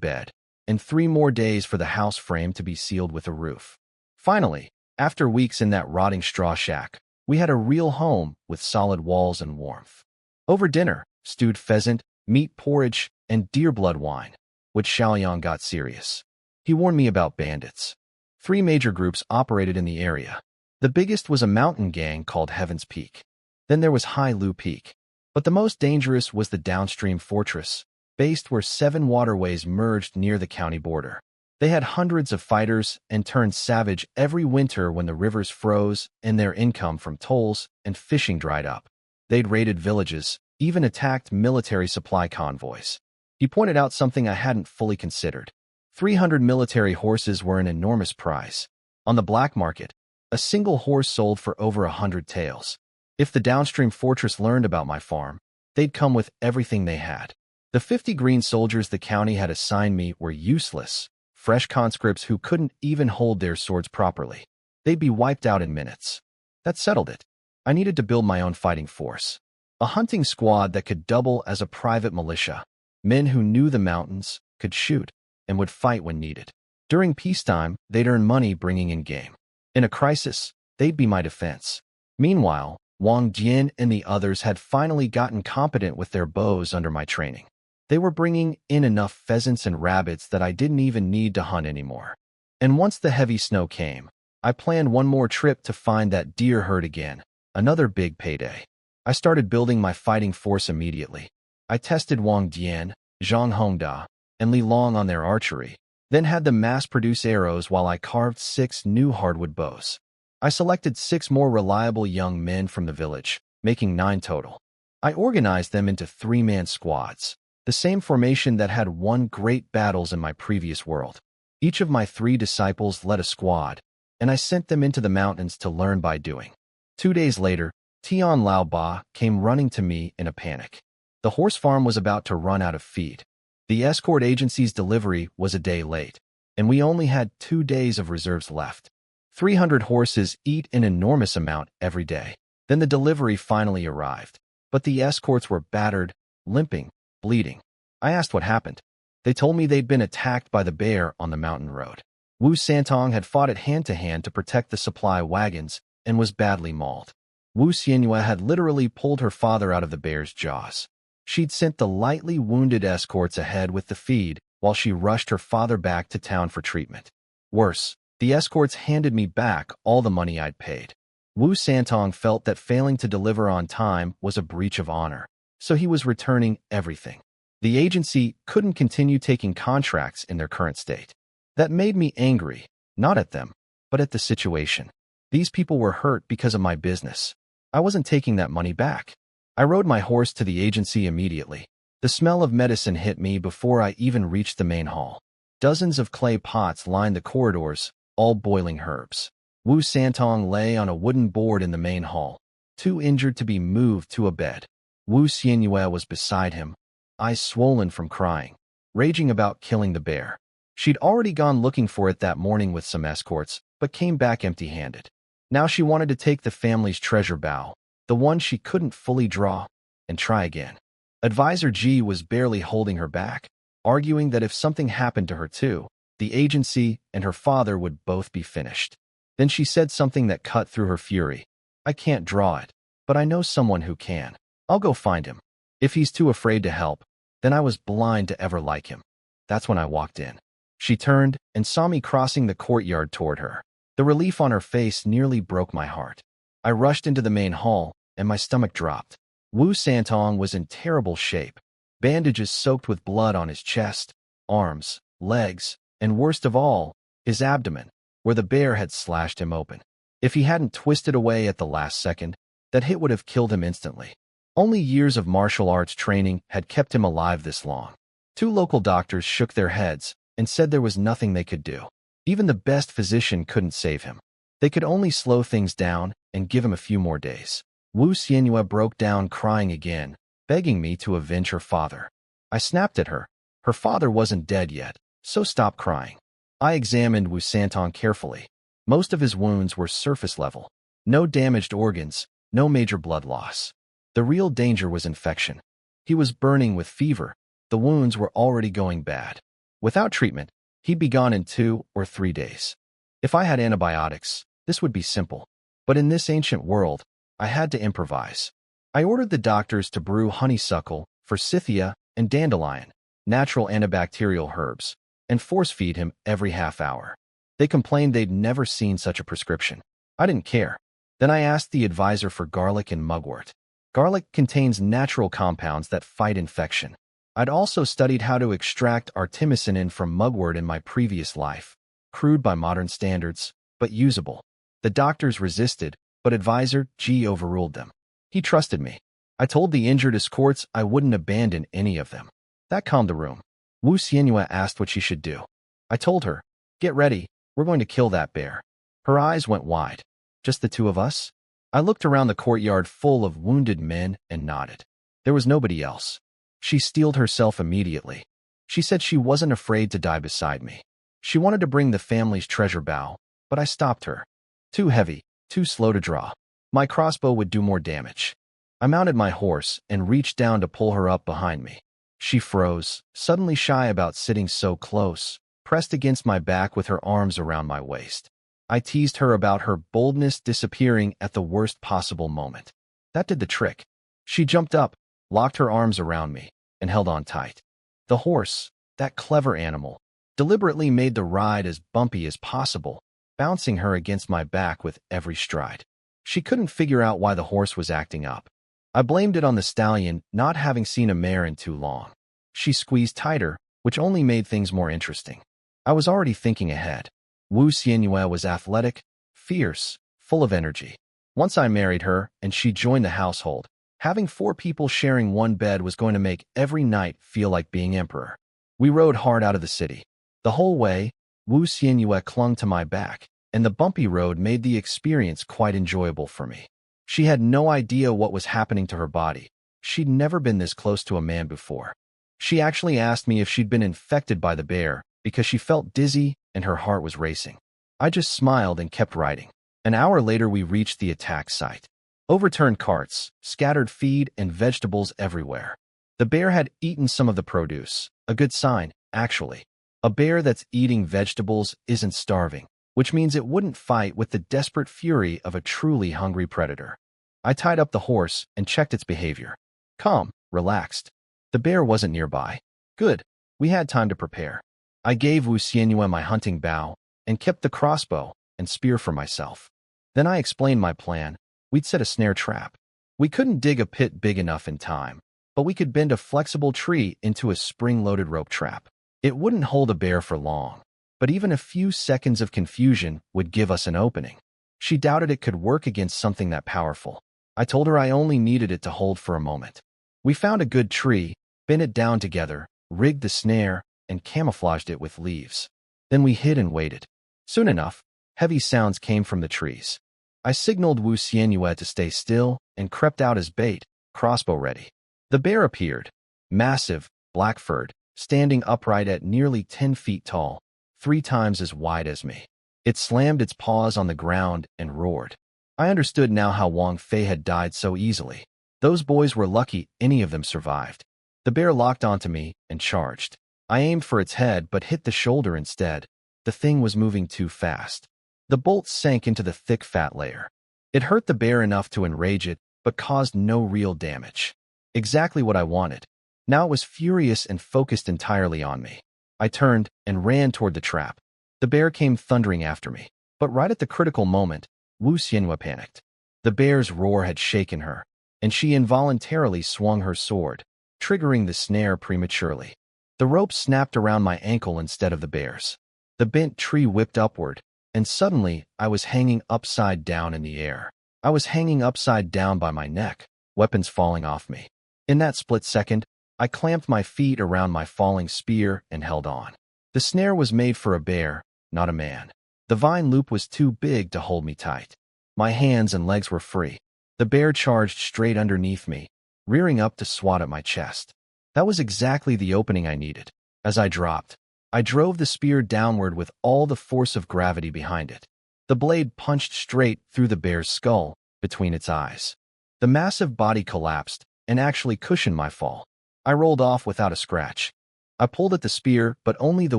bed, and 3 more days for the house frame to be sealed with a roof. Finally, after weeks in that rotting straw shack, we had a real home with solid walls and warmth. Over dinner, stewed pheasant, meat porridge, and deer blood wine, which Xiaoliang got serious. He warned me about bandits. 3 major groups operated in the area. The biggest was a mountain gang called Heaven's Peak. Then there was Hai Lu Peak. But the most dangerous was the downstream fortress, based where 7 waterways merged near the county border. They had hundreds of fighters and turned savage every winter when the rivers froze and their income from tolls and fishing dried up. They'd raided villages, even attacked military supply convoys. He pointed out something I hadn't fully considered. 300 military horses were an enormous prize. On the black market, a single horse sold for over 100 taels. If the downstream fortress learned about my farm, they'd come with everything they had. The 50 green soldiers the county had assigned me were useless, fresh conscripts who couldn't even hold their swords properly. They'd be wiped out in minutes. That settled it. I needed to build my own fighting force. A hunting squad that could double as a private militia. Men who knew the mountains, could shoot, and would fight when needed. During peacetime, they'd earn money bringing in game. In a crisis, they'd be my defense. Meanwhile, Wang Jian and the others had finally gotten competent with their bows under my training. They were bringing in enough pheasants and rabbits that I didn't even need to hunt anymore. And once the heavy snow came, I planned one more trip to find that deer herd again, another big payday. I started building my fighting force immediately. I tested Wang Dian, Zhang Hongda, and Li Long on their archery, then had them mass-produce arrows while I carved 6 new hardwood bows. I selected 6 more reliable young men from the village, making 9 total. I organized them into 3-man squads, the same formation that had won great battles in my previous world. Each of my 3 disciples led a squad, and I sent them into the mountains to learn by doing. 2 days later, Tian Lao Ba came running to me in a panic. The horse farm was about to run out of feed. The escort agency's delivery was a day late, and we only had 2 days of reserves left. 300 horses eat an enormous amount every day. Then the delivery finally arrived, but the escorts were battered, limping, bleeding. I asked what happened. They told me they'd been attacked by the bear on the mountain road. Wu Santong had fought it hand-to-hand to protect the supply wagons and was badly mauled. Wu Xianyue had literally pulled her father out of the bear's jaws. She'd sent the lightly wounded escorts ahead with the feed while she rushed her father back to town for treatment. Worse, the escorts handed me back all the money I'd paid. Wu Santong felt that failing to deliver on time was a breach of honor, so he was returning everything. The agency couldn't continue taking contracts in their current state. That made me angry, not at them, but at the situation. These people were hurt because of my business. I wasn't taking that money back. I rode my horse to the agency immediately. The smell of medicine hit me before I even reached the main hall. Dozens of clay pots lined the corridors, all boiling herbs. Wu Santong lay on a wooden board in the main hall, too injured to be moved to a bed. Wu Xianyue was beside him, eyes swollen from crying, raging about killing the bear. She'd already gone looking for it that morning with some escorts, but came back empty-handed. Now she wanted to take the family's treasure bow, the one she couldn't fully draw, and try again. Advisor G was barely holding her back, arguing that if something happened to her too, the agency and her father would both be finished. Then she said something that cut through her fury. I can't draw it, but I know someone who can. I'll go find him. If he's too afraid to help, then I was blind to ever like him. That's when I walked in. She turned and saw me crossing the courtyard toward her. The relief on her face nearly broke my heart. I rushed into the main hall, and my stomach dropped. Wu Santong was in terrible shape. Bandages soaked with blood on his chest, arms, legs, and worst of all, his abdomen, where the bear had slashed him open. If he hadn't twisted away at the last second, that hit would have killed him instantly. Only years of martial arts training had kept him alive this long. 2 local doctors shook their heads and said there was nothing they could do. Even the best physician couldn't save him. They could only slow things down and give him a few more days. Wu Xianyue broke down crying again, begging me to avenge her father. I snapped at her. Her father wasn't dead yet, so stop crying. I examined Wu Santong carefully. Most of his wounds were surface level. No damaged organs, no major blood loss. The real danger was infection. He was burning with fever. The wounds were already going bad. Without treatment, he'd be gone in 2 or 3 days. If I had antibiotics, this would be simple. But in this ancient world, I had to improvise. I ordered the doctors to brew honeysuckle, forsythia, and dandelion, natural antibacterial herbs, and force-feed him every half hour. They complained they'd never seen such a prescription. I didn't care. Then I asked the advisor for garlic and mugwort. Garlic contains natural compounds that fight infection. I'd also studied how to extract artemisinin from mugwort in my previous life. Crude by modern standards, but usable. The doctors resisted, but advisor G overruled them. He trusted me. I told the injured escorts I wouldn't abandon any of them. That calmed the room. Wu Xianyue asked what she should do. I told her, get ready, we're going to kill that bear. Her eyes went wide. Just the 2 of us? I looked around the courtyard full of wounded men and nodded. There was nobody else. She steeled herself immediately. She said she wasn't afraid to die beside me. She wanted to bring the family's treasure bow, but I stopped her. Too heavy, too slow to draw. My crossbow would do more damage. I mounted my horse and reached down to pull her up behind me. She froze, suddenly shy about sitting so close, pressed against my back with her arms around my waist. I teased her about her boldness disappearing at the worst possible moment. That did the trick. She jumped up, locked her arms around me, and held on tight. The horse, that clever animal, deliberately made the ride as bumpy as possible, bouncing her against my back with every stride. She couldn't figure out why the horse was acting up. I blamed it on the stallion not having seen a mare in too long. She squeezed tighter, which only made things more interesting. I was already thinking ahead. Wu Xianyue was athletic, fierce, full of energy. Once I married her and she joined the household, having 4 people sharing one bed was going to make every night feel like being emperor. We rode hard out of the city. The whole way, Wu Xianyue clung to my back, and the bumpy road made the experience quite enjoyable for me. She had no idea what was happening to her body. She'd never been this close to a man before. She actually asked me if she'd been infected by the bear because she felt dizzy and her heart was racing. I just smiled and kept riding. An hour later, we reached the attack site. Overturned carts, scattered feed, and vegetables everywhere. The bear had eaten some of the produce, a good sign, actually. A bear that's eating vegetables isn't starving, which means it wouldn't fight with the desperate fury of a truly hungry predator. I tied up the horse and checked its behavior. Calm, relaxed. The bear wasn't nearby. Good. We had time to prepare. I gave Wu Xianyue my hunting bow and kept the crossbow and spear for myself. Then I explained my plan. We'd set a snare trap. We couldn't dig a pit big enough in time, but we could bend a flexible tree into a spring-loaded rope trap. It wouldn't hold a bear for long, but even a few seconds of confusion would give us an opening. She doubted it could work against something that powerful. I told her I only needed it to hold for a moment. We found a good tree, bent it down together, rigged the snare, and camouflaged it with leaves. Then we hid and waited. Soon enough, heavy sounds came from the trees. I signaled Wu Xianyue to stay still and crept out as bait, crossbow ready. The bear appeared, massive, black-furred, standing upright at nearly 10 feet tall, 3 times as wide as me. It slammed its paws on the ground and roared. I understood now how Wang Fei had died so easily. Those boys were lucky any of them survived. The bear locked onto me and charged. I aimed for its head but hit the shoulder instead. The thing was moving too fast. The bolt sank into the thick fat layer. It hurt the bear enough to enrage it, but caused no real damage. Exactly what I wanted. Now it was furious and focused entirely on me. I turned and ran toward the trap. The bear came thundering after me. But right at the critical moment, Wu Xianyue panicked. The bear's roar had shaken her, and she involuntarily swung her sword, triggering the snare prematurely. The rope snapped around my ankle instead of the bear's. The bent tree whipped upward, and suddenly I was hanging upside down in the air. I was hanging upside down by my neck, weapons falling off me. In that split second, I clamped my feet around my falling spear and held on. The snare was made for a bear, not a man. The vine loop was too big to hold me tight. My hands and legs were free. The bear charged straight underneath me, rearing up to swat at my chest. That was exactly the opening I needed. As I dropped, I drove the spear downward with all the force of gravity behind it. The blade punched straight through the bear's skull, between its eyes. The massive body collapsed and actually cushioned my fall. I rolled off without a scratch. I pulled at the spear, but only the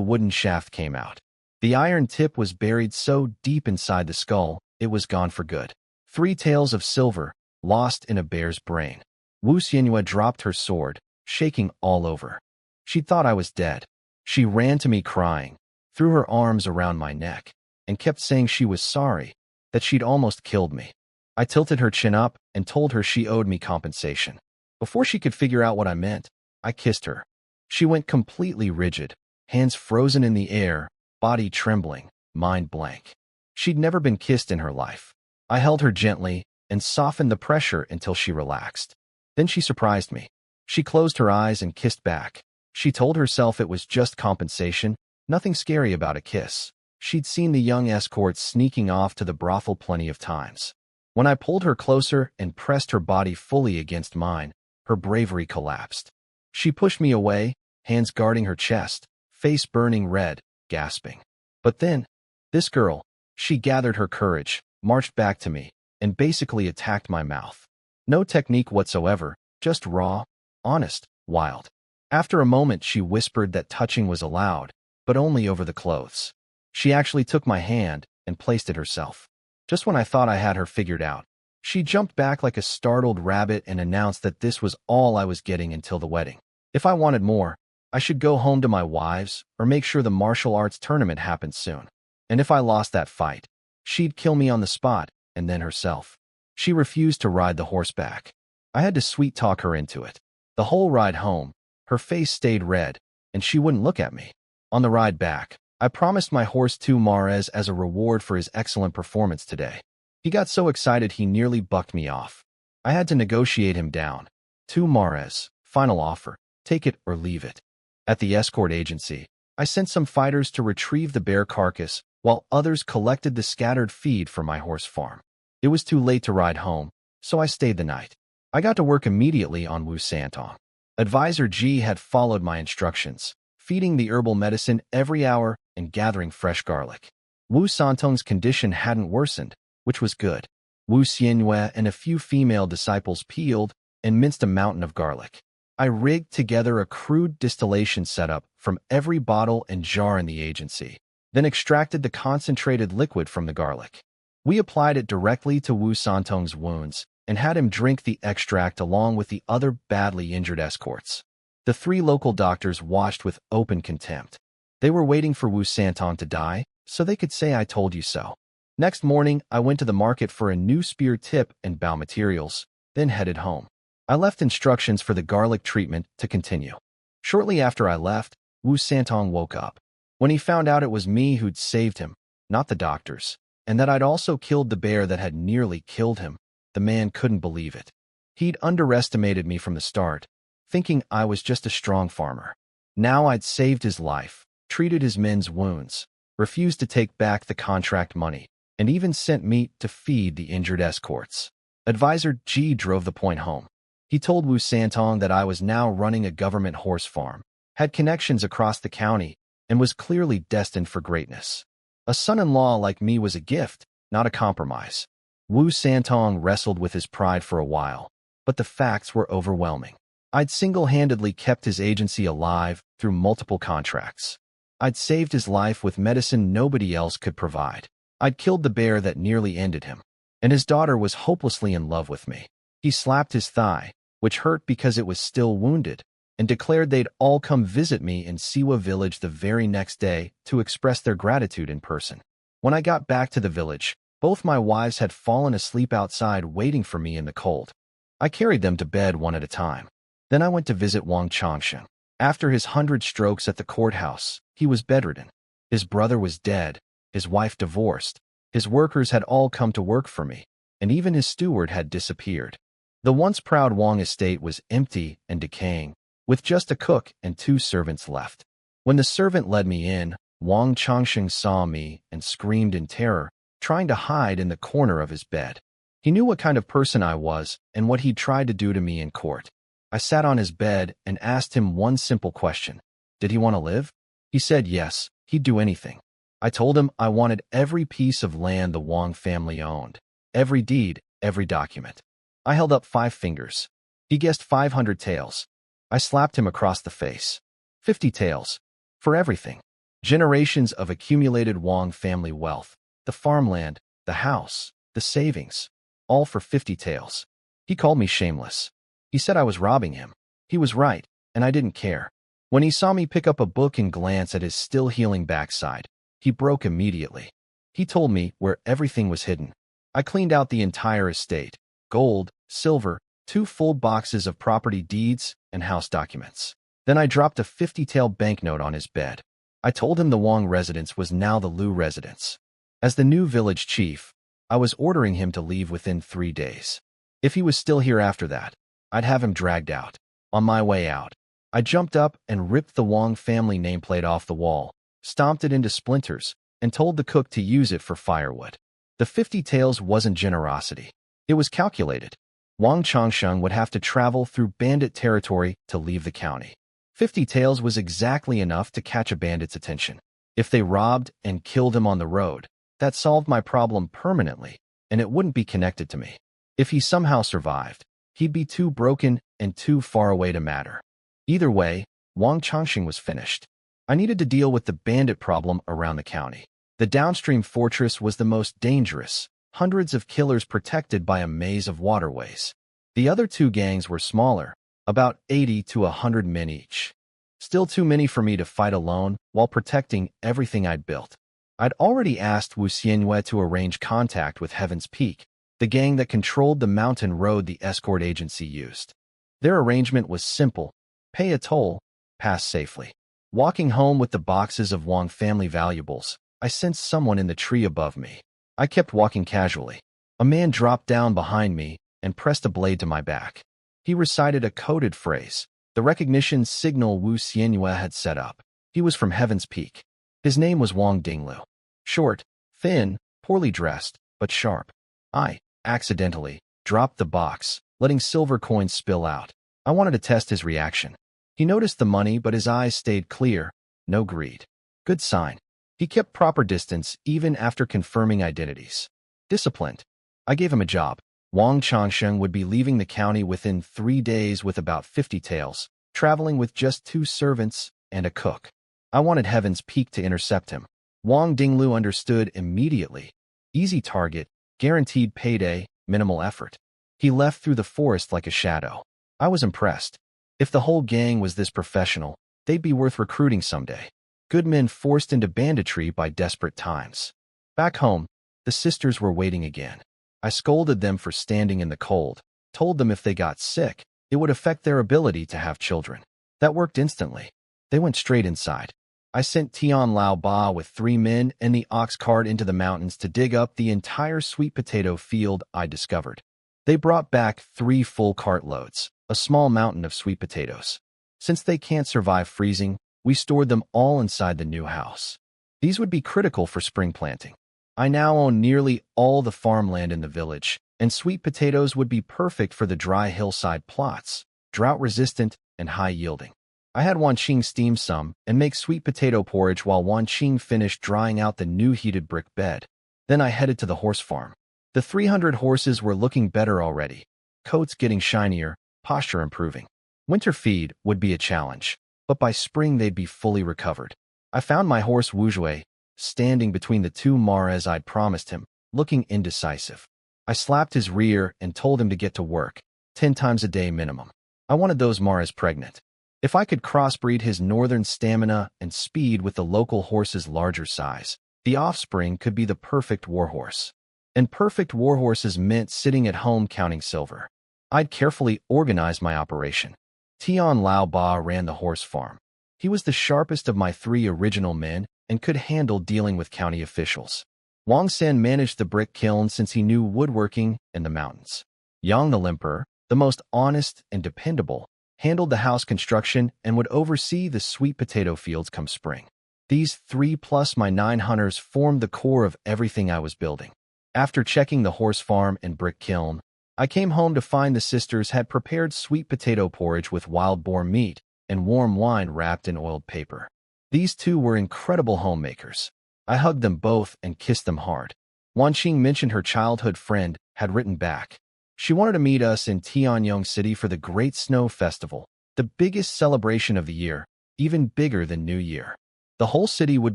wooden shaft came out. The iron tip was buried so deep inside the skull, it was gone for good. 3 taels of silver, lost in a bear's brain. Wu Xianyue dropped her sword, shaking all over. She thought I was dead. She ran to me crying, threw her arms around my neck, and kept saying she was sorry, that she'd almost killed me. I tilted her chin up and told her she owed me compensation. Before she could figure out what I meant, I kissed her. She went completely rigid, hands frozen in the air, body trembling, mind blank. She'd never been kissed in her life. I held her gently and softened the pressure until she relaxed. Then she surprised me. She closed her eyes and kissed back. She told herself it was just compensation, nothing scary about a kiss. She'd seen the young escorts sneaking off to the brothel plenty of times. When I pulled her closer and pressed her body fully against mine, her bravery collapsed. She pushed me away, hands guarding her chest, face burning red, gasping. But then, this girl, she gathered her courage, marched back to me, and basically attacked my mouth. No technique whatsoever, just raw, honest, wild. After a moment, she whispered that touching was allowed, but only over the clothes. She actually took my hand and placed it herself. Just when I thought I had her figured out, she jumped back like a startled rabbit and announced that this was all I was getting until the wedding. If I wanted more, I should go home to my wives or make sure the martial arts tournament happened soon. And if I lost that fight, she'd kill me on the spot and then herself. She refused to ride the horse back. I had to sweet-talk her into it. The whole ride home, her face stayed red, and she wouldn't look at me. On the ride back, I promised my horse 2 mares as a reward for his excellent performance today. He got so excited he nearly bucked me off. I had to negotiate him down. 2 mares, final offer, take it or leave it. At the escort agency, I sent some fighters to retrieve the bear carcass, while others collected the scattered feed for my horse farm. It was too late to ride home, so I stayed the night. I got to work immediately on Wu Santong. Advisor G had followed my instructions, feeding the herbal medicine every hour and gathering fresh garlic. Wu Santong's condition hadn't worsened, which was good. Wu Xianyue and a few female disciples peeled and minced a mountain of garlic. I rigged together a crude distillation setup from every bottle and jar in the agency, then extracted the concentrated liquid from the garlic. We applied it directly to Wu Santong's wounds and had him drink the extract along with the other badly injured escorts. The 3 local doctors watched with open contempt. They were waiting for Wu Santong to die, so they could say I told you so. Next morning, I went to the market for a new spear tip and bow materials, then headed home. I left instructions for the garlic treatment to continue. Shortly after I left, Wu Santong woke up. When he found out it was me who'd saved him, not the doctors, and that I'd also killed the bear that had nearly killed him, the man couldn't believe it. He'd underestimated me from the start, thinking I was just a strong farmer. Now I'd saved his life, treated his men's wounds, refused to take back the contract money, and even sent meat to feed the injured escorts. Advisor G drove the point home. He told Wu Santong that I was now running a government horse farm, had connections across the county, and was clearly destined for greatness. A son-in-law like me was a gift, not a compromise. Wu Santong wrestled with his pride for a while, but the facts were overwhelming. I'd single-handedly kept his agency alive through multiple contracts. I'd saved his life with medicine nobody else could provide. I'd killed the bear that nearly ended him, and his daughter was hopelessly in love with me. He slapped his thigh, which hurt because it was still wounded, and declared they'd all come visit me in Siwa village the very next day to express their gratitude in person. When I got back to the village, both my wives had fallen asleep outside waiting for me in the cold. I carried them to bed one at a time. Then I went to visit Wang Changsheng. After his 100 strokes at the courthouse, he was bedridden. His brother was dead, his wife divorced, his workers had all come to work for me, and even his steward had disappeared. The once proud Wang estate was empty and decaying, with just a cook and 2 servants left. When the servant led me in, Wang Changsheng saw me and screamed in terror, trying to hide in the corner of his bed. He knew what kind of person I was and what he'd tried to do to me in court. I sat on his bed and asked him one simple question. Did he want to live? He said yes, he'd do anything. I told him I wanted every piece of land the Wang family owned, every deed, every document. I held up 5 fingers. He guessed 500 taels. I slapped him across the face. 50 taels. For everything. Generations of accumulated Wang family wealth. The farmland, the house, the savings. All for 50 taels. He called me shameless. He said I was robbing him. He was right, and I didn't care. When he saw me pick up a book and glance at his still healing backside, he broke immediately. He told me where everything was hidden. I cleaned out the entire estate. Gold, silver, 2 full boxes of property deeds and house documents. Then I dropped a 50-tael banknote on his bed. I told him the Wang residence was now the Liu residence. As the new village chief, I was ordering him to leave within 3 days. If he was still here after that, I'd have him dragged out. On my way out, I jumped up and ripped the Wang family nameplate off the wall, stomped it into splinters, and told the cook to use it for firewood. The 50 taels wasn't generosity. It was calculated. Wang Changsheng would have to travel through bandit territory to leave the county. 50 taels was exactly enough to catch a bandit's attention. If they robbed and killed him on the road, that solved my problem permanently, and it wouldn't be connected to me. If he somehow survived, he'd be too broken and too far away to matter. Either way, Wang Changsheng was finished. I needed to deal with the bandit problem around the county. The downstream fortress was the most dangerous, hundreds of killers protected by a maze of waterways. The other 2 gangs were smaller, about 80 to 100 men each. Still too many for me to fight alone while protecting everything I'd built. I'd already asked Wu Xianyue to arrange contact with Heaven's Peak, the gang that controlled the mountain road the escort agency used. Their arrangement was simple: pay a toll, pass safely. Walking home with the boxes of Wang family valuables, I sensed someone in the tree above me. I kept walking casually. A man dropped down behind me and pressed a blade to my back. He recited a coded phrase, the recognition signal Wu Xianyue had set up. He was from Heaven's Peak. His name was Wang Dinglu. Short, thin, poorly dressed, but sharp. I, accidentally, dropped the box, letting silver coins spill out. I wanted to test his reaction. He noticed the money, but his eyes stayed clear. No greed. Good sign. He kept proper distance even after confirming identities. Disciplined. I gave him a job. Wang Changsheng would be leaving the county within 3 days with about 50 taels, traveling with just 2 servants and a cook. I wanted Heaven's Peak to intercept him. Wang Dinglu understood immediately. Easy target, guaranteed payday, minimal effort. He left through the forest like a shadow. I was impressed. If the whole gang was this professional, they'd be worth recruiting someday. Good men forced into banditry by desperate times. Back home, the sisters were waiting again. I scolded them for standing in the cold, told them if they got sick, it would affect their ability to have children. That worked instantly. They went straight inside. I sent Tian Lao Ba with 3 men and the ox cart into the mountains to dig up the entire sweet potato field I discovered. They brought back 3 full cartloads, a small mountain of sweet potatoes. Since they can't survive freezing, we stored them all inside the new house. These would be critical for spring planting. I now own nearly all the farmland in the village, and sweet potatoes would be perfect for the dry hillside plots, drought-resistant and high-yielding. I had Wanqing steam some and make sweet potato porridge while Wanqing finished drying out the new heated brick bed. Then I headed to the horse farm. The 300 horses were looking better already, coats getting shinier, posture improving. Winter feed would be a challenge, but by spring they'd be fully recovered. I found my horse Wuzhui, standing between the 2 mares I'd promised him, looking indecisive. I slapped his rear and told him to get to work, 10 times a day minimum. I wanted those mares pregnant. If I could crossbreed his northern stamina and speed with the local horse's larger size, the offspring could be the perfect warhorse. And perfect warhorses meant sitting at home counting silver. I'd carefully organized my operation. Tian Lao Ba ran the horse farm. He was the sharpest of my 3 original men and could handle dealing with county officials. Wang San managed the brick kiln since he knew woodworking and the mountains. Yang the limper, the most honest and dependable, handled the house construction and would oversee the sweet potato fields come spring. These 3 plus my 9 hunters formed the core of everything I was building. After checking the horse farm and brick kiln, I came home to find the sisters had prepared sweet potato porridge with wild boar meat and warm wine wrapped in oiled paper. These 2 were incredible homemakers. I hugged them both and kissed them hard. Wanqing mentioned her childhood friend had written back. She wanted to meet us in Tianyong City for the Great Snow Festival, the biggest celebration of the year, even bigger than New Year. The whole city would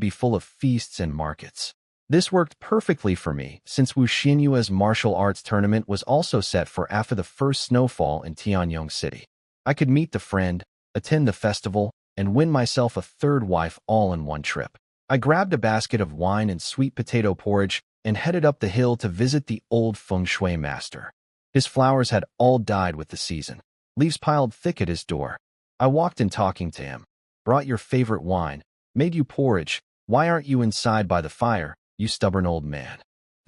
be full of feasts and markets. This worked perfectly for me, since Wu Xianyue's martial arts tournament was also set for after the first snowfall in Tianyong City. I could meet the friend, attend the festival, and win myself a 3rd wife all in one trip. I grabbed a basket of wine and sweet potato porridge and headed up the hill to visit the old feng shui master. His flowers had all died with the season. Leaves piled thick at his door. I walked in talking to him. Brought your favorite wine. Made you porridge. Why aren't you inside by the fire, you stubborn old man?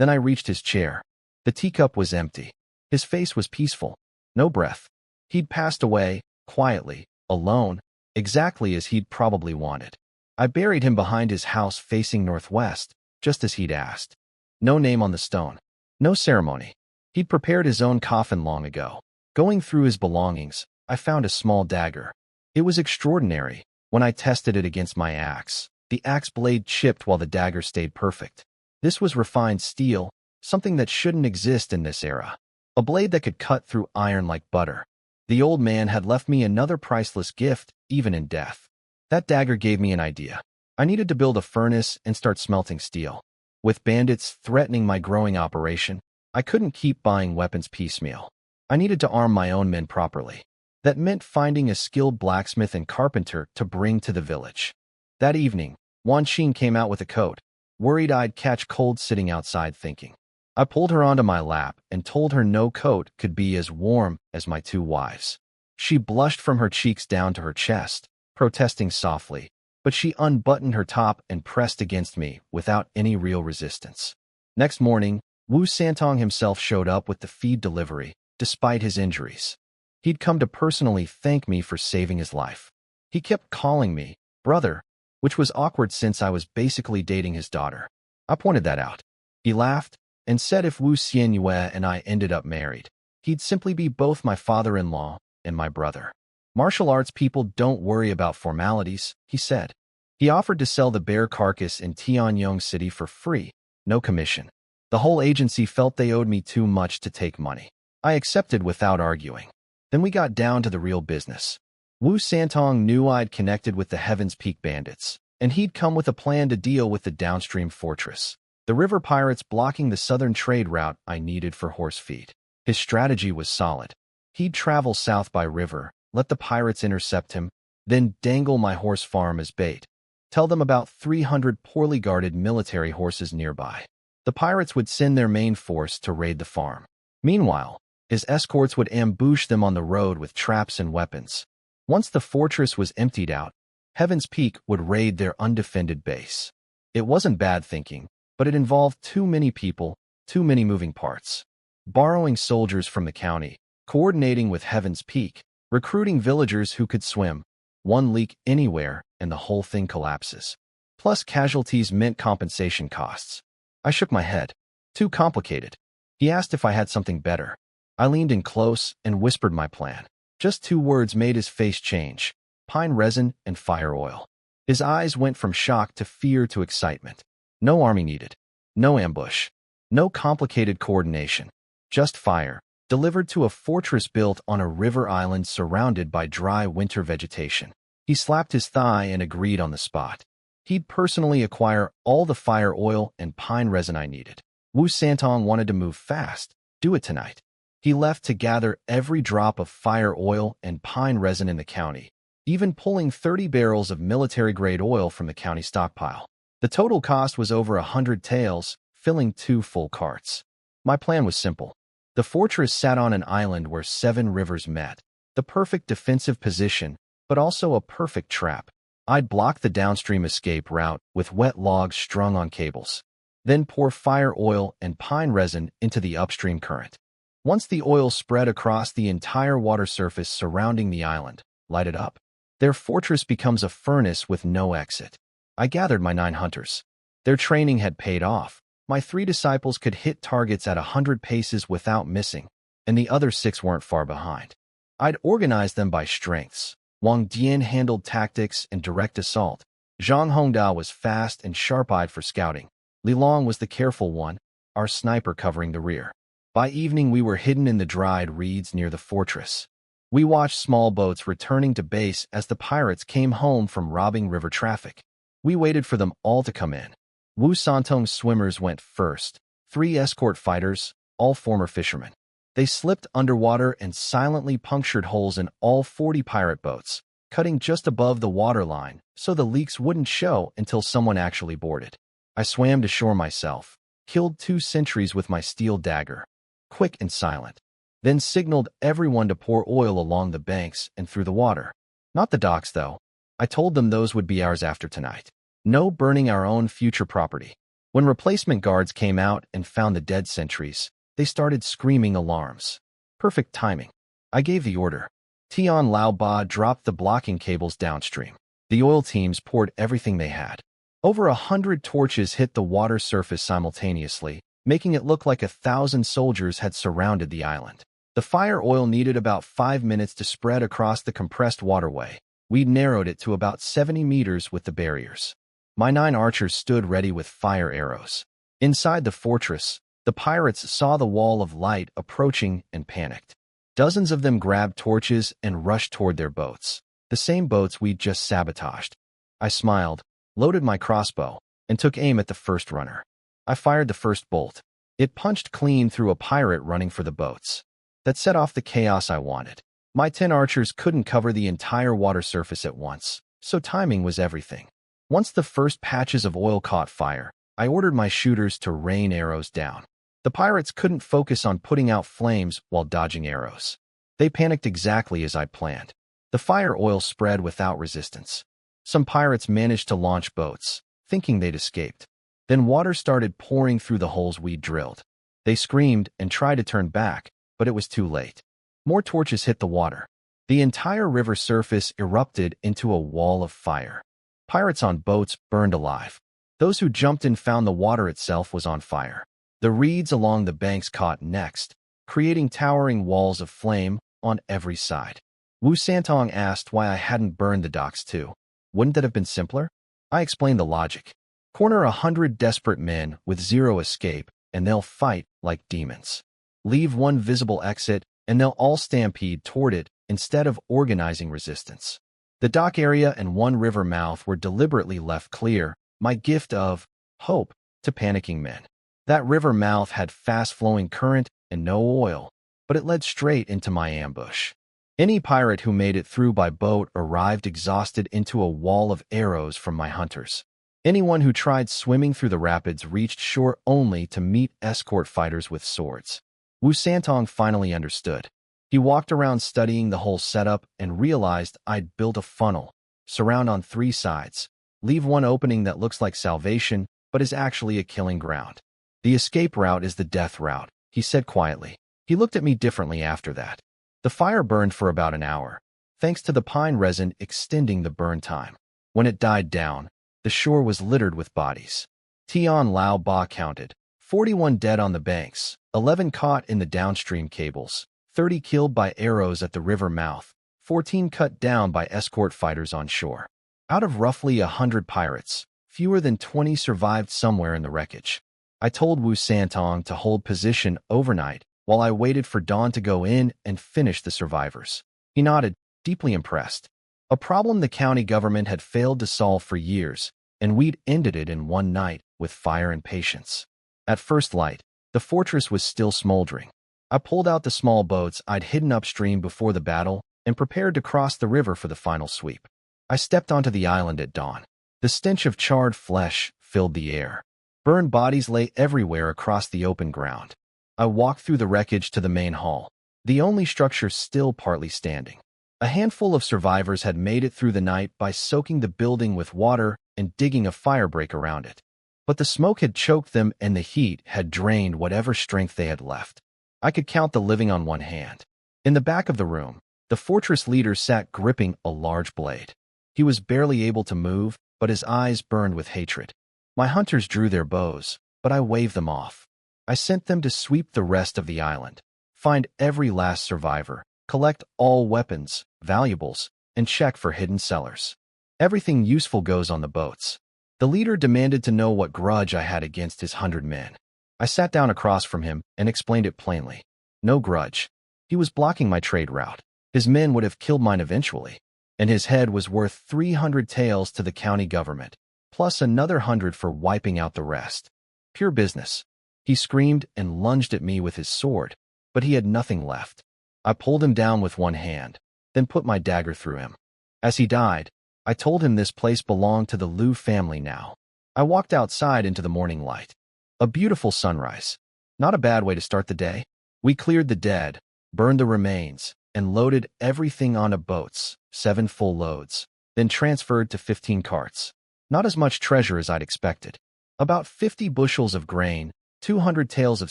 Then I reached his chair. The teacup was empty. His face was peaceful. No breath. He'd passed away, quietly, alone, exactly as he'd probably wanted. I buried him behind his house facing northwest, just as he'd asked. No name on the stone. No ceremony. He'd prepared his own coffin long ago. Going through his belongings, I found a small dagger. It was extraordinary. When I tested it against my axe, the axe blade chipped while the dagger stayed perfect. This was refined steel, something that shouldn't exist in this era. A blade that could cut through iron like butter. The old man had left me another priceless gift, even in death. That dagger gave me an idea. I needed to build a furnace and start smelting steel. With bandits threatening my growing operation, I couldn't keep buying weapons piecemeal. I needed to arm my own men properly. That meant finding a skilled blacksmith and carpenter to bring to the village. That evening, Wanqing came out with a coat, worried I'd catch cold sitting outside thinking. I pulled her onto my lap and told her no coat could be as warm as my 2 wives. She blushed from her cheeks down to her chest, protesting softly, but she unbuttoned her top and pressed against me without any real resistance. Next morning, Wu Santong himself showed up with the feed delivery, despite his injuries. He'd come to personally thank me for saving his life. He kept calling me brother, which was awkward since I was basically dating his daughter. I pointed that out. He laughed and said if Wu Xianyue and I ended up married, he'd simply be both my father-in-law and my brother. Martial arts people don't worry about formalities, he said. He offered to sell the bear carcass in Tianyong City for free, no commission. The whole agency felt they owed me too much to take money. I accepted without arguing. Then we got down to the real business. Wu Santong knew I'd connected with the Heaven's Peak bandits, and he'd come with a plan to deal with the downstream fortress, the river pirates blocking the southern trade route I needed for horse feed. His strategy was solid. He'd travel south by river, let the pirates intercept him, then dangle my horse farm as bait. Tell them about 300 poorly guarded military horses nearby. The pirates would send their main force to raid the farm. Meanwhile, his escorts would ambush them on the road with traps and weapons. Once the fortress was emptied out, Heaven's Peak would raid their undefended base. It wasn't bad thinking, but it involved too many people, too many moving parts. Borrowing soldiers from the county, coordinating with Heaven's Peak, recruiting villagers who could swim. One leak anywhere and the whole thing collapses. Plus casualties meant compensation costs. I shook my head. Too complicated. He asked if I had something better. I leaned in close and whispered my plan. Just 2 words made his face change: pine resin and fire oil. His eyes went from shock to fear to excitement. No army needed. No ambush. No complicated coordination. Just fire, delivered to a fortress built on a river island surrounded by dry winter vegetation. He slapped his thigh and agreed on the spot. He'd personally acquire all the fire oil and pine resin I needed. Wu Santong wanted to move fast. Do it tonight. He left to gather every drop of fire oil and pine resin in the county, even pulling 30 barrels of military-grade oil from the county stockpile. The total cost was over 100 taels, filling 2 full carts. My plan was simple. The fortress sat on an island where 7 rivers met, the perfect defensive position, but also a perfect trap. I'd block the downstream escape route with wet logs strung on cables, then pour fire oil and pine resin into the upstream current. Once the oil spread across the entire water surface surrounding the island, light it up. Their fortress becomes a furnace with no exit. I gathered my 9 hunters. Their training had paid off. My 3 disciples could hit targets at 100 paces without missing, and the other 6 weren't far behind. I'd organized them by strengths. Wang Dian handled tactics and direct assault. Zhang Hongda was fast and sharp-eyed for scouting. Li Long was the careful one, our sniper covering the rear. By evening, we were hidden in the dried reeds near the fortress. We watched small boats returning to base as the pirates came home from robbing river traffic. We waited for them all to come in. Wu Santong's swimmers went first, 3 escort fighters, all former fishermen. They slipped underwater and silently punctured holes in all 40 pirate boats, cutting just above the waterline so the leaks wouldn't show until someone actually boarded. I swam to shore myself, killed 2 sentries with my steel dagger, quick and silent, then signaled everyone to pour oil along the banks and through the water. Not the docks, though. I told them those would be ours after tonight. No burning our own future property. When replacement guards came out and found the dead sentries, they started screaming alarms. Perfect timing. I gave the order. Tian Lao Ba dropped the blocking cables downstream. The oil teams poured everything they had. Over 100 torches hit the water surface simultaneously, making it look like 1,000 soldiers had surrounded the island. The fire oil needed about 5 minutes to spread across the compressed waterway. We'd narrowed it to about 70 meters with the barriers. My 9 archers stood ready with fire arrows. Inside the fortress, the pirates saw the wall of light approaching and panicked. Dozens of them grabbed torches and rushed toward their boats, the same boats we'd just sabotaged. I smiled, loaded my crossbow, and took aim at the first runner. I fired the first bolt. It punched clean through a pirate running for the boats. That set off the chaos I wanted. My 10 archers couldn't cover the entire water surface at once, so timing was everything. Once the first patches of oil caught fire, I ordered my shooters to rain arrows down. The pirates couldn't focus on putting out flames while dodging arrows. They panicked exactly as I'd planned. The fire oil spread without resistance. Some pirates managed to launch boats, thinking they'd escaped. Then water started pouring through the holes we'd drilled. They screamed and tried to turn back, but it was too late. More torches hit the water. The entire river surface erupted into a wall of fire. Pirates on boats burned alive. Those who jumped in found the water itself was on fire. The reeds along the banks caught next, creating towering walls of flame on every side. Wu Santong asked why I hadn't burned the docks too. Wouldn't that have been simpler? I explained the logic. Corner 100 desperate men with zero escape, and they'll fight like demons. Leave one visible exit, and they'll all stampede toward it instead of organizing resistance. The dock area and one river mouth were deliberately left clear, my gift of hope to panicking men. That river mouth had fast-flowing current and no oil, but it led straight into my ambush. Any pirate who made it through by boat arrived exhausted into a wall of arrows from my hunters. Anyone who tried swimming through the rapids reached shore only to meet escort fighters with swords. Wu Santong finally understood. He walked around studying the whole setup and realized I'd built a funnel, surround on 3 sides, leave one opening that looks like salvation but is actually a killing ground. The escape route is the death route, he said quietly. He looked at me differently after that. The fire burned for about an hour, thanks to the pine resin extending the burn time. When it died down, the shore was littered with bodies. Tian Lao Ba counted. 41 dead on the banks, 11 caught in the downstream cables, 30 killed by arrows at the river mouth, 14 cut down by escort fighters on shore. Out of roughly 100 pirates, fewer than 20 survived somewhere in the wreckage. I told Wu Santong to hold position overnight while I waited for dawn to go in and finish the survivors. He nodded, deeply impressed. A problem the county government had failed to solve for years, and we'd ended it in one night with fire and patience. At first light, the fortress was still smoldering. I pulled out the small boats I'd hidden upstream before the battle and prepared to cross the river for the final sweep. I stepped onto the island at dawn. The stench of charred flesh filled the air. Burned bodies lay everywhere across the open ground. I walked through the wreckage to the main hall, the only structure still partly standing. A handful of survivors had made it through the night by soaking the building with water and digging a firebreak around it. But the smoke had choked them and the heat had drained whatever strength they had left. I could count the living on one hand. In the back of the room, the fortress leader sat gripping a large blade. He was barely able to move, but his eyes burned with hatred. My hunters drew their bows, but I waved them off. I sent them to sweep the rest of the island, find every last survivor, collect all weapons, valuables, and check for hidden cellars. Everything useful goes on the boats. The leader demanded to know what grudge I had against his 100 men. I sat down across from him and explained it plainly. No grudge. He was blocking my trade route. His men would have killed mine eventually, and his head was worth 300 taels to the county government, plus another 100 for wiping out the rest. Pure business. He screamed and lunged at me with his sword, but he had nothing left. I pulled him down with one hand, then put my dagger through him. As he died, I told him this place belonged to the Liu family now. I walked outside into the morning light. A beautiful sunrise. Not a bad way to start the day. We cleared the dead, burned the remains, and loaded everything onto boats, 7 full loads, then transferred to 15 carts. Not as much treasure as I'd expected. About 50 bushels of grain, 200 taels of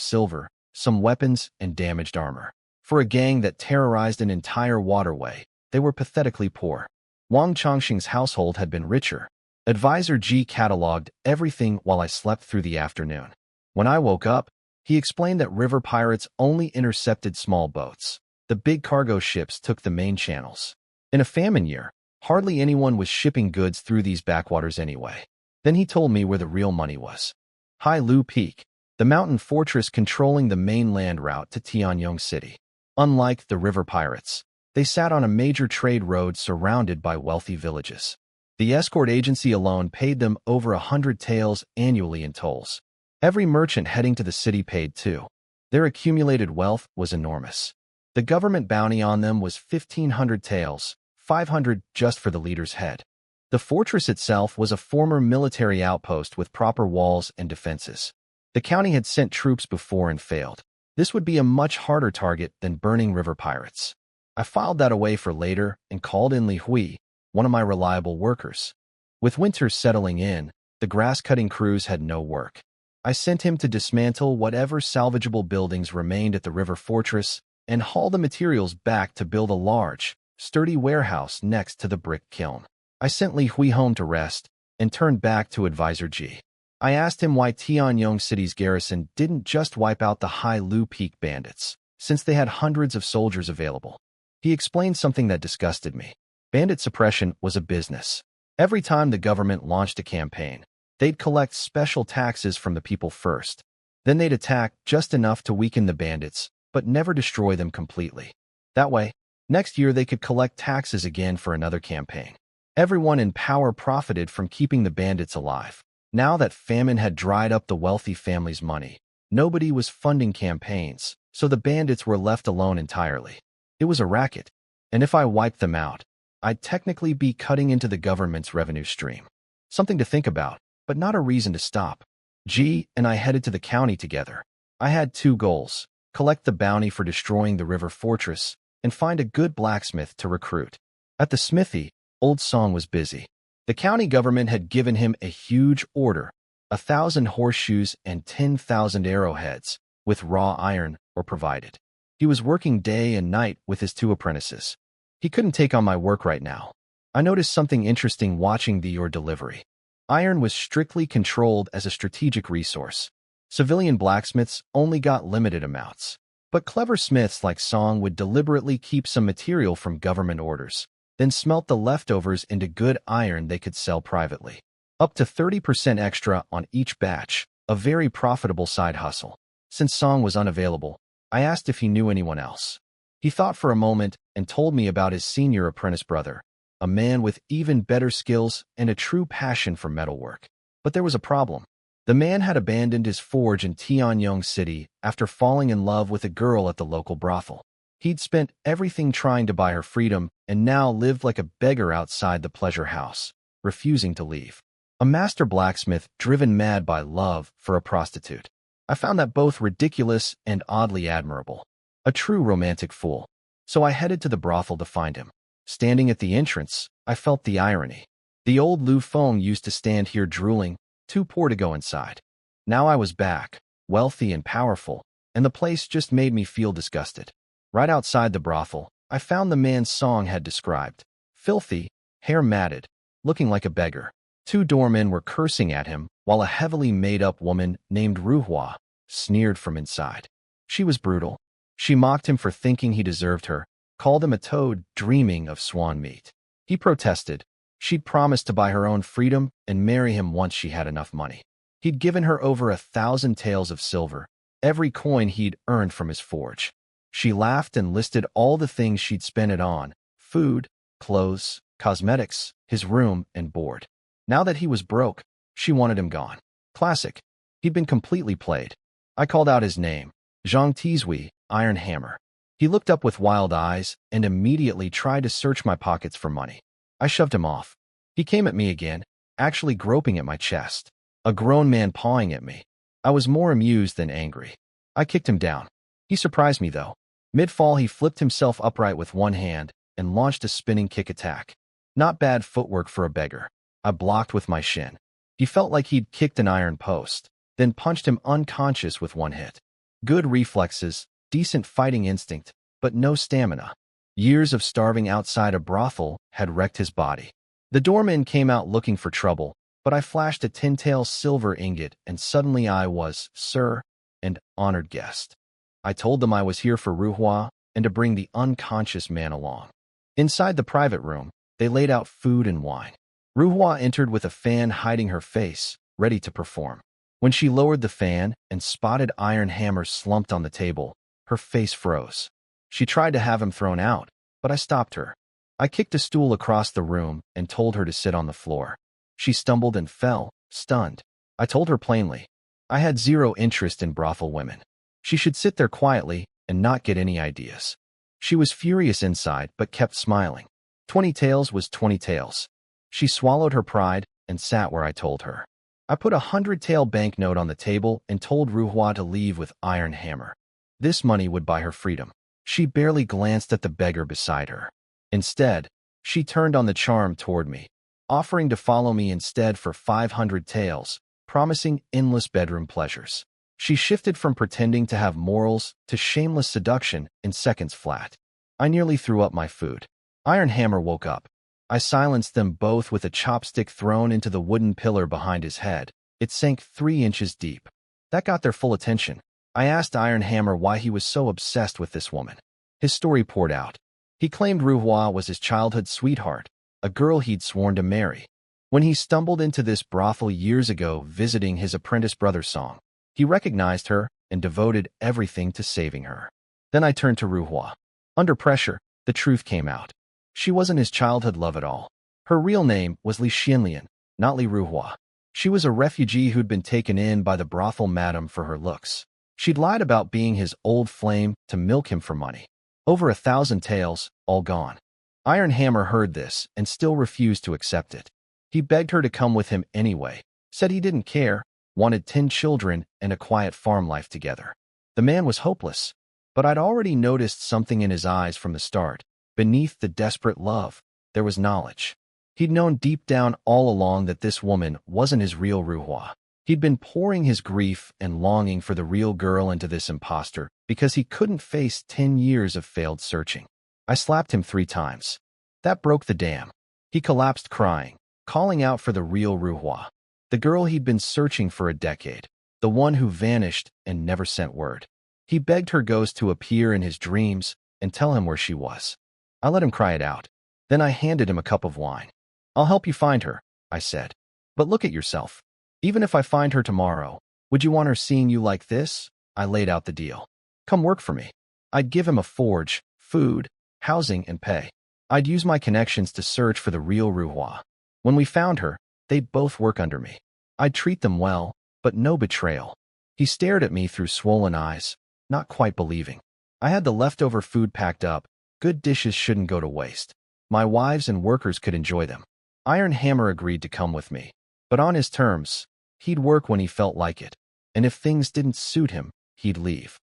silver, some weapons, and damaged armor. For a gang that terrorized an entire waterway, they were pathetically poor. Wang Chongqing's household had been richer. Advisor Ji cataloged everything while I slept through the afternoon. When I woke up, he explained that river pirates only intercepted small boats. The big cargo ships took the main channels. In a famine year, hardly anyone was shipping goods through these backwaters anyway. Then he told me where the real money was. Hai Lu Peak, the mountain fortress controlling the main land route to Tianyong City. Unlike the river pirates, they sat on a major trade road surrounded by wealthy villages. The escort agency alone paid them over 100 taels annually in tolls. Every merchant heading to the city paid too. Their accumulated wealth was enormous. The government bounty on them was 1,500 taels, 500 just for the leader's head. The fortress itself was a former military outpost with proper walls and defenses. The county had sent troops before and failed. This would be a much harder target than burning river pirates. I filed that away for later and called in Li Hui, one of my reliable workers. With winter settling in, the grass-cutting crews had no work. I sent him to dismantle whatever salvageable buildings remained at the river fortress and haul the materials back to build a large, sturdy warehouse next to the brick kiln. I sent Li Hui home to rest and turned back to Advisor G. I asked him why Tianyong City's garrison didn't just wipe out the Hai Lu Peak bandits, since they had hundreds of soldiers available. He explained something that disgusted me. Bandit suppression was a business. Every time the government launched a campaign, they'd collect special taxes from the people first. Then they'd attack just enough to weaken the bandits, but never destroy them completely. That way, next year they could collect taxes again for another campaign. Everyone in power profited from keeping the bandits alive. Now that famine had dried up the wealthy family's money, nobody was funding campaigns, so the bandits were left alone entirely. It was a racket, and if I wiped them out, I'd technically be cutting into the government's revenue stream. Something to think about, but not a reason to stop. G and I headed to the county together. I had two goals: collect the bounty for destroying the river fortress and find a good blacksmith to recruit. At the smithy, Old Song was busy. The county government had given him a huge order: 1,000 horseshoes and 10,000 arrowheads, with raw iron or provided. He was working day and night with his two apprentices. He couldn't take on my work right now. I noticed something interesting watching the ore delivery. Iron was strictly controlled as a strategic resource. Civilian blacksmiths only got limited amounts. But clever smiths like Song would deliberately keep some material from government orders, then smelt the leftovers into good iron they could sell privately. Up to 30% extra on each batch, a very profitable side hustle. Since Song was unavailable, I asked if he knew anyone else. He thought for a moment and told me about his senior apprentice brother, a man with even better skills and a true passion for metalwork. But there was a problem. The man had abandoned his forge in Tianyong City after falling in love with a girl at the local brothel. He'd spent everything trying to buy her freedom and now lived like a beggar outside the pleasure house, refusing to leave. A master blacksmith driven mad by love for a prostitute. I found that both ridiculous and oddly admirable. A true romantic fool. So I headed to the brothel to find him. Standing at the entrance, I felt the irony. The old Liu Feng used to stand here drooling, too poor to go inside. Now I was back, wealthy and powerful, and the place just made me feel disgusted. Right outside the brothel, I found the man Song had described. Filthy, hair matted, looking like a beggar. Two doormen were cursing at him, while a heavily made-up woman named Ruhua sneered from inside. She was brutal. She mocked him for thinking he deserved her, called him a toad dreaming of swan meat. He protested. She'd promised to buy her own freedom and marry him once she had enough money. He'd given her over 1,000 taels of silver, every coin he'd earned from his forge. She laughed and listed all the things she'd spent it on: food, clothes, cosmetics, his room, and board. Now that he was broke, she wanted him gone. Classic. He'd been completely played. I called out his name: Zhang Tizui, Iron Hammer. He looked up with wild eyes and immediately tried to search my pockets for money. I shoved him off. He came at me again, actually groping at my chest. A grown man pawing at me. I was more amused than angry. I kicked him down. He surprised me, though. Mid-fall, he flipped himself upright with one hand and launched a spinning kick attack. Not bad footwork for a beggar. I blocked with my shin. He felt like he'd kicked an iron post, then punched him unconscious with one hit. Good reflexes, decent fighting instinct, but no stamina. Years of starving outside a brothel had wrecked his body. The doorman came out looking for trouble, but I flashed a tin-tail silver ingot and suddenly I was, sir, and honored guest. I told them I was here for Ruhua and to bring the unconscious man along. Inside the private room, they laid out food and wine. Ruhua entered with a fan hiding her face, ready to perform. When she lowered the fan and spotted Iron Hammer slumped on the table, her face froze. She tried to have him thrown out, but I stopped her. I kicked a stool across the room and told her to sit on the floor. She stumbled and fell, stunned. I told her plainly, I had zero interest in brothel women. She should sit there quietly and not get any ideas. She was furious inside but kept smiling. 20 taels was 20 taels. She swallowed her pride and sat where I told her. I put a 100-tael banknote on the table and told Ruhua to leave with Iron Hammer. This money would buy her freedom. She barely glanced at the beggar beside her. Instead, she turned on the charm toward me, offering to follow me instead for 500 taels, promising endless bedroom pleasures. She shifted from pretending to have morals to shameless seduction in seconds flat. I nearly threw up my food. Iron Hammer woke up. I silenced them both with a chopstick thrown into the wooden pillar behind his head. It sank 3 inches deep. That got their full attention. I asked Iron Hammer why he was so obsessed with this woman. His story poured out. He claimed Ruhua was his childhood sweetheart, a girl he'd sworn to marry. When he stumbled into this brothel years ago visiting his apprentice brother Song, he recognized her and devoted everything to saving her. Then I turned to Ruhua. Under pressure, the truth came out. She wasn't his childhood love at all. Her real name was Li Xianlian, not Li Ruhua. She was a refugee who'd been taken in by the brothel madam for her looks. She'd lied about being his old flame to milk him for money. Over 1,000 taels, all gone. Iron Hammer heard this and still refused to accept it. He begged her to come with him anyway, said he didn't care, wanted 10 children and a quiet farm life together. The man was hopeless, but I'd already noticed something in his eyes from the start. Beneath the desperate love, there was knowledge. He'd known deep down all along that this woman wasn't his real Ruhua. He'd been pouring his grief and longing for the real girl into this imposter because he couldn't face 10 years of failed searching. I slapped him 3 times. That broke the dam. He collapsed crying, calling out for the real Ruhua, the girl he'd been searching for a decade, the one who vanished and never sent word. He begged her ghost to appear in his dreams and tell him where she was. I let him cry it out. Then I handed him a cup of wine. "I'll help you find her," I said. "But look at yourself. Even if I find her tomorrow, would you want her seeing you like this?" I laid out the deal. "Come work for me." I'd give him a forge, food, housing, and pay. I'd use my connections to search for the real Ruhua. When we found her, they'd both work under me. I'd treat them well, but no betrayal. He stared at me through swollen eyes, not quite believing. I had the leftover food packed up. Good dishes shouldn't go to waste. My wives and workers could enjoy them. Iron Hammer agreed to come with me, but on his terms. He'd work when he felt like it, and if things didn't suit him, he'd leave.